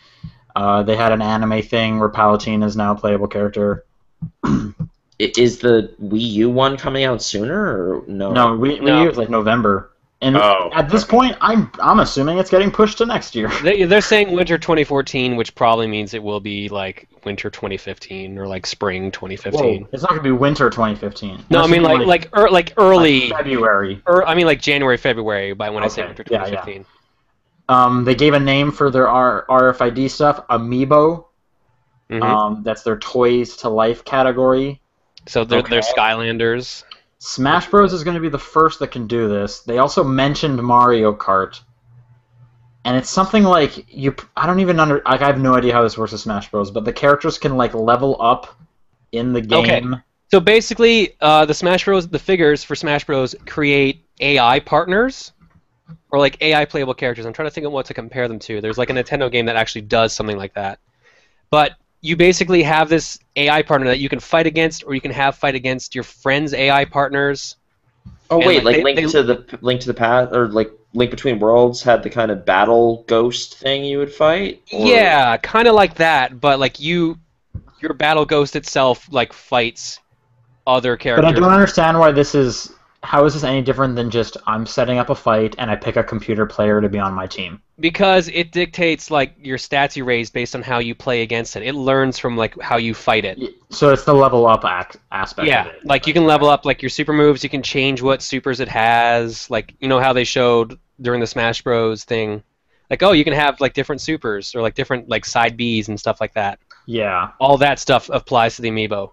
they had an anime thing where Palutena is now a playable character. Is the Wii U one coming out sooner or no? No, Wii U is like November. And at this point, I'm assuming it's getting pushed to next year. They're saying winter 2014, which probably means it will be like winter 2015 or like spring 2015. Whoa, it's not gonna be winter 2015. No, I mean like early February. I mean like January, February. By when I say winter 2015. Yeah. They gave a name for their RFID stuff, amiibo. That's their toys to life category. So they're Skylanders. Smash Bros is going to be the first that can do this. They also mentioned Mario Kart, and it's something like I don't even I have no idea how this works with Smash Bros. But the characters can like level up in the game. Okay. So basically, the figures for Smash Bros create AI partners, or like AI playable characters. I'm trying to think of what to compare them to. There's like a Nintendo game that actually does something like that, but you basically have this AI partner that you can fight against, or you can have fight against your friends' AI partners. Oh wait, like Link to the Past, or like Link Between Worlds had the kind of battle ghost thing you would fight? Or... Yeah, kind of like that, but like your battle ghost itself like fights other characters. But I don't understand why this is. How is this any different than just I'm setting up a fight and I pick a computer player to be on my team? Because it dictates like your stats you raise based on how you play against it. It learns from like how you fight it. So it's the level up aspect. Yeah, of it. like you can level up like your super moves. You can change what supers it has. Like you know how they showed during the Smash Bros thing, like you can have like different supers or like different like side Bs and stuff like that. Yeah. All that stuff applies to the amiibo.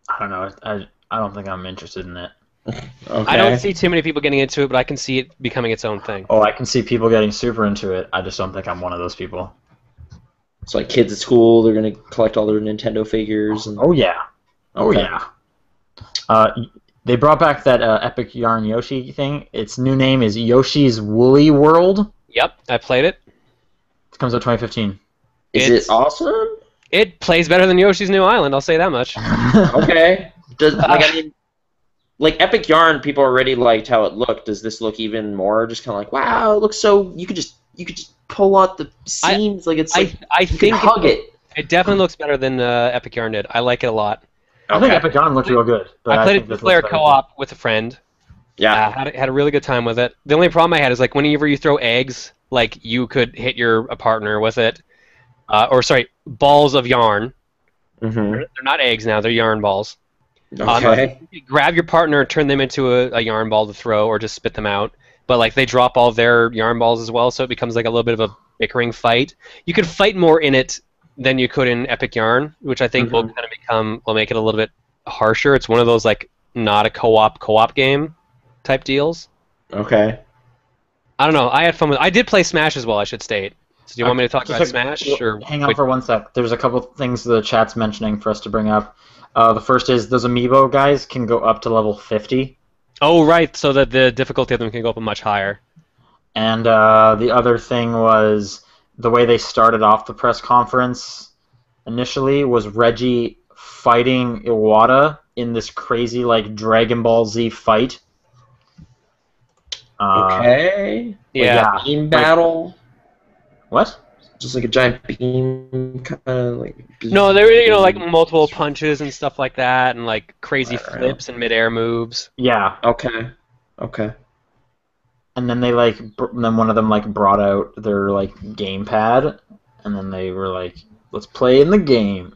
I don't know. I don't think I'm interested in it. Okay. I don't see too many people getting into it, but I can see it becoming its own thing. Oh, I can see people getting super into it. I just don't think I'm one of those people. It's like kids at school, they're going to collect all their Nintendo figures. And... Oh, yeah. Oh, yeah. They brought back that Epic Yarn Yoshi thing. Its new name is Yoshi's Woolly World. Yep, I played it. It comes out 2015. Is it awesome? It plays better than Yoshi's New Island, I'll say that much. Okay. Like Epic Yarn, people already liked how it looked. Does this look even more? Just kind of like, wow, it looks so. You could just pull out the seams. I think hug it. It definitely looks better than Epic Yarn did. I like it a lot. I think Epic Yarn looked real good. But I played it two-player co-op with a friend. Yeah. Had a really good time with it. The only problem I had is like whenever you throw eggs, like you could hit your partner with it, balls of yarn. Mm-hmm. They're not eggs now; they're yarn balls. Okay. You grab your partner and turn them into a yarn ball to throw, or just spit them out. But like they drop all their yarn balls as well, so it becomes like a little bit of a bickering fight. You could fight more in it than you could in Epic Yarn, which I think will make it a little bit harsher. It's one of those like not a co-op game type deals. Okay. I don't know. I had fun with. I did play Smash as well. I should state. So do you want me to talk about Smash? Or hang on for one sec. There's a couple things the chat's mentioning for us to bring up. The first is those amiibo guys can go up to level 50. Oh, right. So that the difficulty of them can go up much higher. And the other thing was the way they started off the press conference initially was Reggie fighting Iwata in this crazy like Dragon Ball Z fight. Okay. Yeah. Beam battle. What? Just like a giant beam, kind of like. No, there were like multiple punches and stuff like that, and like crazy flips and midair moves. Yeah. Okay. And then they then one of them like brought out their like gamepad, and then they were like, "Let's play in the game."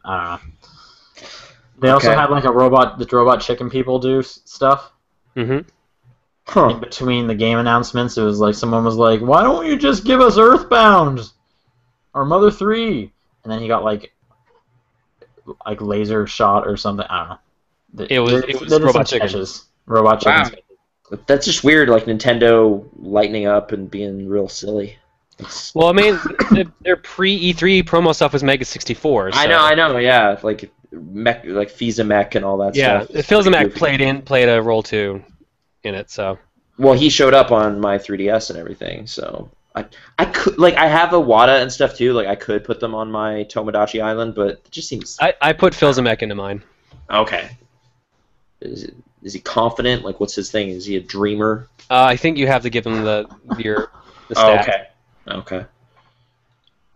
They also had like the robot chicken people do stuff. Mm-hmm. Huh. In between the game announcements, it was like someone was like, "Why don't you just give us Earthbound or Mother 3?" And then he got like laser shot or something. I don't know. It was robot chicken. Robot chicken. Wow. That's just weird, like Nintendo lightening up and being real silly. Well, I mean, their pre-E3 promo stuff was Mega 64. So. I know, yeah, like mech, like Fisa Mech and all that stuff. Yeah, Fisa Mech played a role too in it, so. Well, he showed up on my 3DS and everything, so I could I have a Wada and stuff too. Like I could put them on my Tomodachi Island, but it just seems. I put Filzamek into mine. Okay. Is he confident? Like, what's his thing? Is he a dreamer? I think you have to give him the stat. Okay.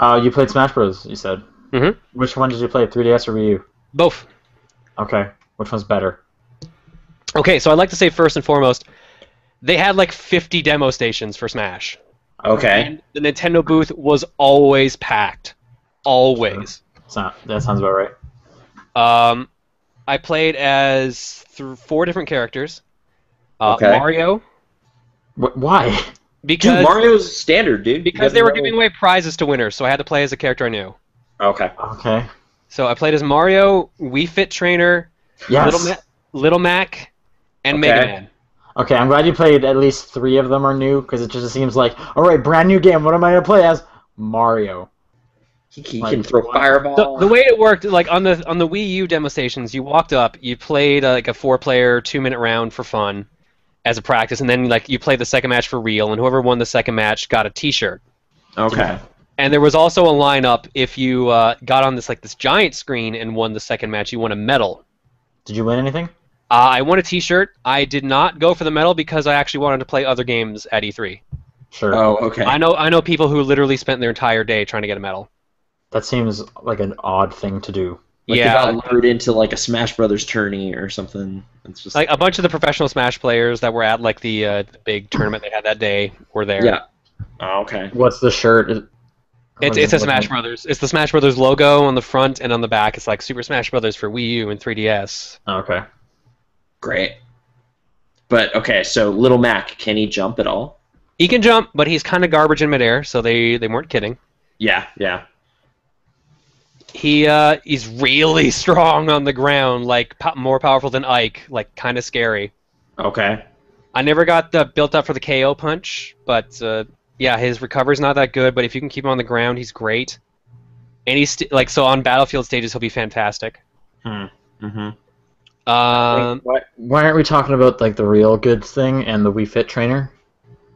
You played Smash Bros. You said. Mm-hmm. Which one did you play? 3DS or Wii U? Both. Okay. Which one's better? Okay, so I'd like to say first and foremost, They had like 50 demo stations for Smash. Okay. And the Nintendo booth was always packed. Always. That sounds about right. I played as 4 different characters. Okay. Mario. Why? Because Dude, Mario's standard, dude. because they were giving away prizes to winners, so I had to play as a character I knew. Okay. Okay. So I played as Mario, Wii Fit Trainer, Yes. Little Mac, and Okay. Mega Man. Okay, I'm glad you played at least 3 of them are new, because it just seems like, alright, brand new game, what am I going to play as? Mario. He Like, can throw what? fireball. The way it worked, like on the Wii U demo stations, you walked up, you played like a 4-player 2-minute round for fun as a practice, and then like you played the second match for real, and whoever won the second match got a T-shirt. Okay. And there was also a lineup if you got on this giant screen and won the second match, you won a medal. Did you win anything? I won a T-shirt. I did not go for the medal because I actually wanted to play other games at E3. Sure. Oh, okay. I know people who literally spent their entire day trying to get a medal. That seems like an odd thing to do. Like Yeah, they got lured into like a Smash Brothers tourney or something. It's just like a bunch of the professional Smash players that were at like the big tournament they had that day were there. yeah. Oh, okay. What's the shirt? It's a Smash Brothers. It's the Smash Brothers logo on the front, and on the back it's like Super Smash Brothers for Wii U and 3DS. Okay. Great. But okay, so Little Mac, can he jump at all? He can jump, but he's kind of garbage in midair, so they weren't kidding. Yeah, yeah. He's really strong on the ground, like more powerful than Ike, like kind of scary. Okay. I never got built up for the KO punch, but yeah, his recovery's not that good. But if you can keep him on the ground, he's great. And he's so on battlefield stages, he'll be fantastic. Mm-hmm. Why aren't we talking about like the real good thing and the Wii Fit Trainer?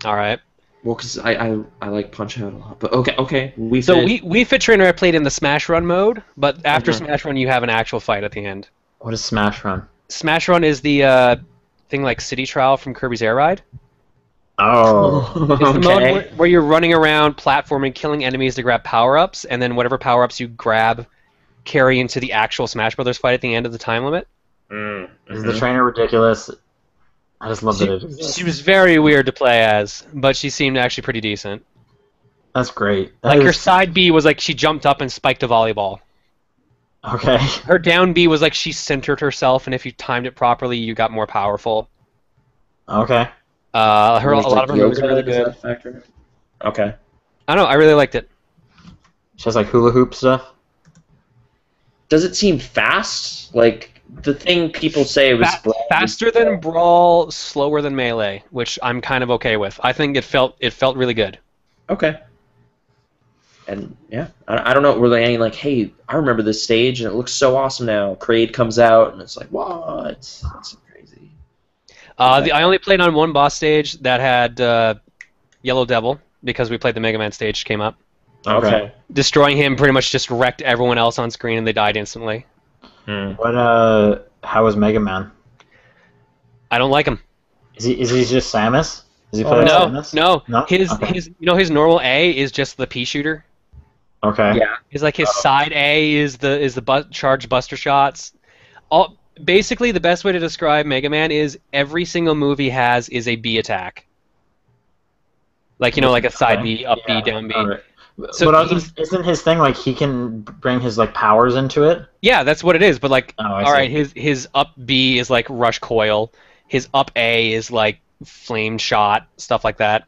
All right. Well, because I like Punch Out a lot. But okay. Wii Fit Trainer I played in the Smash Run mode, but after Smash Run you have an actual fight at the end. What is Smash Run? Smash Run is the thing like City Trial from Kirby's Air Ride. Oh. It's the mode where you're running around, platforming, killing enemies to grab power-ups, and then whatever power-ups you grab carry into the actual Smash Brothers fight at the end of the time limit. Is the trainer ridiculous? I just love that it exists. She was very weird to play as, but she seemed actually pretty decent. That's great. Her side B was like she jumped up and spiked a volleyball. Okay. Her down B was like she centered herself, and if you timed it properly, you got more powerful. Okay. A lot of her moves are really good. Okay. I don't know. I really liked it. She has like hula hoop stuff. Does it seem fast? Like the thing people say was Faster than Brawl, slower than Melee, which I'm kind of okay with. I think it felt really good. Okay. And yeah, I don't know. Were they any like, hey, I remember this stage and it looks so awesome now. Kraid comes out and it's like, what? That's crazy. I only played on one boss stage that had Yellow Devil because we played the Mega Man stage came up. Okay. Destroying him pretty much just wrecked everyone else on screen and they died instantly. How is Mega Man? I don't like him. Is he just Samus? Is he playing Samus? No. Okay. His normal A is just the pea shooter. Okay. Yeah. His side A is the charged buster shots. Basically the best way to describe Mega Man is every single move he has is a B attack. Like like a side B, up B, down B. Right. So but isn't his thing like he can bring his like powers into it? Yeah, that's what it is. But like, I all see. right, his up B is like rush coil. His up A is like flame shot, stuff like that.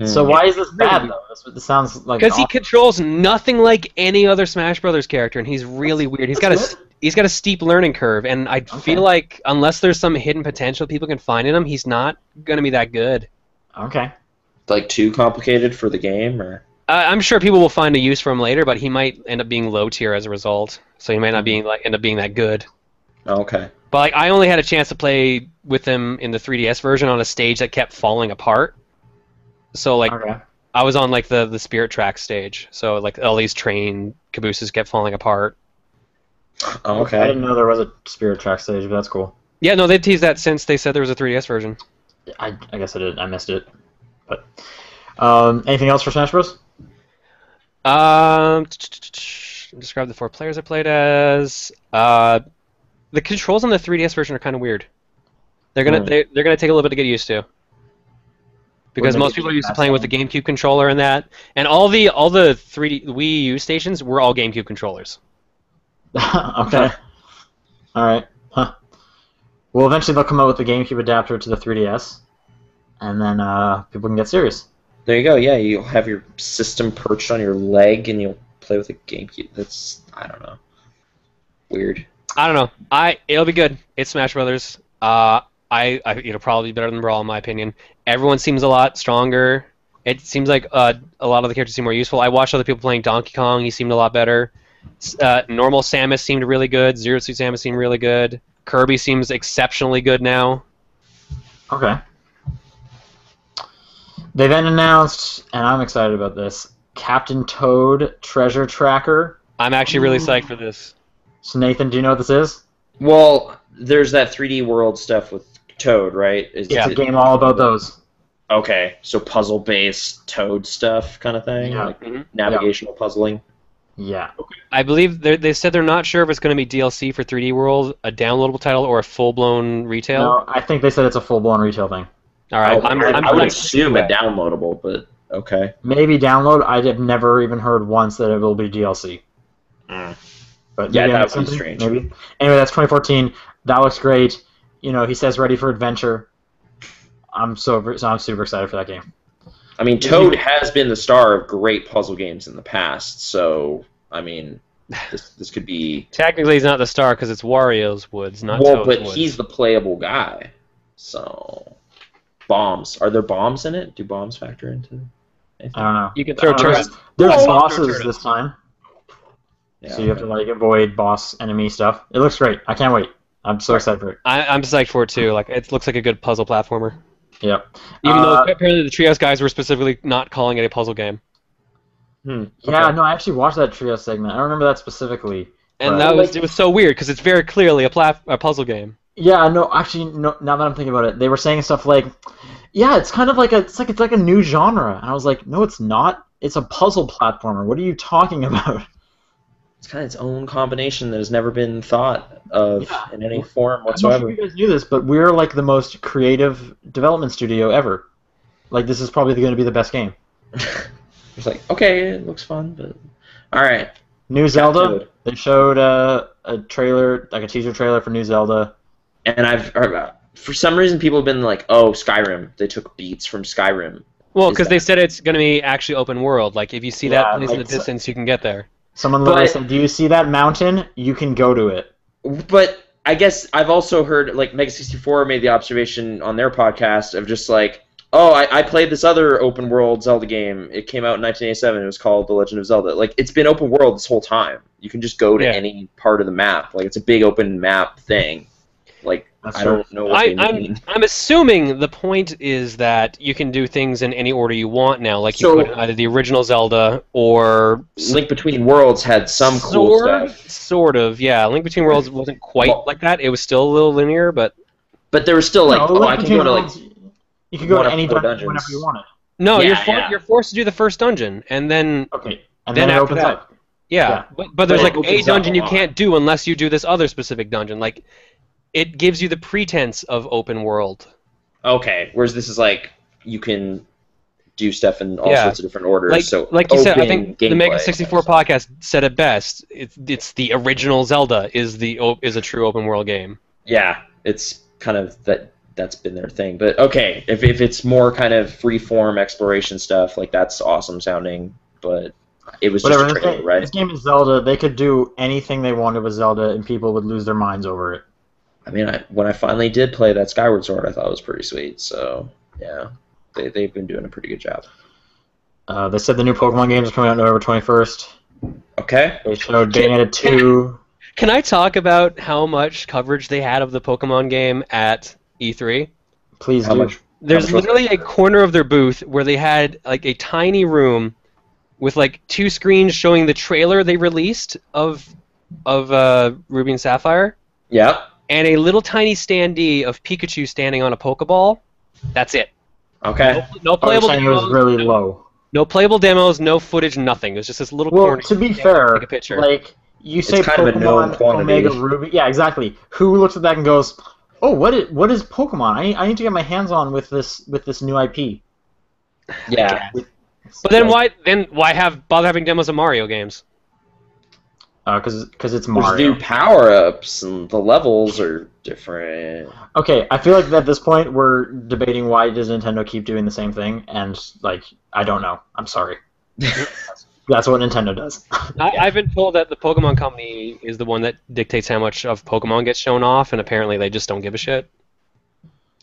So why is this bad though? This sounds like because he controls nothing like any other Smash Brothers character, and he's really weird. He's got a steep learning curve, and I feel like unless there's some hidden potential people can find in him, he's not gonna be that good. Okay. Like too complicated for the game, or? I'm sure people will find a use for him later, but he might end up being low tier as a result. So he might not end up being that good. Okay. But like, I only had a chance to play with him in the 3DS version on a stage that kept falling apart. So like, I was on like the Spirit Track stage. So like all these train cabooses kept falling apart. Okay. I didn't know there was a Spirit Track stage, but that's cool. Yeah, no, they teased that since they said there was a 3DS version. I guess I did. I missed it. But anything else for Smash Bros? Describe the 4 players I played as. The controls on the 3DS version are kind of weird. They're gonna take a little bit to get used to. Because most people are used to playing with the GameCube controller and that, and all the 3D Wii U stations were all GameCube controllers. Okay. All right. Huh. Well, eventually they'll come out with the GameCube adapter to the 3DS, and then people can get serious. There you go. Yeah, you'll have your system perched on your leg, and you'll play with a GameCube. That's, I don't know, weird. I don't know. It'll be good. It's Smash Brothers. It'll probably be better than Brawl in my opinion. Everyone seems a lot stronger. It seems like a lot of the characters seem more useful. I watched other people playing Donkey Kong. He seemed a lot better. Normal Samus seemed really good. Zero Suit Samus seemed really good. Kirby seems exceptionally good now. Okay. They then announced, and I'm excited about this, Captain Toad Treasure Tracker. I'm actually really psyched for this. So Nathan, do you know what this is? Well, there's that 3D world stuff with Toad, right? It's a game all about those. Okay, so puzzle-based Toad stuff kind of thing? Yeah. Like navigational puzzling? Yeah. I believe they said they're not sure if it's going to be DLC for 3D World, a downloadable title, or a full-blown retail. No, I think they said it's a full-blown retail thing. All right, I would assume a downloadable, but okay. Maybe download. I have never even heard once that it will be DLC. But yeah, maybe that would be strange. Maybe. Anyway, that's 2014. That looks great. You know, he says ready for adventure. I'm super excited for that game. I mean, Toad has been the star of great puzzle games in the past, so I mean, this could be. Technically, he's not the star because it's Wario's Woods, not well, Toad's but Woods. he's the playable guy. So, bombs. Are there bombs in it? Do bombs factor into anything? I don't know. You can throw turrets. There's bosses this time. Yeah, So you have to like avoid boss enemy stuff. It looks great. I can't wait. I'm so excited for it. I'm psyched for it too. Like it looks like a good puzzle platformer. Yep. Even though apparently the Trios guys were specifically not calling it a puzzle game. Yeah, no, I actually watched that Trio segment. I don't remember that specifically. And it was so weird because it's very clearly a puzzle game. Yeah, no, actually, no. Now that I'm thinking about it, they were saying stuff like, "Yeah, it's kind of like it's like a new genre," and I was like, "No, it's not. It's a puzzle platformer. What are you talking about?" It's kind of its own combination that has never been thought of in any form whatsoever. I'm not sure you guys knew this, but we're like the most creative development studio ever. Like, this is probably going to be the best game. It's like, okay, it looks fun, but all right. New Zelda. They showed a trailer, like a teaser trailer for New Zelda. And I've heard, for some reason, people have been like, "Oh, Skyrim. They took beats from Skyrim." Well, because they said it's going to be actually open world. Like, if you see that place in the distance, you can get there. Someone literally said, "Do you see that mountain? You can go to it." But I guess I've also heard, like, Mega64 made the observation on their podcast of just like, "Oh, I played this other open world Zelda game. It came out in 1987. It was called The Legend of Zelda." Like, it's been open world this whole time. You can just go to any part of the map. Like, it's a big open map thing. Like, I don't know what they mean. I'm assuming the point is that you can do things in any order you want now. Like, you could either the original Zelda or Link Between Worlds had some cool stuff. Sort of, yeah. Link Between Worlds wasn't quite like that. It was still a little linear, but there was still like, I can go to like. You can go to any dungeon whenever you want it. No, you're forced to do the first dungeon, and then and then it opens up. Yeah. But there's like a dungeon you can't do unless you do this other specific dungeon. Like, it gives you the pretense of open world. Okay, whereas this is like you can do stuff in all sorts of different orders. Like you said, I think the Mega64 podcast said it best. It's the original Zelda is a true open world game. Yeah, it's kind of that's been their thing. But okay, if it's more kind of free-form exploration stuff, like that's awesome sounding. But it was just a trailer, right? This game is Zelda. They could do anything they wanted with Zelda, and people would lose their minds over it. I mean, when I finally did play that Skyward Sword, I thought it was pretty sweet. So, yeah, they've been doing a pretty good job. They said the new Pokemon games are coming out November 21st. Okay. They showed Bayonetta 2. Can I talk about how much coverage they had of the Pokemon game at E3? Please do. There's literally a corner of their booth where they had like a tiny room with like 2 screens showing the trailer they released of Ruby and Sapphire. Yeah. And a little tiny standee of Pikachu standing on a Pokeball. That's it. Okay. No playable demos. It was really low. No playable demos, no footage, nothing. It was just this little corner. Well, to be fair, take a picture. like, you say it's kind Pokemon, of a known quantity. Omega Ruby. Yeah, exactly. Who looks at that and goes, "Oh, what is Pokemon? I need to get my hands on with this new IP." Yeah. But then why bother having demos of Mario games? Because it's There's Mario. new power-ups, and the levels are different. Okay, I feel like at this point we're debating why does Nintendo keep doing the same thing, and like I don't know. I'm sorry. That's what Nintendo does. I've been told that the Pokemon Company is the one that dictates how much of Pokemon gets shown off, and apparently they just don't give a shit.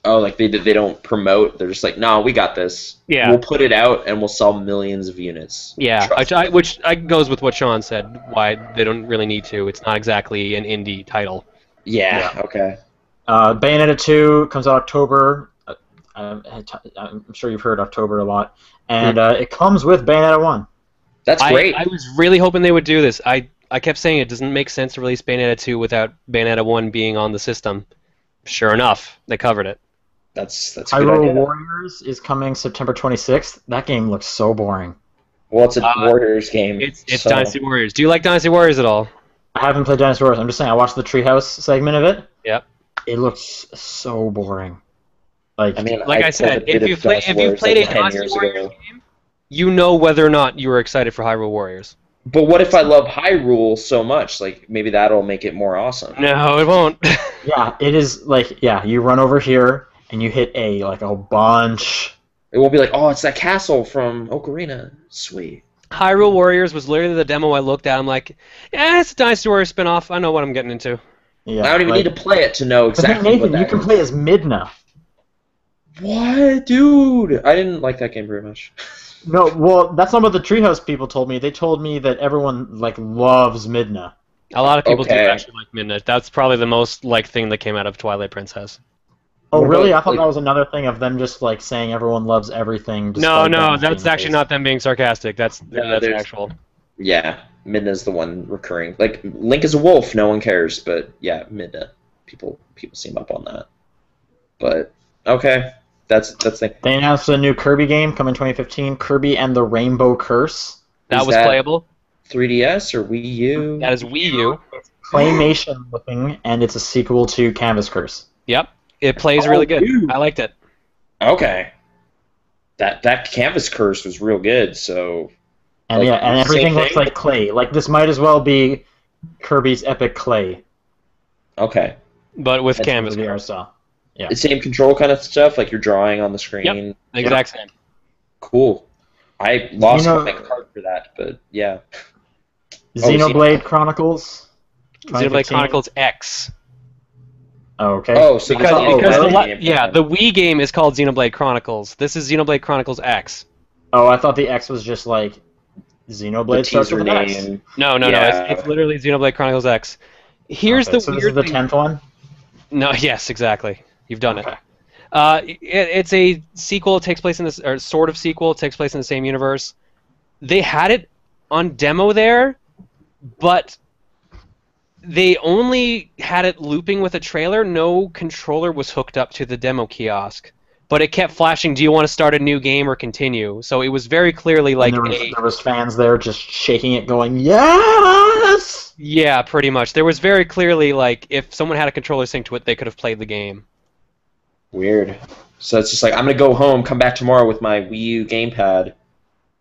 Oh, like they don't promote. They're just like, no, we got this. Yeah. We'll put it out and we'll sell millions of units. Yeah, Trust which goes with what Sean said. Why they don't really need to. It's not exactly an indie title. Yeah. Okay. Bayonetta 2 comes out October. I'm sure you've heard October a lot, and it comes with Bayonetta 1. That's great. I was really hoping they would do this. I kept saying it doesn't make sense to release Bayonetta 2 without Bayonetta 1 being on the system. Sure enough, they covered it. That's a good idea. Hyrule Warriors is coming September 26th. That game looks so boring. Well, it's a Warriors game. It's so. Dynasty Warriors. Do you like Dynasty Warriors at all? I haven't played Dynasty Warriors. I'm just saying I watched the Treehouse segment of it. Yep. It looks so boring. Like I mean, Like I said, if you've played a Dynasty Warriors game, you know whether or not you were excited for Hyrule Warriors. But what if I love Hyrule so much? Like, maybe that'll make it more awesome. No, it won't. yeah, it is like you run over here and you hit a bunch. It won't be like, oh, it's that castle from Ocarina. Sweet. Hyrule Warriors was literally the demo I looked at. I'm like, yeah, it's a Dynasty Warriors spinoff. I know what I'm getting into. Yeah, I don't even need to play it to know exactly Nathan, what that you can is. play as Midna. What, dude? I didn't like that game very much. No, well, that's not what the Treehouse people told me. They told me that everyone loves Midna. A lot of people do Okay. actually like Midnight. That's probably the most thing that came out of Twilight Princess. Oh, What really? about, I thought that was another thing of them just saying everyone loves everything. No, despite no, them that's being actually based. not them being sarcastic. That's there's- actual. Yeah, Midna's the one recurring. Like, Link is a wolf, no one cares, but yeah, Midna. People seem up on that. But, okay. That's the They announced a new Kirby game coming 2015, Kirby and the Rainbow Curse. That Is was that- playable. 3DS or Wii U? That is Wii U. Claymation looking, and it's a sequel to Canvas Curse. Yep. It plays Oh, really good. dude. I liked it. Okay. That Canvas Curse was real good, so... And Like, and same everything looks thing? like clay. Like, this might as well be Kirby's Epic Clay. Okay. But with That's canvas. the art style. Yeah. The same control kind of stuff, like you're drawing on the screen. Exact same. Cool. I lost You know- my card for that, but yeah. Xenoblade Chronicles. Xenoblade 2015. Chronicles X. Oh, okay. Oh, so Because, this is because the the, game. the Wii game is called Xenoblade Chronicles. This is Xenoblade Chronicles X. Oh, I thought the X was just like the Xenoblade starts teaser with an X. name. No, Yeah. it's literally Xenoblade Chronicles X. Here's Okay, the so weird this is the thing. 10th one? No, yes, exactly. You've done Okay. it. It's a sequel. It takes place in this, or sort of sequel. It takes place in the same universe. They had it on demo there, but they only had it looping with a trailer. No controller was hooked up to the demo kiosk, but it kept flashing. Do you want to start a new game or continue? So it was very clearly like And there was fans there just shaking it, going, yes! yeah, pretty much. There was very clearly like if someone had a controller synced to it, they could have played the game. Weird. So it's just like, I'm going to go home, come back tomorrow with my Wii U gamepad,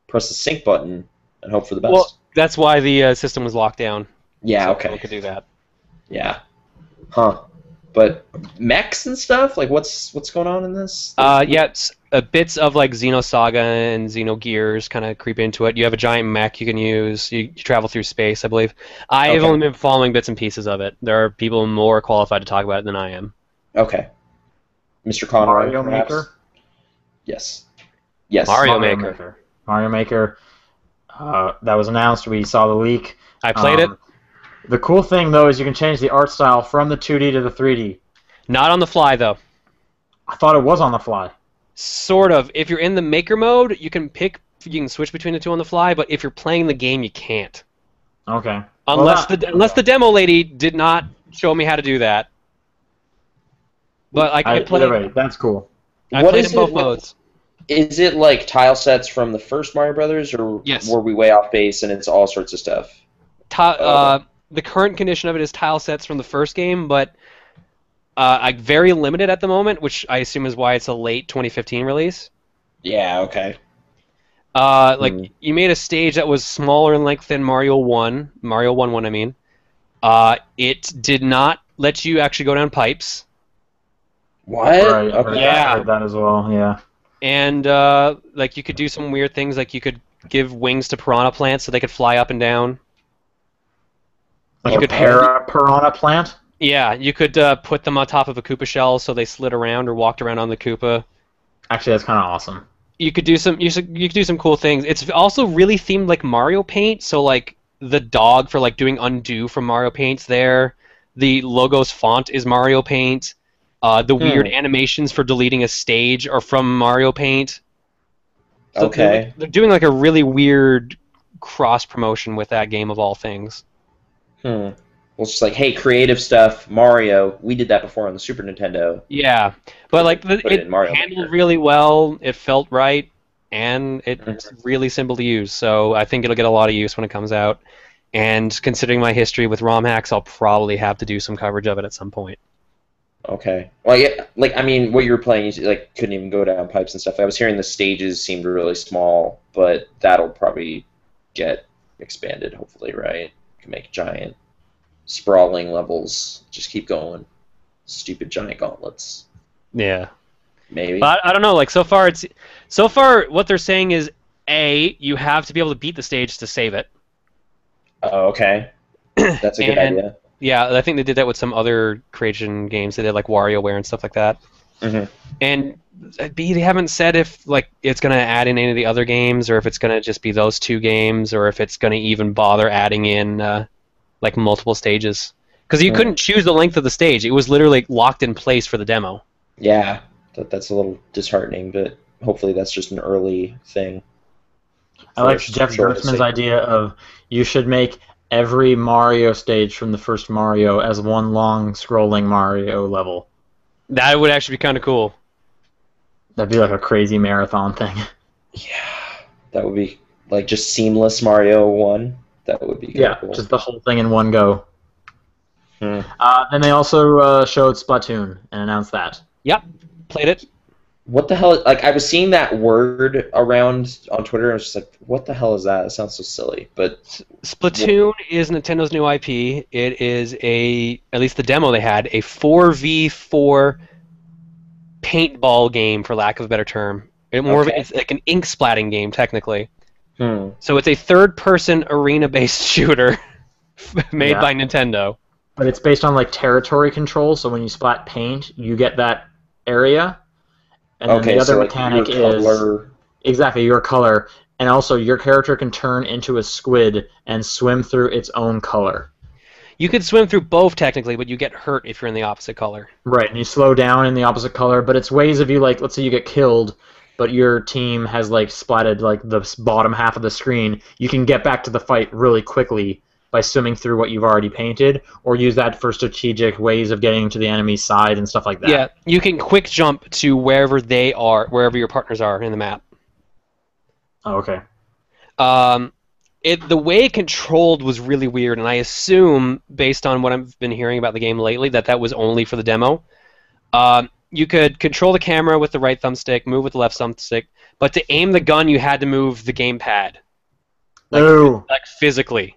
press the sync button, and hope for the best. Well, that's why the system was locked down. yeah, So okay. we could do that. Yeah. Huh. But mechs and stuff? Like, what's going on in this? Bits of like Xenosaga and Xenogears kind of creep into it. You have a giant mech you can use. You travel through space, I believe. I've Okay. only been following bits and pieces of it. There are people more qualified to talk about it than I am. Okay. Mr. Conroy, Mario perhaps? Maker? Yes. Yes. Mario Maker. Mario Maker. That was announced. We saw the leak. I played it. The cool thing, though, is you can change the art style from the 2D to the 3D. Not on the fly, though. I thought it was on the fly. Sort of. If you're in the Maker mode, you can switch between the two on the fly, but if you're playing the game, you can't. Okay. Unless the demo lady did not show me how to do that. But I played. Either way, that's cool. I What played is in both it- modes. Is it like tile sets from the first Mario Brothers, or Yes. were we way off base and it's all sorts of stuff? The current condition of it is tile sets from the first game, but very limited at the moment, which I assume is why it's a late 2015 release. Yeah, okay. Like you made a stage that was smaller in length than Mario 1, Mario 1 I mean. It did not let you actually go down pipes. What? Right, Okay. I heard that as well, yeah. And like you could do some weird things, like you could give wings to piranha plants so they could fly up and down. Like a piranha plant? Yeah, you could put them on top of a Koopa shell so they slid around or walked around on the Koopa. Actually, that's kind of awesome. You could do some you could do some cool things. It's also really themed like Mario Paint, so like the dog for like doing undo from Mario Paint's there. The logo's font is Mario Paint. The weird animations for deleting a stage are from Mario Paint. So Okay. they're doing like a really weird cross promotion with that game of all things. Well, it's just like, hey, creative stuff, Mario. We did that before on the Super Nintendo. Yeah, but like Put it it in Mario handled Maker. really well. It felt right, and it's really simple to use. So I think it'll get a lot of use when it comes out. And considering my history with ROM hacks, I'll probably have to do some coverage of it at some point. Okay. Well, yeah, like, I mean, what you were playing, you like couldn't even go down pipes and stuff. I was hearing the stages seemed really small, but that'll probably get expanded, hopefully, right? You can make giant, sprawling levels. Just keep going. Stupid giant gauntlets. Yeah. Maybe. But I don't know. Like so far what they're saying is you have to be able to beat the stage to save it. Oh, okay. That's a good idea. Yeah, I think they did that with some other creation games. They did like WarioWare and stuff like that. And B, they haven't said if like it's going to add in any of the other games, or if it's going to just be those two games, or if it's going to even bother adding in like multiple stages. Because you couldn't choose the length of the stage; it was literally locked in place for the demo. Yeah, that's a little disheartening, but hopefully that's just an early thing. I like Jeff Gerstmann's idea of you should make every Mario stage from the first Mario as one long scrolling Mario level. That would actually be kind of cool. That'd be like a crazy marathon thing. Yeah, that would be like just seamless Mario 1. That would be cool. Just the whole thing in one go. Then they also showed Splatoon and announced that. Yep, played it. What the hell? Like, I was seeing that word around on Twitter, and I was just like, what the hell is that? It sounds so silly. But Splatoon is Nintendo's new IP. It is at least the demo they had, a 4v4 paintball game, for lack of a better term. It's like an ink splatting game, technically. So it's a third-person arena-based shooter made by Nintendo. But it's based on like territory control, so when you splat paint, you get that area. And then the other mechanic is exactly your color, and also your character can turn into a squid and swim through its own color. You could swim through both technically, but you get hurt if you're in the opposite color. Right, and you slow down in the opposite color, but it's ways of you like, let's say you get killed, but your team has like splatted like the bottom half of the screen. You can get back to the fight really quickly by swimming through what you've already painted, or use that for strategic ways of getting to the enemy's side and stuff like that. Yeah, you can quick jump to wherever they are, wherever your partners are in the map. Oh, okay. The way it controlled was really weird, and I assume, based on what I've been hearing about the game lately, that was only for the demo. You could control the camera with the right thumbstick, move with the left thumbstick, but to aim the gun, you had to move the gamepad. Like physically.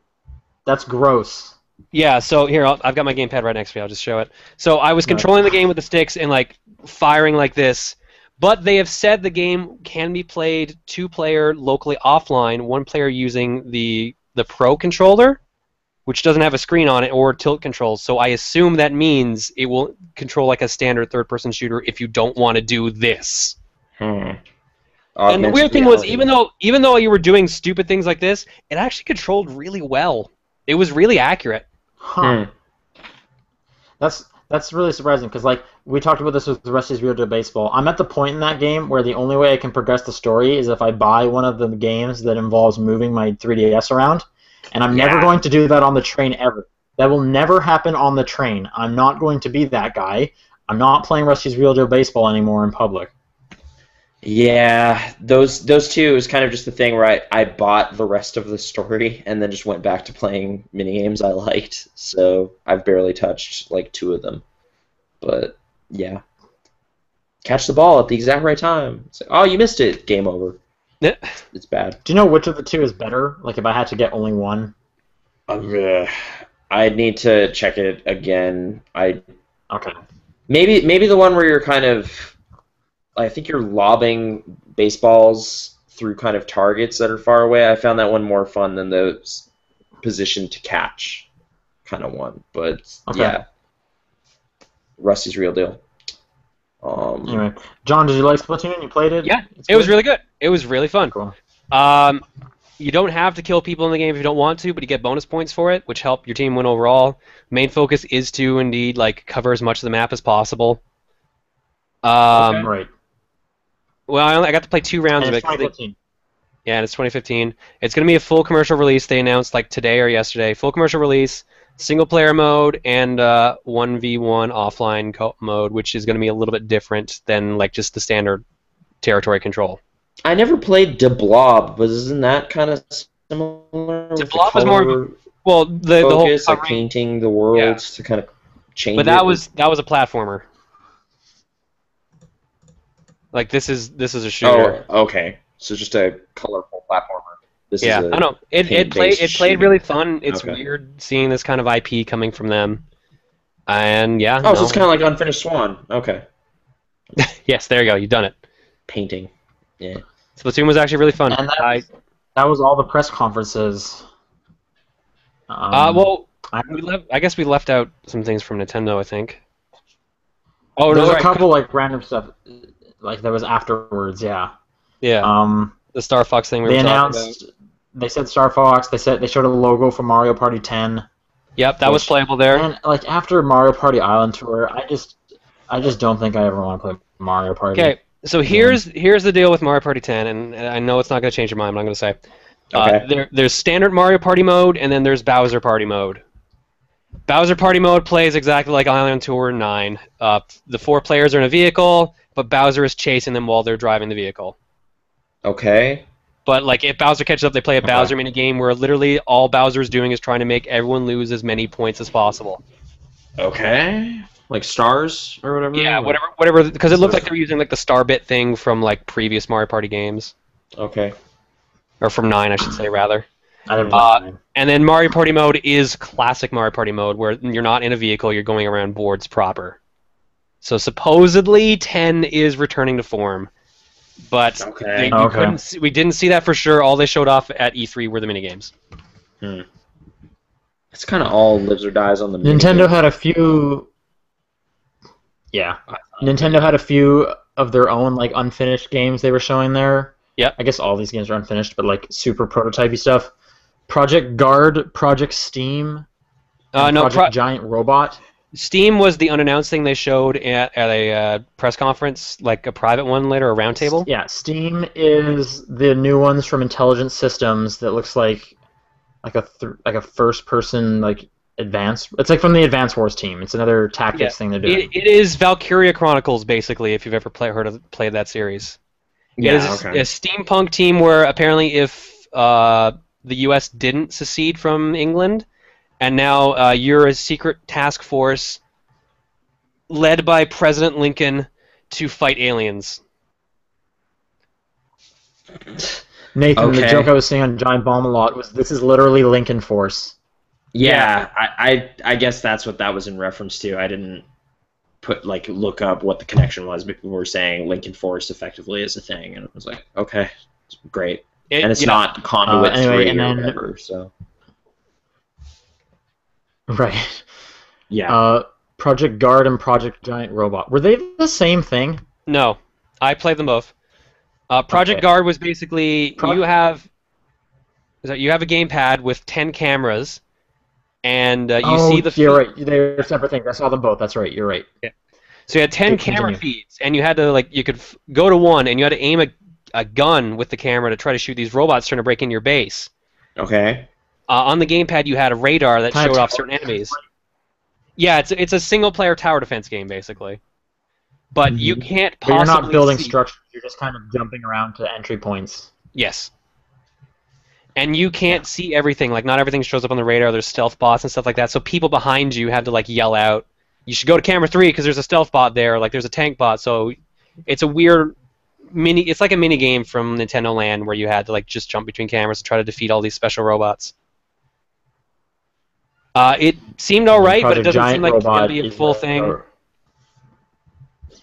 That's gross. Yeah, so here, I've got my gamepad right next to me. I'll just show it. So I was controlling the game with the sticks and like firing like this, but they have said the game can be played two-player locally offline, one player using the Pro controller, which doesn't have a screen on it, or tilt controls. So I assume that means it will control like a standard third-person shooter if you don't want to do this. And the weird thing was, even though you were doing stupid things like this, it actually controlled really well. It was really accurate. That's really surprising, because like we talked about this with the Rusty's Real Deal Baseball. I'm at the point in that game where the only way I can progress the story is if I buy one of the games that involves moving my 3DS around, and I'm never going to do that on the train ever. That will never happen on the train. I'm not going to be that guy. I'm not playing Rusty's Real Deal Baseball anymore in public. Yeah, those two is kind of just the thing where I bought the rest of the story and then just went back to playing minigames I liked. So I've barely touched like 2 of them. But yeah, catch the ball at the exact right time. It's like, oh, you missed it. Game over. It's bad. Do you know which of the two is better? Like, if I had to get only one. I'd need to check it again. Okay. Maybe the one where you're kind of, I think you're lobbing baseballs through kind of targets that are far away. I found that one more fun than the position to catch kind of one. But yeah, Rusty's real deal. Anyway, John, did you like Splatoon? You played it? Yeah, it was really good. It was really fun. Cool. You don't have to kill people in the game if you don't want to, but you get bonus points for it, which help your team win overall. Main focus is to indeed like cover as much of the map as possible. Right. Well, I got to play 2 rounds And of it's it. 2015. Yeah, and it's 2015. It's going to be a full commercial release. They announced like today or yesterday. Full commercial release, single player mode, and 1v1 offline mode, which is going to be a little bit different than like just the standard territory control. I never played De Blob, but isn't that kind of similar? De Blob was more well the focus, whole like painting the world to kind of change. But that was a platformer. Like this is a shooter. Oh, okay. So just a colorful platformer. This is I don't know. It played really fun. It's Okay. weird seeing this kind of IP coming from them. And yeah. Oh, so it's kind of like Unfinished Swan. Okay. Yes, there you go. You've done it. Painting. Yeah. Splatoon was actually really fun. And that was all the press conferences. Well, I guess we left out some things from Nintendo, I think. Oh, there's no, a couple like random stuff like that was afterwards, yeah. Yeah. The Star Fox thing we they were talking announced about. They said Star Fox, they showed a logo for Mario Party 10. Yep, that was playable there. And like after Mario Party Island Tour, I just don't think I ever want to play Mario Party. Okay. So here's the deal with Mario Party 10, and I know it's not going to change your mind, but I'm going to say. Okay. There's standard Mario Party mode, and then there's Bowser Party mode. Bowser Party mode plays exactly like Island Tour 9. The 4 players are in a vehicle, but Bowser is chasing them while they're driving the vehicle. Okay. But like if Bowser catches up, they play a Bowser minigame where literally all Bowser's doing is trying to make everyone lose as many points as possible. Okay. Like stars or whatever? Yeah, whatever, because it looked like they were using like the star bit thing from like previous Mario Party games. Okay. Or from 9, I should say, rather. I didn't play And then Mario Party mode is classic Mario Party mode, where you're not in a vehicle, you're going around boards proper. So supposedly 10 is returning to form. But we didn't see that for sure. All they showed off at E3 were the minigames. It's kind of all lives or dies on the Nintendo had a few... Yeah. Nintendo had a few of their own like unfinished games they were showing there. Yep. I guess all these games are unfinished, but like super prototypey stuff. Project Guard, Project Steam, Project Giant Robot. Steam was the unannounced thing they showed at a press conference, like a private one later, a roundtable. Yeah, Steam is the new ones from Intelligent Systems that looks like a first-person like advanced. It's like from the Advance Wars team. It's another tactics thing they're doing. It is Valkyria Chronicles, basically, if you've ever played that series. Yeah, it is a steampunk team where apparently if the U.S. didn't secede from England, and now you're a secret task force led by President Lincoln to fight aliens. Nathan, the joke I was saying on Giant Bomb a lot was this is literally Lincoln Force. Yeah, I guess that's what that was in reference to. I didn't look up what the connection was, but we were saying Lincoln Force effectively is a thing, and it was like, okay, great. And it's not Conduit 3 or whatever, so... Right. Yeah. Project Guard and Project Giant Robot. Were they the same thing? No. I played them both. Project Guard was basically you have a gamepad with 10 cameras, and you see the... You're right. They're separate things. I saw them both. That's right. You're right. Yeah. So you had 10 camera feeds, and you had to you could go to one, and you had to aim a gun with the camera to try to shoot these robots trying to break in your base. Okay. On the gamepad, you had a radar that showed off certain enemies. Yeah, it's a single-player tower defense game, basically. But you can't possibly But you're not building structures. You're just kind of jumping around to entry points. Yes. And you can't see everything. Like, not everything shows up on the radar. There's stealth bots and stuff like that. So people behind you had to, yell out, you should go to camera 3 because there's a stealth bot there. Like, there's a tank bot. So it's a weird It's like a mini game from Nintendo Land where you had to like just jump between cameras to try to defeat all these special robots. It seemed alright, but it doesn't seem like it's gonna be a full thing.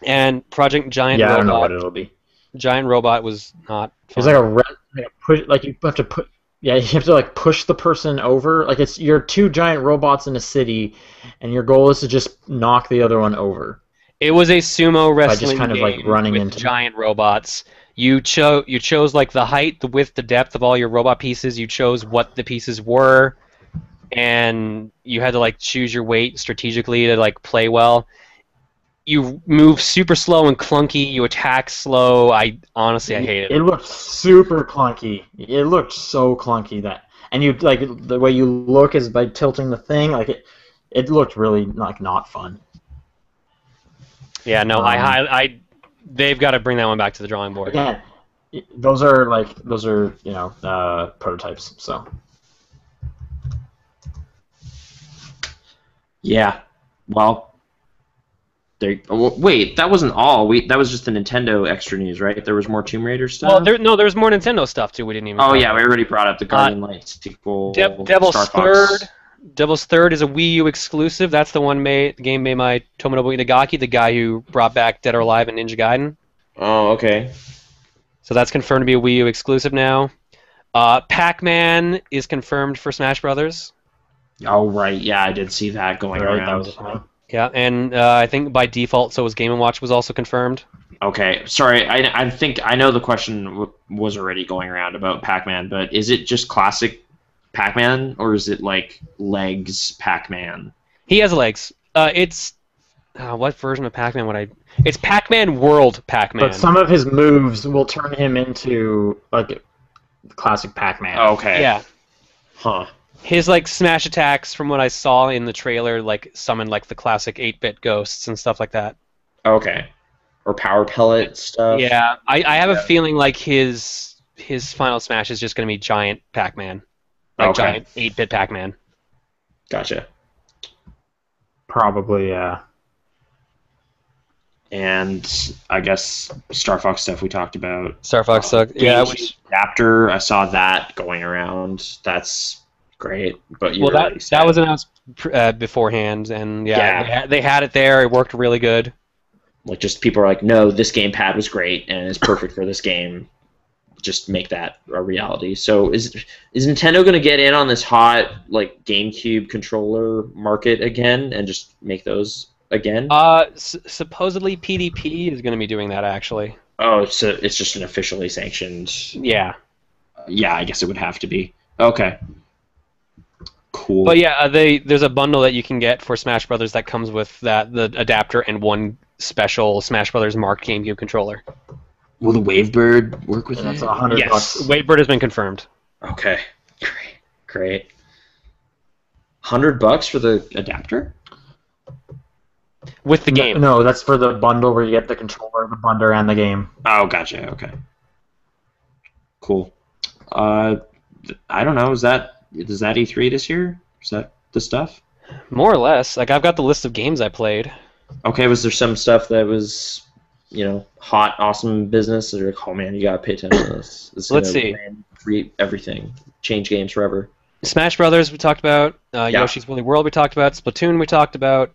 And Project Giant Robot. I don't know what it'll be. Giant Robot was not fun. It's like you have to put. Yeah, you have to like push the person over. Like you're two giant robots in a city, and your goal is to just knock the other one over. It was a sumo wrestling just kind of game like running with into giant robots. You chose like the height, the width, the depth of all your robot pieces. You chose what the pieces were, and you had to like choose your weight strategically to like play well. You move super slow and clunky. You attack slow. I hated it. It looked super clunky. It looked so clunky and you like the way you look is by tilting the thing. Like it looked really like not fun. Yeah, no, they've got to bring that one back to the drawing board. Yeah, those are prototypes. So. Yeah, well. Wait, that wasn't all. That was just the Nintendo extra news, right? There was more Tomb Raider stuff. Well, there was more Nintendo stuff too. We didn't even. Oh yeah, we already brought up the Guardian Light sequel. Devil's Third. Devil's Third is a Wii U exclusive. That's the game made by Tomodachi Itagaki, the guy who brought back Dead or Alive and Ninja Gaiden. Oh, okay. So that's confirmed to be a Wii U exclusive now. Pac-Man is confirmed for Smash Brothers. Oh right, yeah, I did see that going around. That was fun. Yeah, and I think by default, so was Game & Watch was also confirmed. Okay, sorry, I think I know the question was already going around about Pac-Man, but is it just classic Pac-Man, or is it like legs Pac-Man? He has legs. It's what version of Pac-Man would I? It's Pac-Man World Pac-Man. But some of his moves will turn him into like classic Pac-Man. Okay. Yeah. Huh. His like smash attacks, from what I saw in the trailer, like summon like the classic 8-bit ghosts and stuff like that. Okay. Or power pellet stuff. Yeah, I have a feeling like his final smash is just going to be giant Pac-Man, like giant 8-bit Pac-Man. Gotcha. Probably, yeah. And I guess Star Fox stuff we talked about. Star Fox stuff, yeah. Adapter, I saw that going around. That's great, but that was announced beforehand, and they had it there. It worked really good. Like, just people are like, no, this gamepad was great and it's perfect for this game. Just make that a reality. So is Nintendo going to get in on this hot like GameCube controller market again and just make those again? Supposedly PDP is going to be doing that actually. Oh, so it's just an officially sanctioned. Yeah. Yeah, I guess it would have to be. Okay. Cool. But yeah, there's a bundle that you can get for Smash Brothers that comes with the adapter and one special Smash Brothers marked GameCube controller. Will the Wavebird work with That's it? $100. Yes, Wavebird has been confirmed. Okay, great. $100 for the adapter? With the game. No, that's for the bundle where you get the controller, the bundle, and the game. Oh, gotcha. Okay. Cool. I don't know. Is that E3 this year? Is that the stuff? More or less. Like, I've got the list of games I played. Okay, was there some stuff that was, hot, awesome business? Or like, oh man, you gotta pay attention to this. Let's see. Everything. Change games forever. Smash Brothers we talked about. Yoshi's Woolly World we talked about. Splatoon we talked about.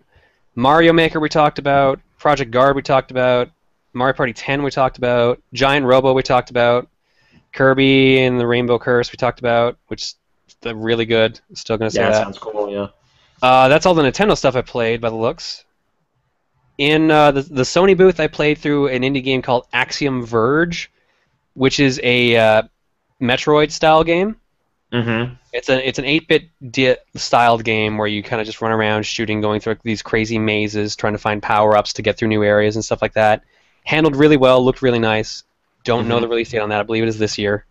Mario Maker we talked about. Project Guard we talked about. Mario Party 10 we talked about. Giant Robo we talked about. Kirby and the Rainbow Curse we talked about, which is really good. Still gonna say that. Yeah, sounds cool. Yeah. That's all the Nintendo stuff I played by the looks. In the Sony booth, I played through an indie game called Axiom Verge, which is a Metroid-style game. Mm-hmm. It's an 8-bit styled game where you kind of just run around shooting, going through these crazy mazes, trying to find power-ups to get through new areas and stuff like that. Handled really well, looked really nice. Don't know the release date on that. I believe it is this year.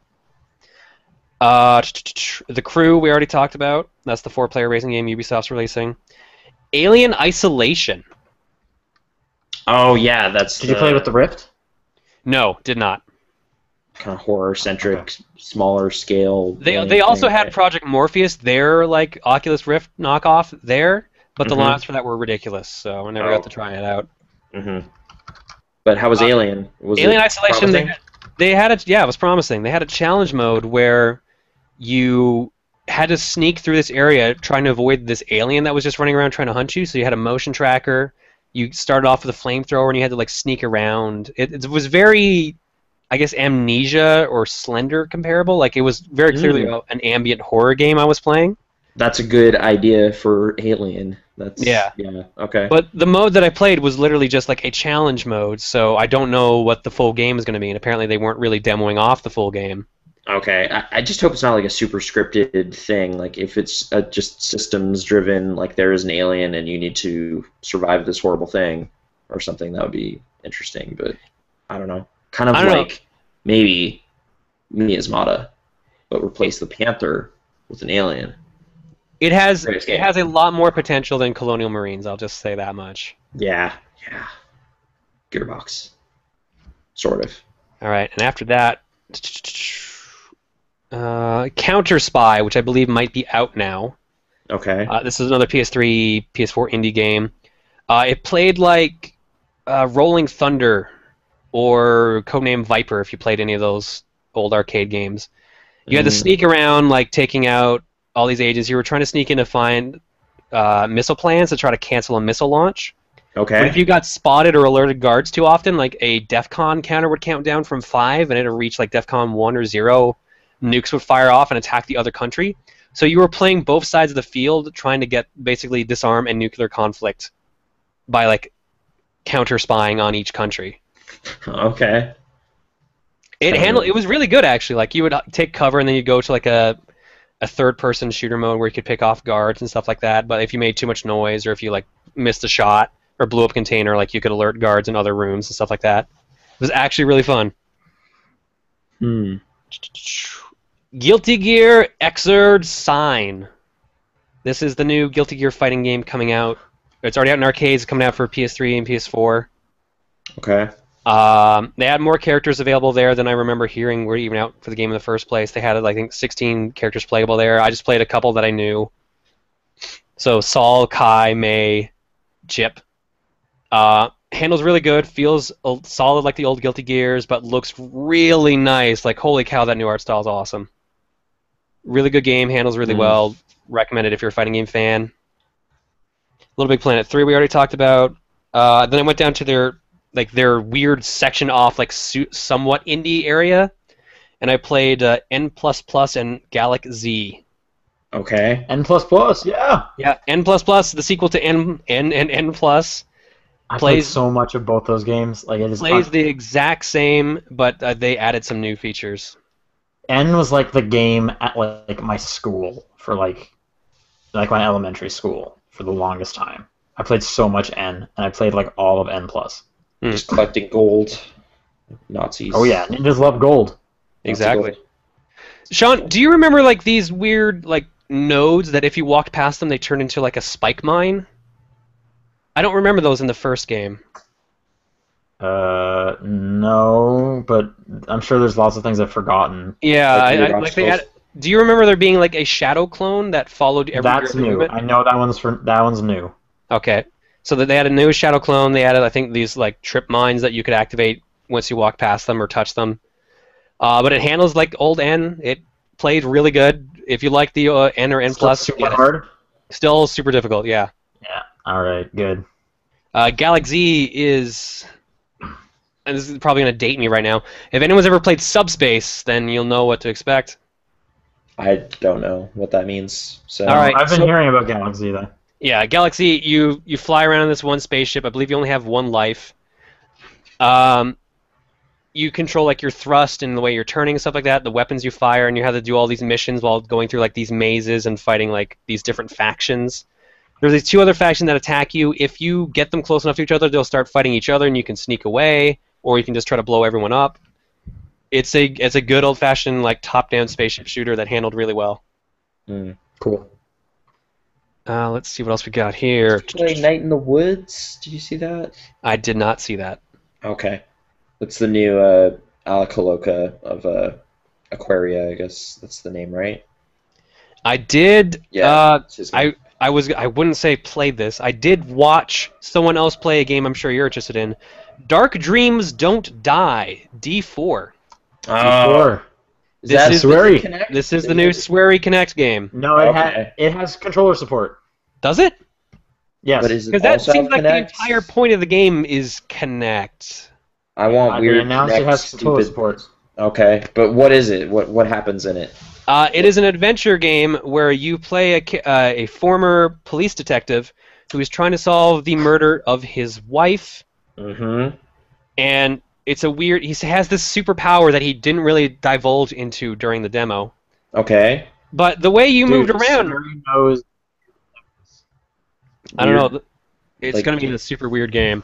The Crew we already talked about. That's the 4-player racing game Ubisoft's releasing. Alien Isolation. Oh yeah, that's. Did you play with the Rift? No, did not. Kind of horror-centric, smaller scale. They also had Project Morpheus, their like Oculus Rift knockoff there, but the launches for that were ridiculous, so I never got to try it out. Mm-hmm. But how was Alien? Was Alien it Isolation, promising? they had it. Yeah, it was promising. They had a challenge mode where you had to sneak through this area trying to avoid this alien that was just running around trying to hunt you. So you had a motion tracker. You started off with a flamethrower and you had to like sneak around. It was very, I guess, Amnesia or Slender comparable. Like it was very clearly an ambient horror game I was playing. That's a good idea for Alien. That's Yeah. Okay. But the mode that I played was literally just like a challenge mode, so I don't know what the full game is going to be, and apparently they weren't really demoing off the full game. Okay, I just hope it's not like a super scripted thing. Like if it's just systems driven, like there is an alien and you need to survive this horrible thing or something, that would be interesting. But I don't know. Kind of like maybe Miasmata, but replace the Panther with an alien. It has a lot more potential than Colonial Marines, I'll just say that much. Yeah. Gearbox. Sort of. All right, and after that, Counter Spy, which I believe might be out now. Okay. This is another PS3, PS4 indie game. It played like Rolling Thunder or Codename Viper if you played any of those old arcade games. You had to sneak around, like taking out all these agents. You were trying to sneak in to find missile plans to try to cancel a missile launch. Okay. But if you got spotted or alerted guards too often, like a DEFCON counter would count down from 5 and it'd reach like DEFCON 1 or 0, nukes would fire off and attack the other country. So you were playing both sides of the field trying to get basically disarm and nuclear conflict by like counter spying on each country. Okay. It was really good actually. Like you would take cover and then you'd go to like a third-person shooter mode where you could pick off guards and stuff like that. But if you made too much noise or if you like missed a shot or blew up a container, like you could alert guards in other rooms and stuff like that. It was actually really fun. Guilty Gear Xrd Sign. This is the new Guilty Gear fighting game coming out. It's already out in arcades, coming out for PS3 and PS4. Okay. They had more characters available there than I remember hearing were even out for the game in the first place. They had, I think, 16 characters playable there. I just played a couple that I knew. So Saul, Kai, Mei, Chip. Handles really good, feels solid like the old Guilty Gears, but looks really nice. Like, holy cow, that new art style is awesome. Really good game, handles really well. Recommend it if you're a fighting game fan. LittleBigPlanet 3 we already talked about. Then I went down to their weird section off, like somewhat indie area, and I played N++ and Gallic Z. Okay. N++, yeah. Yeah, N++, the sequel to N++. I played so much of both those games. Like it is plays the exact same, but they added some new features. N was like the game at like my school for like my elementary school for the longest time. I played so much N, and I played like all of N+. Just collecting gold. Nazis. Oh yeah, ninjas love gold. Exactly. Sean, do you remember like these weird like nodes that if you walked past them they turned into like a spike mine? I don't remember those in the first game. No, but I'm sure there's lots of things I've forgotten. Yeah, like they had. Do you remember there being like a shadow clone that followed every? That's new. Movement? I know that one's new. Okay, so that they had a new shadow clone. They added, I think, these like trip mines that you could activate once you walk past them or touch them. But it handles like old N. It played really good. If you like the N or N+, super hard. Still super difficult. Yeah. Yeah. All right. Good. Gallic Z is, and this is probably going to date me right now. If anyone's ever played Subspace, then you'll know what to expect. I don't know what that means. So. All right. I've been hearing about Gallic Z though. Yeah, Gallic Z, you fly around in this one spaceship. I believe you only have one life. You control like your thrust and the way you're turning and stuff like that, the weapons you fire, and you have to do all these missions while going through like these mazes and fighting like these different factions. There's these two other factions that attack you. If you get them close enough to each other, they'll start fighting each other, and you can sneak away, or you can just try to blow everyone up. It's a good old-fashioned like top-down spaceship shooter that handled really well. Cool. Let's see what else we got here. Play Night in the Woods. Did you see that? I did not see that. Okay. That's the new Alacaloca of Aquaria, I guess that's the name, right? I did. Yeah. I wouldn't say played this. I did watch someone else play a game I'm sure you're interested in. Dark Dreams Don't Die, D4. D4. Is that Sweary? Kinect? This is the new Sweary Kinect game. No, it has controller support. Does it? Yes. But is it Because that also seems like the Kinect? entire point of the game is Kinect. I want They weird. announced it Kinect has controller stupid. support. Okay, but what is it? What happens in it? It is an adventure game where you play a former police detective who is trying to solve the murder of his wife. Mm-hmm. And it's a weird. He has this superpower that he didn't really divulge into during the demo. Okay. But the way you moved around, Sweary knows. I don't know. It's Like- going to be a super weird game.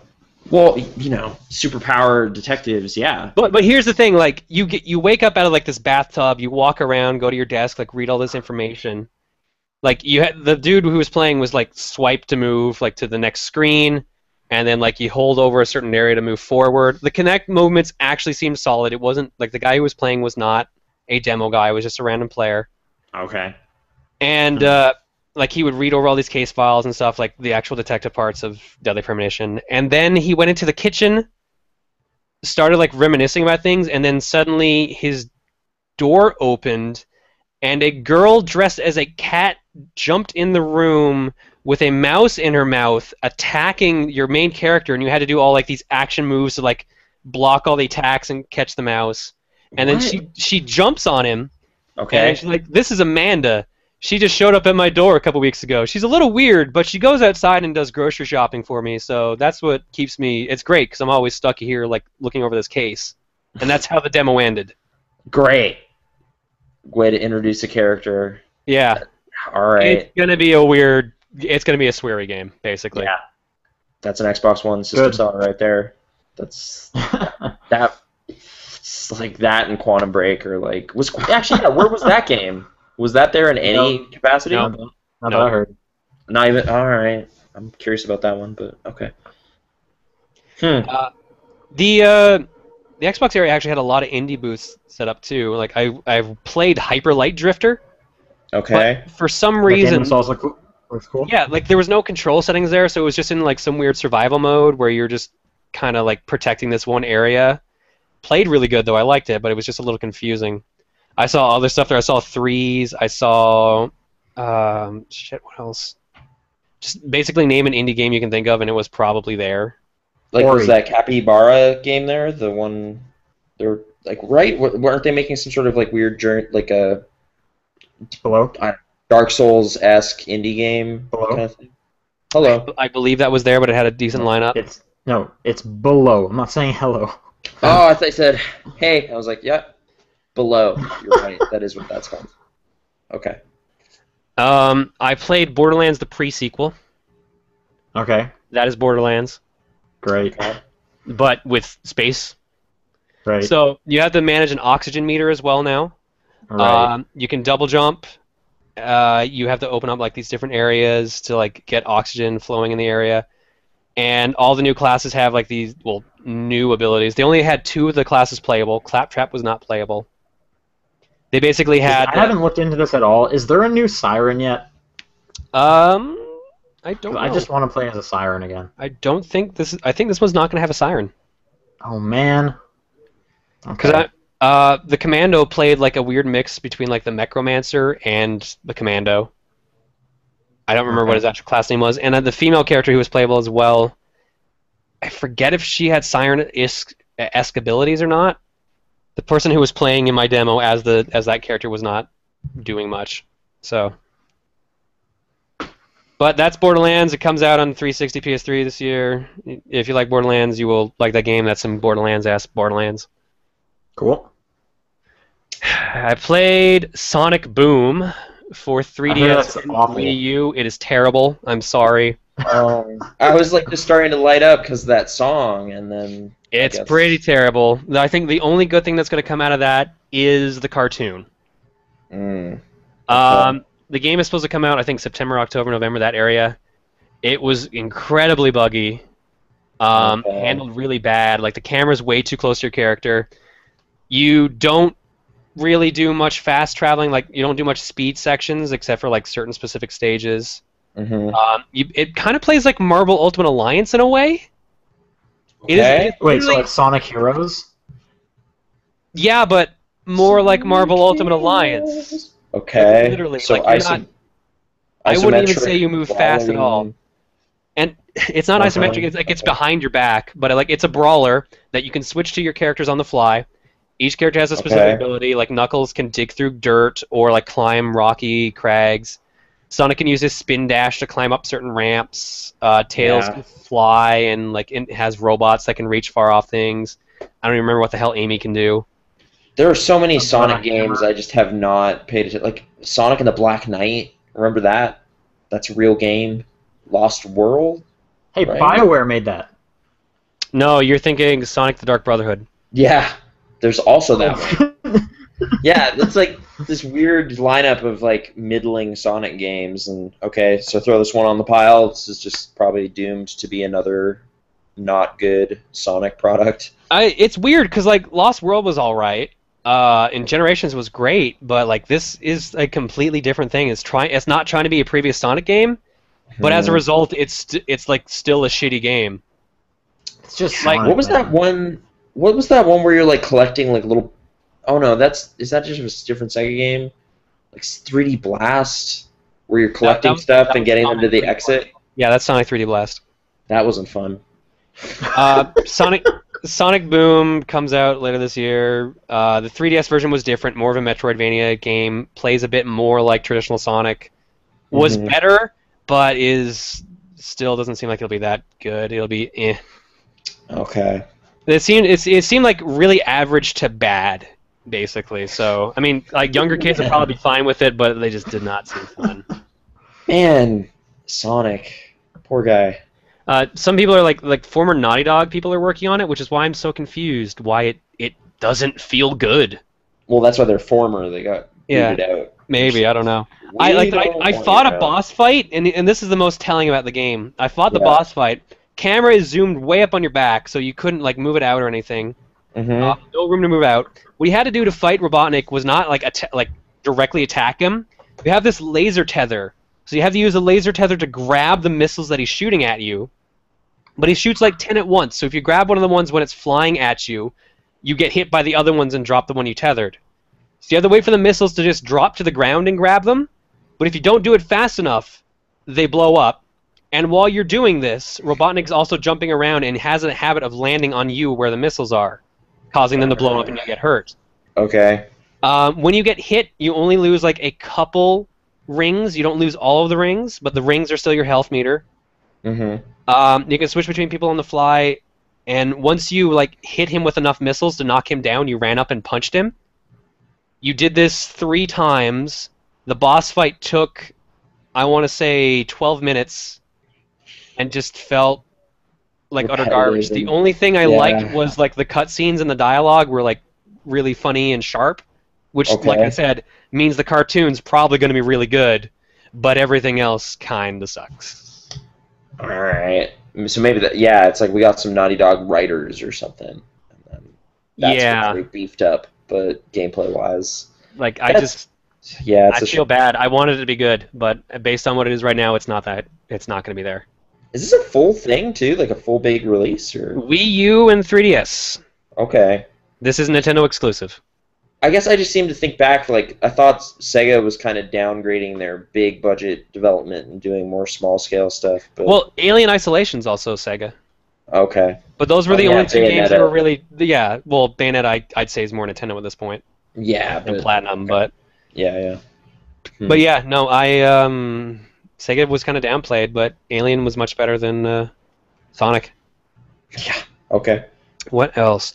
Well, superpower detectives, yeah. But here's the thing: like you wake up out of like this bathtub, you walk around, go to your desk, like read all this information. Like you had the dude who was playing was like swipe to move like to the next screen, and then like you hold over a certain area to move forward. The Kinect movements actually seemed solid. It wasn't like the guy who was playing was not a demo guy; it was just a random player. Okay. And like he would read over all these case files and stuff, like the actual detective parts of Deadly Premonition. And then he went into the kitchen, started like reminiscing about things, and then suddenly his door opened, and a girl dressed as a cat jumped in the room with a mouse in her mouth, attacking your main character, and you had to do all like these action moves to like block all the attacks and catch the mouse. And then she jumps on him. Okay. And she's like, "This is Amanda. She just showed up at my door a couple weeks ago. She's a little weird, but she goes outside and does grocery shopping for me, so that's what keeps me... It's great, because I'm always stuck here, like, looking over this case. And that's how the demo ended. Great. Way to introduce a character. Yeah. All right. It's going to be a weird... It's going to be a sweary game, basically. Yeah. That's an Xbox One system Good. seller right there. That's... that... It's like that and Quantum Break, or like... Actually, yeah, where was that game? Was that there in any capacity? No. Not that I heard. Not even. All right. I'm curious about that one, but okay. The Xbox area actually had a lot of indie booths set up, too. Like, I've played Hyper Light Drifter. Okay. But for some That game reason... was also cool. Looks cool. Yeah, like there was no control settings there, so it was just in like some weird survival mode where you're just kind of like protecting this one area. Played really good though, I liked it, but it was just a little confusing. I saw other stuff there. I saw threes. I saw shit. What else? Just basically name an indie game you can think of, and it was probably there. Like, Ori. was that Capybara game there? The one, they're like, right? Weren't they making some sort of like weird journey, like a Hello? Dark Souls-esque indie game Hello? kind of thing? Hello. I believe that was there, but it had a decent lineup. It's below. I'm not saying hello. Oh, I thought you said, hey. I was like, yeah, below. You're right. That is what that's called. Okay. I played Borderlands the pre-sequel. Okay, That is Borderlands, great. but with space. Right. So you have to manage an oxygen meter as well now. Right. You can double jump. You have to open up like these different areas to like get oxygen flowing in the area, and all the new classes have like these new abilities. They only had 2 of the classes playable. Claptrap was not playable. They basically had. I haven't looked into this at all. Is there a new Siren yet? I don't know. I just want to play as a Siren again. I don't think this. I think this one's not going to have a siren. Oh man. Okay. Because the Commando played like a weird mix between like the Necromancer and the Commando. I don't remember what his actual class name was, and the female character who was playable as well. I forget if she had siren-esque abilities or not. The person who was playing in my demo as that character was not doing much. So, but that's Borderlands. It comes out on 360 PS3 this year. If you like Borderlands, you will like that game. That's some Borderlands-esque Borderlands. Cool. I played Sonic Boom for 3DS and awful. Wii U. It is terrible. I'm sorry. I was like just starting to light up because of that song, and then It's I guess- pretty terrible. I think the only good thing that's going to come out of that is the cartoon. Mm. The game is supposed to come out, I think, September, October, November, that area. It was incredibly buggy. Handled really bad. Like, the camera's way too close to your character. You don't really do much fast traveling. Like, you don't do much speed sections except for, like, certain specific stages. It kind of plays like Marvel Ultimate Alliance in a way. Okay. Wait, so like Sonic Heroes? Yeah, but more like Marvel Ultimate Alliance. Okay. Like, literally, so like you're not. I wouldn't even say you move fast at all. And it's not isometric. It's like it's behind your back, but like it's a brawler that you can switch to your characters on the fly. Each character has a specific ability. Like Knuckles can dig through dirt or like climb rocky crags. Sonic can use his spin dash to climb up certain ramps. Tails can fly, and like it has robots that can reach far off things. I don't even remember what the hell Amy can do. There are so many Sonic games I just have not paid attention. Like Sonic and the Black Knight. Remember that? That's a real game. Lost World. Hey, right? BioWare made that. No, you're thinking Sonic the Dark Brotherhood. Yeah, there's also that one. Yeah, it's like this weird lineup of like middling Sonic games, and okay, so throw this one on the pile. This is just probably doomed to be another not good Sonic product. It's weird because like Lost World was all right, and Generations was great, but like this is a completely different thing. It's not trying to be a previous Sonic game, but as a result, it's like still a shitty game. It's just like Sonic, what was that one? What was that one where you're like collecting like little? Oh no, is that just a different Sega game? Like 3D Blast, where you're collecting stuff and getting them to the exit. Yeah, that's Sonic 3D Blast. That wasn't fun. Sonic Boom comes out later this year. The 3DS version was different, more of a Metroidvania game. Plays a bit more like traditional Sonic. Was better, but still doesn't seem like it'll be that good. It'll be eh. Okay. It seemed like really average to bad, basically. So I mean, like younger kids would probably be fine with it, but they just did not seem fun. Man, Sonic, poor guy. Some people are like former Naughty Dog people are working on it, which is why I'm so confused. Why it doesn't feel good. Well, that's why they're former. They got booted out. Maybe I don't know. I fought a boss fight, and this is the most telling about the game. I fought the boss fight. Camera is zoomed way up on your back, so you couldn't like move it out or anything. No room to move out. What you had to do to fight Robotnik was not like directly attack him. You have this laser tether, so you have to use a laser tether to grab the missiles that he's shooting at you. But he shoots like 10 at once, so if you grab one of the ones when it's flying at you, you get hit by the other ones and drop the one you tethered. So you have to wait for the missiles to just drop to the ground and grab them. But if you don't do it fast enough, they blow up. And while you're doing this, Robotnik's also jumping around and has a habit of landing on you where the missiles are, causing them to blow up and you get hurt. Okay. When you get hit, you only lose like a couple rings. You don't lose all of the rings, but the rings are still your health meter. You can switch between people on the fly, and once you like hit him with enough missiles to knock him down, you ran up and punched him. You did this 3 times. The boss fight took, I want to say, 12 minutes. And just felt like utter garbage. The only thing I liked was like the cutscenes and the dialogue were like really funny and sharp, which, like I said, means the cartoon's probably going to be really good, but everything else kind of sucks. All right. So maybe it's like we got some Naughty Dog writers or something. And then that's really beefed up, but gameplay-wise, like I feel bad. I wanted it to be good, but based on what it is right now, it's not going to be there. Is this a full thing, too? Like a full big release? Or Wii U and 3DS. Okay. This is Nintendo exclusive. I guess I just seem to think back, like, I thought Sega was kind of downgrading their big budget development and doing more small-scale stuff. But... Well, Alien Isolation's also Sega. Okay. But those were the only 2 games that were really... Yeah, well, Bayonetta I'd say is more Nintendo at this point. Yeah. And Platinum, but... Yeah. But yeah, no, Sega was kind of downplayed, but Alien was much better than Sonic. Yeah. Okay. What else?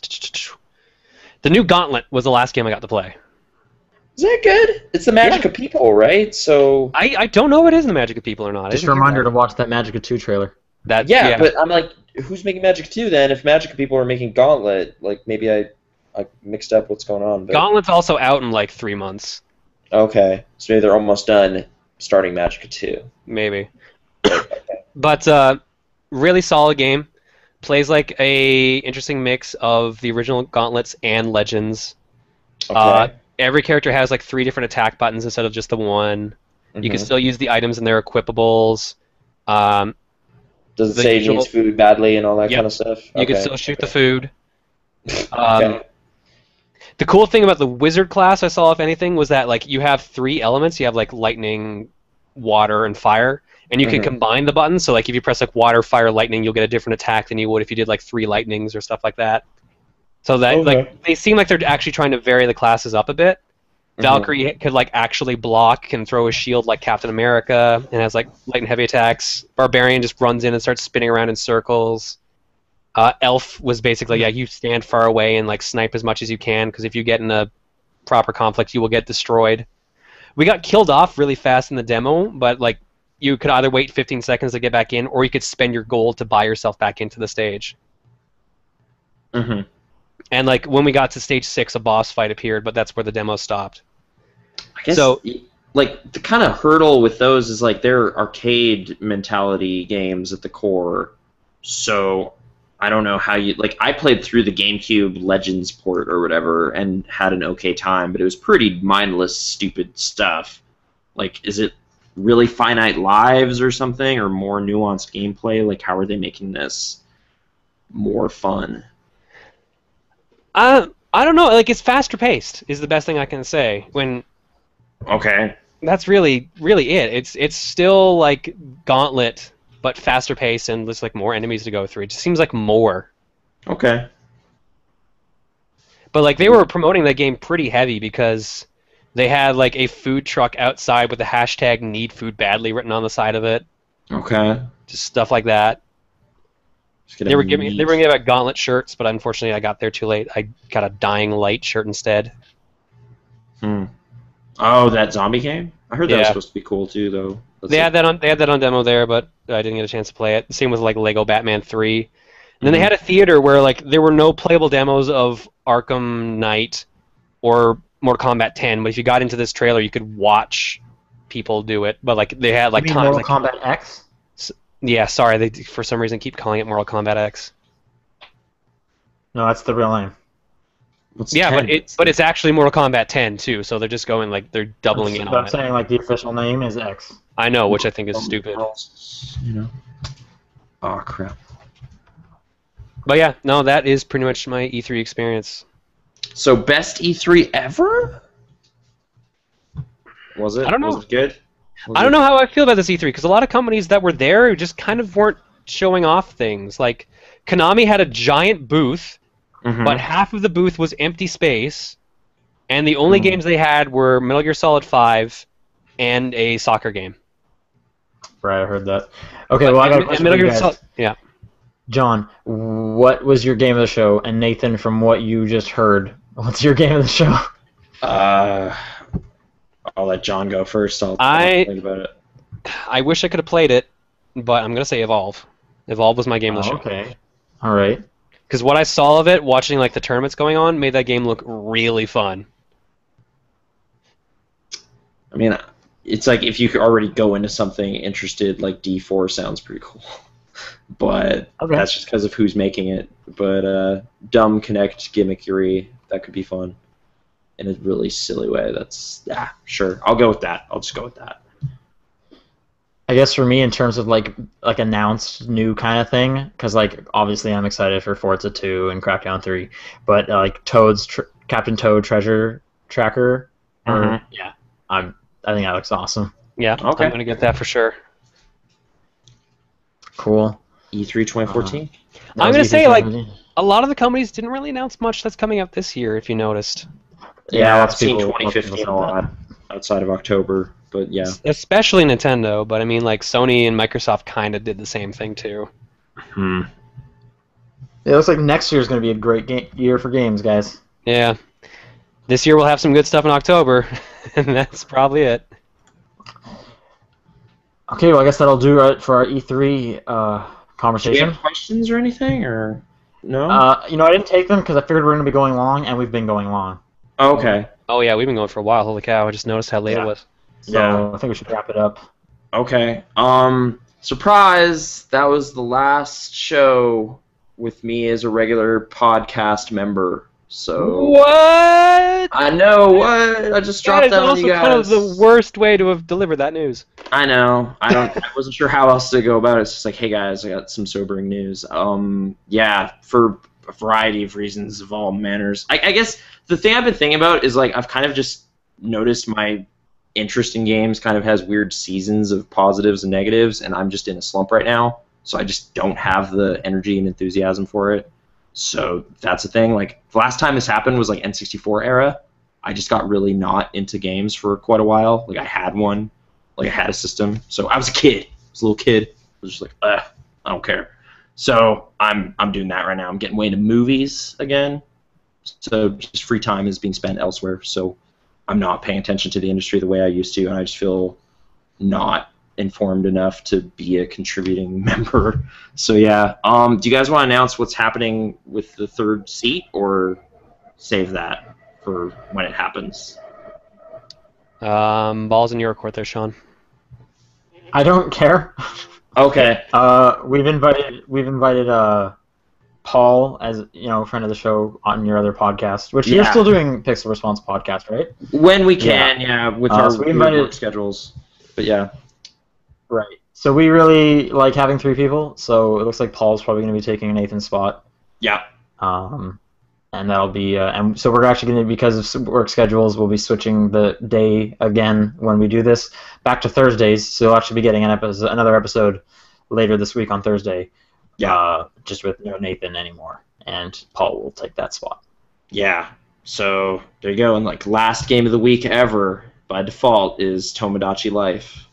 The new Gauntlet was the last game I got to play. Is that good? It's the Magic of People, right? So I don't know if it is the Magic of People or not. Just a reminder to watch that Magic of 2 trailer. But I'm like, who's making Magic 2 then? If Magic of People are making Gauntlet, like maybe I mixed up what's going on. But... Gauntlet's also out in like 3 months. Okay, so maybe they're almost done starting Magic 2. Maybe. But really solid game. Plays like a interesting mix of the original Gauntlets and Legends. Okay. Every character has like 3 different attack buttons instead of just the one. You can still use the items in their equipables. Does it the say usual- it needs food badly and all that Yep. kind of stuff? You can Okay. still shoot the food. Okay. The cool thing about the wizard class I saw, if anything, was that like you have 3 elements. You have like lightning, water, and fire, and you can combine the buttons. So like if you press like water, fire, lightning, you'll get a different attack than you would if you did like 3 lightnings or stuff like that. So that like they seem like they're actually trying to vary the classes up a bit. Valkyrie could like actually block, can throw a shield like Captain America, and has like light and heavy attacks. Barbarian just runs in and starts spinning around in circles. Elf was basically you stand far away and like snipe as much as you can, because if you get in a proper conflict, you will get destroyed. We got killed off really fast in the demo, but like you could either wait 15 seconds to get back in, or you could spend your gold to buy yourself back into the stage. And like when we got to stage 6, a boss fight appeared, but that's where the demo stopped. I guess So- like the kind of hurdle with those is like they're arcade mentality games at the core. So I don't know how you like. I played through the GameCube Legends port or whatever and had an okay time, but it was pretty mindless, stupid stuff. Like, is it really finite lives or something, or more nuanced gameplay? Like, how are they making this more fun? I don't know. Like it's faster paced is the best thing I can say. Okay. That's really it. It's still like Gauntlet, but faster paced and there's like more enemies to go through. It just seems like more. Okay. But like they were promoting that game pretty heavy because they had like a food truck outside with the hashtag "Need Food Badly" written on the side of it. Okay. Just stuff like that. They were giving out Gauntlet shirts, but unfortunately I got there too late. I got a Dying Light shirt instead. Oh, that zombie game? I heard that was Yeah. supposed to be cool too, though. They had that on demo there, but I didn't get a chance to play it. Same with like Lego Batman 3. And then they had a theater where like there were no playable demos of Arkham Knight or Mortal Kombat 10, but if you got into this trailer, you could watch people do it. But like they had like You mean times. Mortal Like, Kombat X? yeah, sorry, they for some reason keep calling it Mortal Kombat X. No, that's the real name. What's Yeah, 10? but it's actually Mortal Kombat 10 too, so they're just going like they're doubling in But on I'm it. saying like the official name is X. I know, which I think is stupid. You know. Oh crap. But yeah, no, that is pretty much my E3 experience. So best E3 ever? Was it? I don't know. Was it good? I don't know how I feel about this E3 because a lot of companies that were there just kind of weren't showing off things. Like Konami had a giant booth, but half of the booth was empty space, and the only games they had were Metal Gear Solid 5 and a soccer game. Right, I heard that. Okay, well I got a question for you guys. Yeah. John, what was your game of the show? And Nathan, from what you just heard, what's your game of the show? I'll let John go first. I'll think about it. I wish I could have played it, but I'm gonna say Evolve. Evolve was my game of the show. Okay. All right. Because what I saw of it, watching like the tournaments going on, made that game look really fun. I mean, it's like if you could already go into something interested, like D4 sounds pretty cool. But that's just because of who's making it. But dumb Kinect gimmickery, that could be fun. In a really silly way. That's, sure. I'll go with that. I'll just go with that. I guess for me, in terms of like announced new kind of thing, because like obviously I'm excited for Forza 2 and Crackdown 3, but like Captain Toad Treasure Tracker, I think that looks awesome. Yeah, Okay. I'm gonna get that for sure. Cool. E3 2014? I'm gonna say like a lot of the companies didn't really announce much that's coming out this year, if you noticed. Yeah, I've lots of seen people- 2015 a lot outside of October, but yeah. Especially Nintendo, but I mean like Sony and Microsoft kind of did the same thing too. Yeah, it looks like next year's going to be a great year for games, guys. Yeah. This year we'll have some good stuff in October, and that's probably it. Okay, well I guess that'll do it for our E3 Do you conversation. have questions or anything, or no? I didn't take them because I figured we're going to be going long, and we've been going long. Okay. Oh yeah, we've been going for a while. Holy cow! I just noticed how late it was. So I think we should wrap it up. Okay. Surprise! That was the last show with me as a regular podcast member. So What? I know what I just dropped that on you guys. Kind of the worst way to have delivered that news. I know. I wasn't sure how else to go about it. It's just like, hey guys, I got some sobering news. Yeah, for a variety of reasons of all manners. I guess the thing I've been thinking about is like I've kind of just noticed my interest in games kind of has weird seasons of positives and negatives, and I'm just in a slump right now. So I just don't have the energy and enthusiasm for it. So that's the thing. Like the last time this happened was like N64 era. I just got really not into games for quite a while. Like I had one, like I had a system. So I was a kid. I was a little kid. I was just like, I don't care. So I'm doing that right now. I'm getting way into movies again. So just free time is being spent elsewhere. So I'm not paying attention to the industry the way I used to, and I just feel not informed enough to be a contributing member. So yeah, do you guys want to announce what's happening with the third seat, or save that for when it happens? Balls in your court there, Sean. I don't care. Okay. We've invited Paul, as friend of the show on your other podcast, which you're still doing Pixel Response podcast, right? When we can, with our so we invited, work schedules. But yeah. Right. So we really like having 3 people, so it looks like Paul's probably going to be taking Nathan's spot. Yeah. And that'll be, and so we're actually going to, because of work schedules, we'll be switching the day again when we do this back to Thursdays. So you'll actually be getting another episode later this week on Thursday. Yeah. Just with no Nathan anymore, and Paul will take that spot. Yeah. So there you go. And like last game of the week ever by default is Tomodachi Life.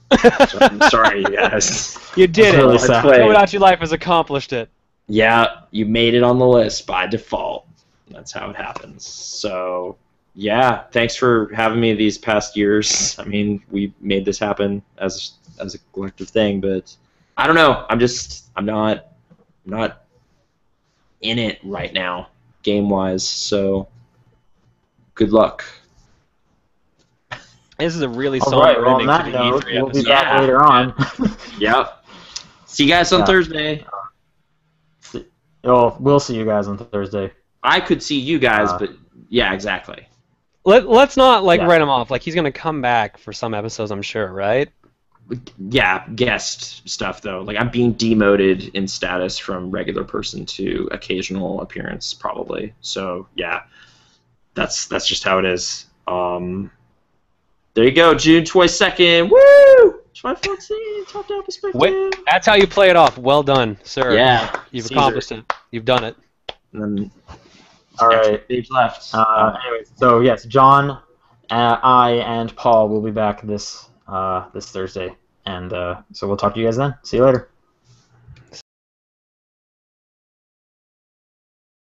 So I'm sorry, you guys. You did it. Really Tomodachi Life has accomplished it. Yeah, you made it on the list by default. That's how it happens. So, yeah, thanks for having me these past years. I mean, we made this happen as a collective thing, but I don't know. I'm not in it right now, game-wise. So, good luck. This is a really All somber right, well, ending on that to the note, E3 we'll be episode. back later on. Yep. See you guys on Thursday. We'll see you guys on Thursday. I could see you guys, but yeah, exactly. Let's not write him off. Like he's gonna come back for some episodes, I'm sure, right? Yeah, guest stuff though. Like I'm being demoted in status from regular person to occasional appearance, probably. So yeah, that's just how it is. There you go, June 22nd. Woo! 2014, top-down perspective. Wait, that's how you play it off. Well done, sir. Yeah, You've accomplished it. You've done it. And then all right. Stage left. Anyways, so yes, John, I, and Paul will be back this Thursday, and so we'll talk to you guys then. See you later.